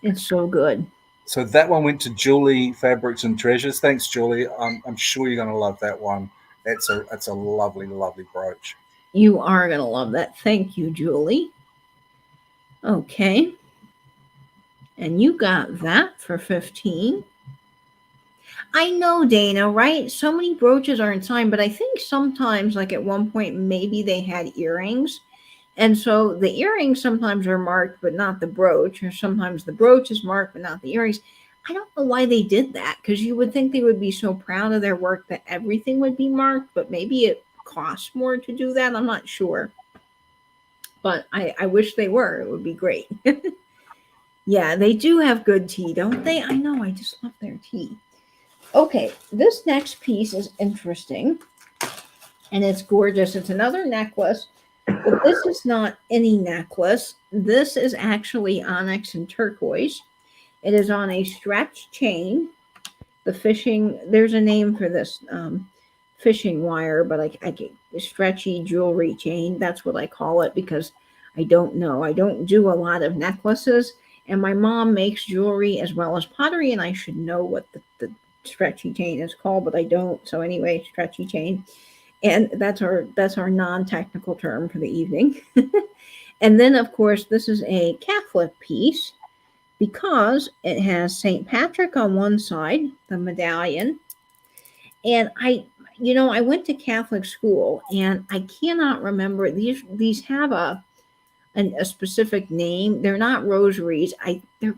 It's so good. So that one went to Julie Fabrics and Treasures. Thanks, Julie. I'm sure you're going to love that one. It's a lovely, lovely brooch. You are going to love that. Thank you, Julie. Okay. And you got that for 15. I know, Dana, right? So many brooches aren't signed, but I think sometimes, like at one point, maybe they had earrings. And so the earrings sometimes are marked, but not the brooch, or sometimes the brooch is marked, but not the earrings. I don't know why they did that because you would think they would be so proud of their work that everything would be marked, but maybe it costs more to do that. I'm not sure. But I wish they were. It would be great. Yeah, they do have good tea, don't they? I know. I just love their tea. Okay, this next piece is interesting and it's gorgeous. It's another necklace, but this is not any necklace. This is actually onyx and turquoise. It is on a stretch chain. The fishing, there's a name for this fishing wire, but I get stretchy jewelry chain. That's what I call it because I don't know. I don't do a lot of necklaces, and my mom makes jewelry as well as pottery, and I should know what the stretchy chain is called, but I don't. So anyway, stretchy chain, and that's our non-technical term for the evening. And then of course this is a Catholic piece because it has St. Patrick on one side, the medallion, and I went to Catholic school and I cannot remember these have a specific name. They're not rosaries. They're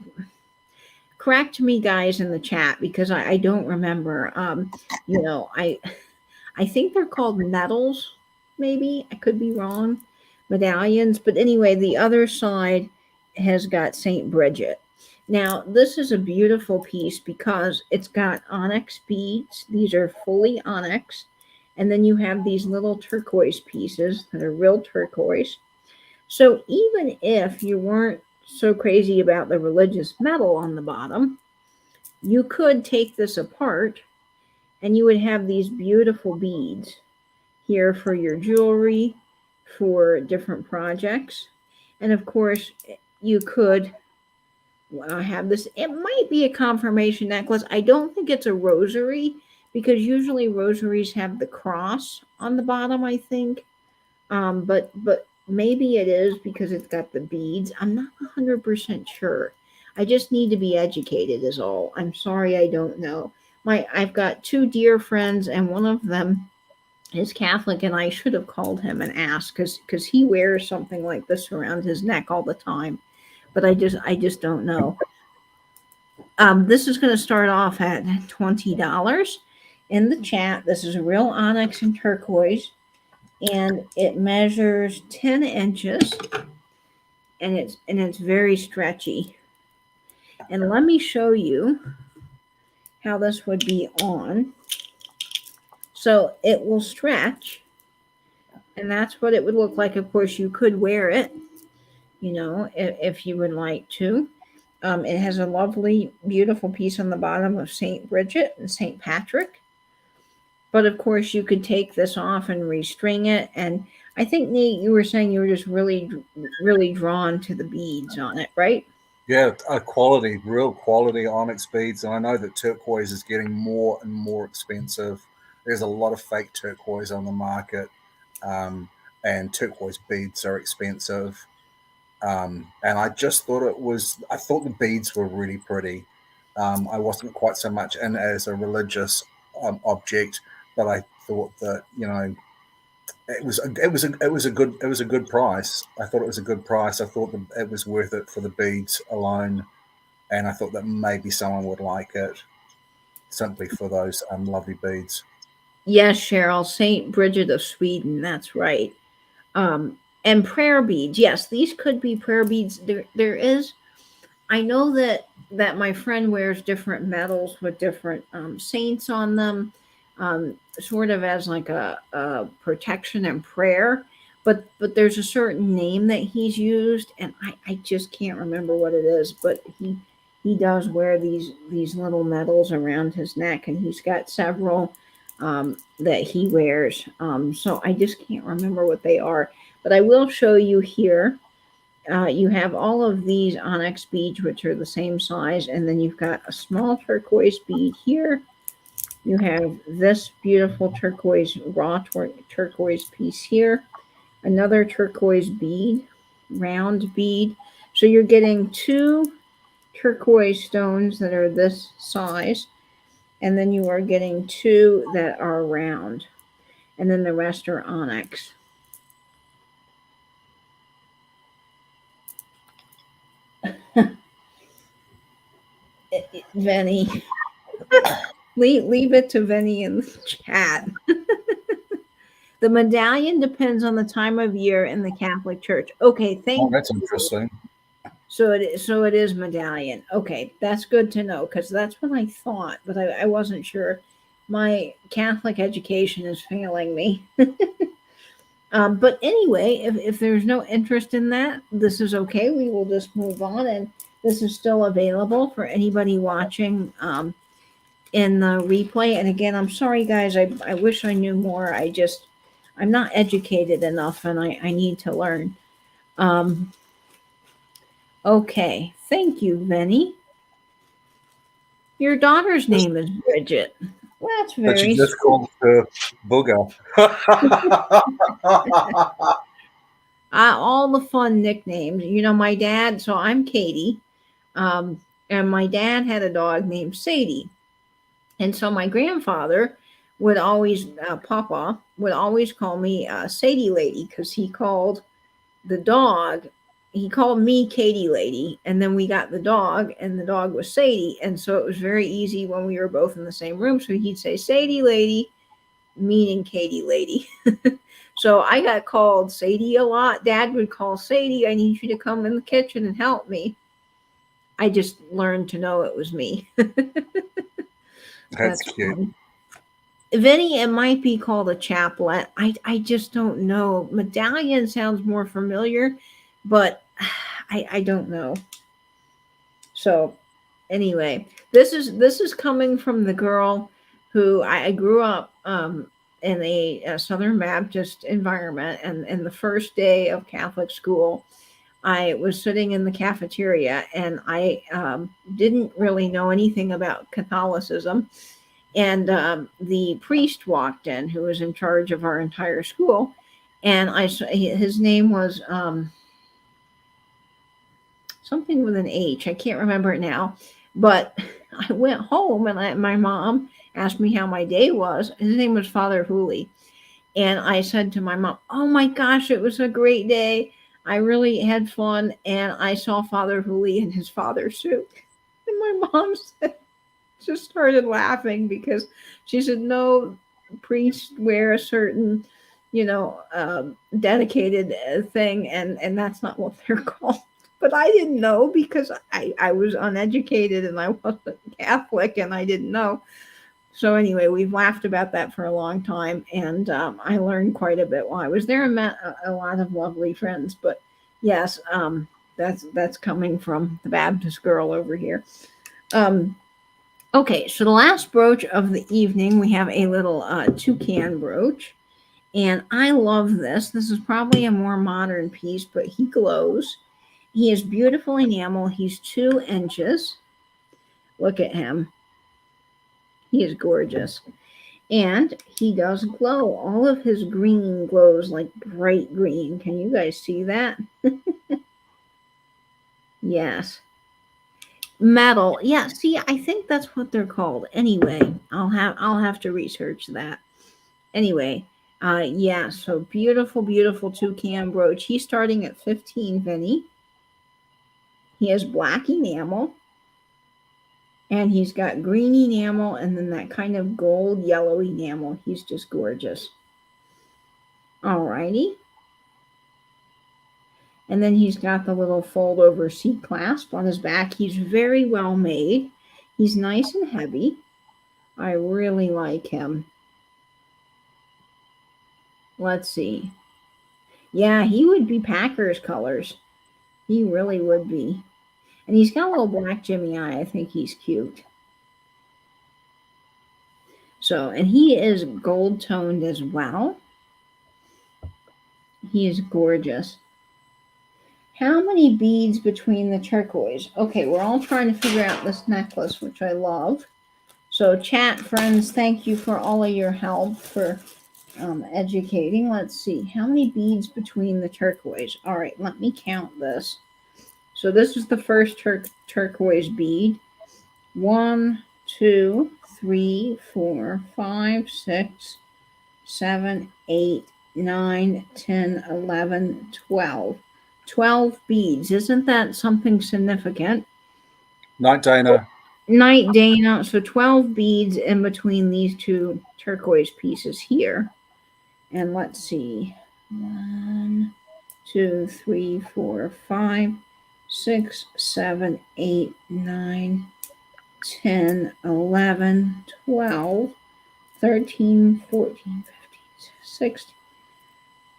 correct me guys in the chat because I don't remember. You know, I think they're called medals, maybe. I could be wrong. Medallions. But anyway, the other side has got St. Bridget. Now, this is a beautiful piece because it's got onyx beads. These are fully onyx. And then you have these little turquoise pieces that are real turquoise. So even if you weren't so crazy about the religious metal on the bottom, you could take this apart and you would have these beautiful beads here for your jewelry, for different projects. And of course, you could have this. It might be a confirmation necklace. I don't think it's a rosary because usually rosaries have the cross on the bottom, I think. But maybe it is because it's got the beads. I'm not 100% sure. I just need to be educated is all. I'm sorry I don't know. I've got two dear friends and one of them is Catholic and I should have called him and asked cuz he wears something like this around his neck all the time. But I just don't know. This is going to start off at $20 in the chat. This is a real onyx and turquoise and it measures 10 inches and it's very stretchy. And let me show you how this would be on. So it will stretch, and that's what it would look like. Of course, you could wear it, if you would like to. It has a lovely, beautiful piece on the bottom of St. Bridget and St. Patrick. But of course, you could take this off and restring it. And I think, Nate, you were saying you were just really, really drawn to the beads on it, right? Yeah, real quality onyx beads. And I know that turquoise is getting more and more expensive. There's a lot of fake turquoise on the market, and turquoise beads are expensive. And I just thought I thought the beads were really pretty. I wasn't quite so much in as a religious object, but I thought that it was a good price. I thought it was a good price. I thought that it was worth it for the beads alone, and I thought that maybe someone would like it. simply for those lovely beads. Yes, Cheryl, Saint Bridget of Sweden. That's right. And prayer beads. Yes, these could be prayer beads. There is. I know that my friend wears different medals with different saints on them, sort of as like a protection and prayer. But there's a certain name that he's used, and I just can't remember what it is. But he does wear these little medals around his neck, and he's got several that he wears. So I just can't remember what they are, but I will show you here. You have all of these onyx beads, which are the same size, and then you've got a small turquoise bead here. You have this beautiful turquoise, raw turquoise piece here, another turquoise bead, round bead. So you're getting two turquoise stones that are this size, and then you are getting two that are round, and then the rest are onyx. Venny, leave it to Venny in the chat. The medallion depends on the time of year in the Catholic Church. Okay, Oh, thank that's you. interesting. So it is medallion. Okay, that's good to know because that's what I thought, but I wasn't sure. My Catholic education is failing me. But anyway, if there's no interest in that, this is okay. We will just move on, and this is still available for anybody watching in the replay. And again, I'm sorry, guys. I wish I knew more. I'm not educated enough, and I need to learn. Um, okay, thank you, Venny. Your daughter's Just name is Bridget. That's that you very just sweet. called her Booger. All the fun nicknames. You know, my dad. So I'm Katie, and my dad had a dog named Sadie, and so my grandfather would always, Papa would always call me Sadie Lady because the dog, he called me Katie Lady, and then we got the dog, and the dog was Sadie. And so it was very easy when we were both in the same room. So he'd say, Sadie Lady, meaning Katie Lady. So I got called Sadie a lot. Dad would call Sadie, I need you to come in the kitchen and help me. I just learned to know it was me. That's That's cute. fun. Vinny, it might be called a chaplet. I just don't know. Medallion sounds more familiar, but I don't know. So anyway, this is coming from the girl who I grew up in a Southern Baptist environment, and the first day of Catholic school, I was sitting in the cafeteria, and I didn't really know anything about Catholicism. And the priest walked in, who was in charge of our entire school, and his name was something with an H. I can't remember it now, but I went home, and my mom asked me how my day was. His name was Father Hooley, and I said to my mom, "Oh my gosh, it was a great day. I really had fun, and I saw Father Hooley in his father suit." And my mom just started laughing because she said, "No, priests wear a certain, dedicated thing, and that's not what they're called." But I didn't know because I was uneducated and I wasn't Catholic and I didn't know. So anyway, we've laughed about that for a long time, and I learned quite a bit while I was there and met a lot of lovely friends. But yes, that's coming from the Baptist girl over here. Um, Okay, so the last brooch of the evening, we have a little toucan brooch. And I love this. This is probably a more modern piece, but he glows. He is beautiful enamel. He's 2 inches. Look at him. He is gorgeous. And he does glow. All of his green glows like bright green. Can you guys see that? Yes. Metal. Yeah, see, I think that's what they're called. Anyway, I'll have to research that. Anyway, yeah, so beautiful, beautiful toucan brooch. He's starting at 15, Vinny. He has black enamel. And he's got green enamel and then that kind of gold yellow enamel. He's just gorgeous. Alrighty. And then he's got the little fold over seat clasp on his back. He's very well made. He's nice and heavy. I really like him. Let's see. Yeah, he would be Packers colors. He really would be. And he's got a little black Jimmy eye. I think he's cute. So, and he is gold toned as well. He is gorgeous. How many beads between the turquoise? Okay, we're all trying to figure out this necklace, which I love. So, chat friends, thank you for all of your help for educating. Let's see. How many beads between the turquoise? All right, let me count this. So, this is the first turquoise bead. 1, 2, 3, 4, 5, 6, 7, 8, 9, 10, 11, 12. 12 beads. Isn't that something significant? Night, Dana. Night, Dana. So 12 beads in between these two turquoise pieces here. And let's see. 1, 2, 3, 4, 5, 6, 7, 8, 9, 10, 11, 12, 13, 14, 15, 16,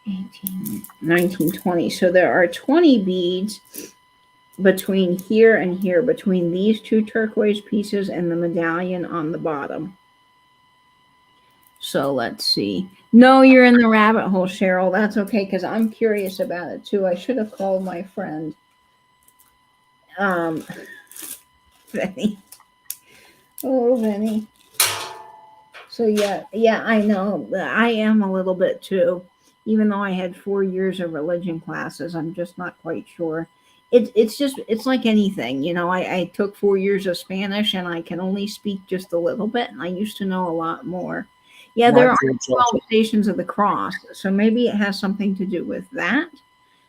18, 19, 20. So there are 20 beads between here and here, between these two turquoise pieces and the medallion on the bottom. So let's see. No, you're in the rabbit hole, Cheryl. That's okay, because I'm curious about it too. I should have called my friend Vinny. Oh, Vinny. So yeah, I know. I am a little bit too. Even though I had 4 years of religion classes, I'm just not quite sure. It's like anything, you know. I took 4 years of Spanish and I can only speak just a little bit, and I used to know a lot more. Yeah, there are 12 stations of the cross, so maybe it has something to do with that.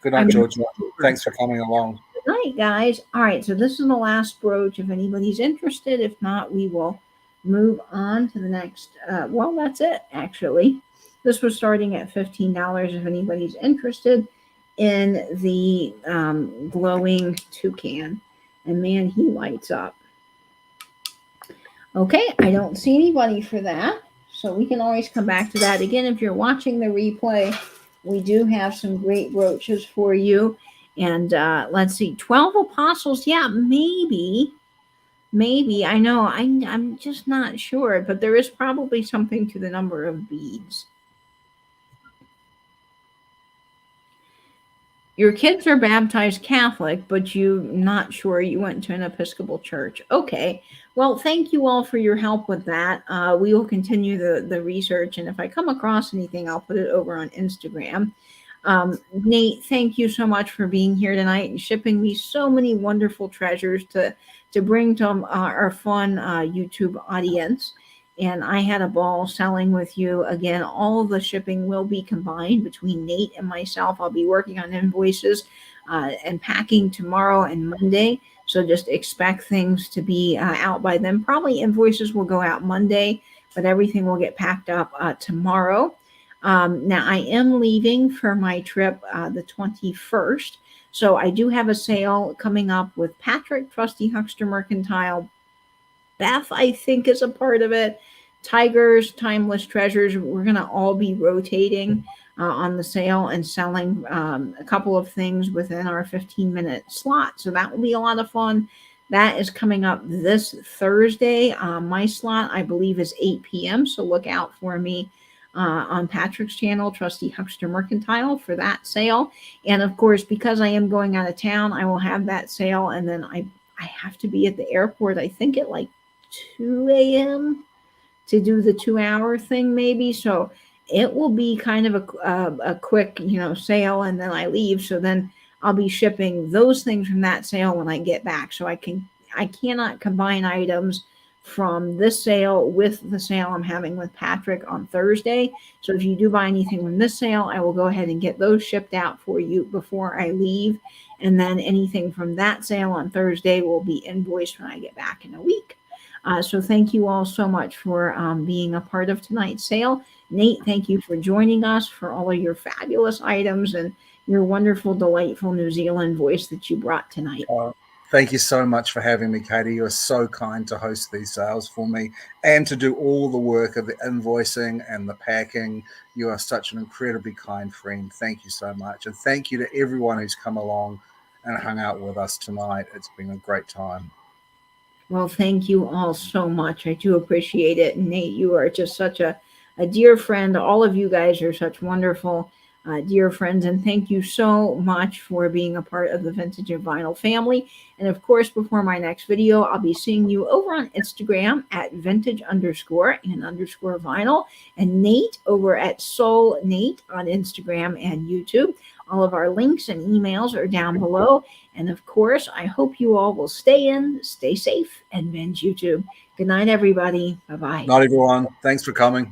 Good night, Georgia. Thanks for coming along. Good night, guys. All right, so this is the last brooch. If anybody's interested, if not, we will move on to the next. Well, that's it, actually. This was starting at $15 if anybody's interested in the glowing toucan. And man, he lights up. Okay, I don't see anybody for that. So we can always come back to that. Again, if you're watching the replay, we do have some great brooches for you. And let's see, 12 apostles. Yeah, maybe. I know. I'm just not sure. But there is probably something to the number of beads. Your kids are baptized Catholic, but you're not sure you went to an Episcopal church. Okay. Well, thank you all for your help with that. We will continue the research, and if I come across anything, I'll put it over on Instagram. Nate, thank you so much for being here tonight and shipping me so many wonderful treasures to bring to our fun YouTube audience. And I had a ball selling with you. Again, all of the shipping will be combined between Nate and myself. I'll be working on invoices and packing tomorrow and Monday. So just expect things to be out by then. Probably invoices will go out Monday, but everything will get packed up tomorrow. Now, I am leaving for my trip the 21st. So I do have a sale coming up with Patrick, Trusty Huckster Mercantile. Beth, I think, is a part of it. Tigers, Timeless Treasures. We're going to all be rotating on the sale and selling a couple of things within our 15-minute slot. So that will be a lot of fun. That is coming up this Thursday. My slot, I believe, is 8 p.m. So look out for me on Patrick's channel, Trusty Huckster Mercantile, for that sale. And of course, because I am going out of town, I will have that sale. And then I have to be at the airport, I think, at like 2 a.m. to do the 2-hour thing, maybe. So it will be kind of a quick, sale, and then I leave. So then I'll be shipping those things from that sale when I get back. So I cannot combine items from this sale with the sale I'm having with Patrick on Thursday. So if you do buy anything from this sale, I will go ahead and get those shipped out for you before I leave. And then anything from that sale on Thursday will be invoiced when I get back in a week. So thank you all so much for being a part of tonight's sale. Nate, thank you for joining us, for all of your fabulous items and your wonderful, delightful New Zealand voice that you brought tonight. Thank you so much for having me, Katie. You are so kind to host these sales for me and to do all the work of the invoicing and the packing. You are such an incredibly kind friend. Thank you so much. And thank you to everyone who's come along and hung out with us tonight. It's been a great time. Well, thank you all so much. I do appreciate it. Nate, you are just such a dear friend. All of you guys are such wonderful, dear friends. And thank you so much for being a part of the Vintage and Vinyl family. And of course, before my next video, I'll be seeing you over on Instagram at vintage underscore and underscore vinyl. And Nate over at Soul Nate on Instagram and YouTube. All of our links and emails are down below. And of course, I hope you all will stay in, stay safe, and binge YouTube. Good night, everybody. Bye bye. Not everyone. Thanks for coming.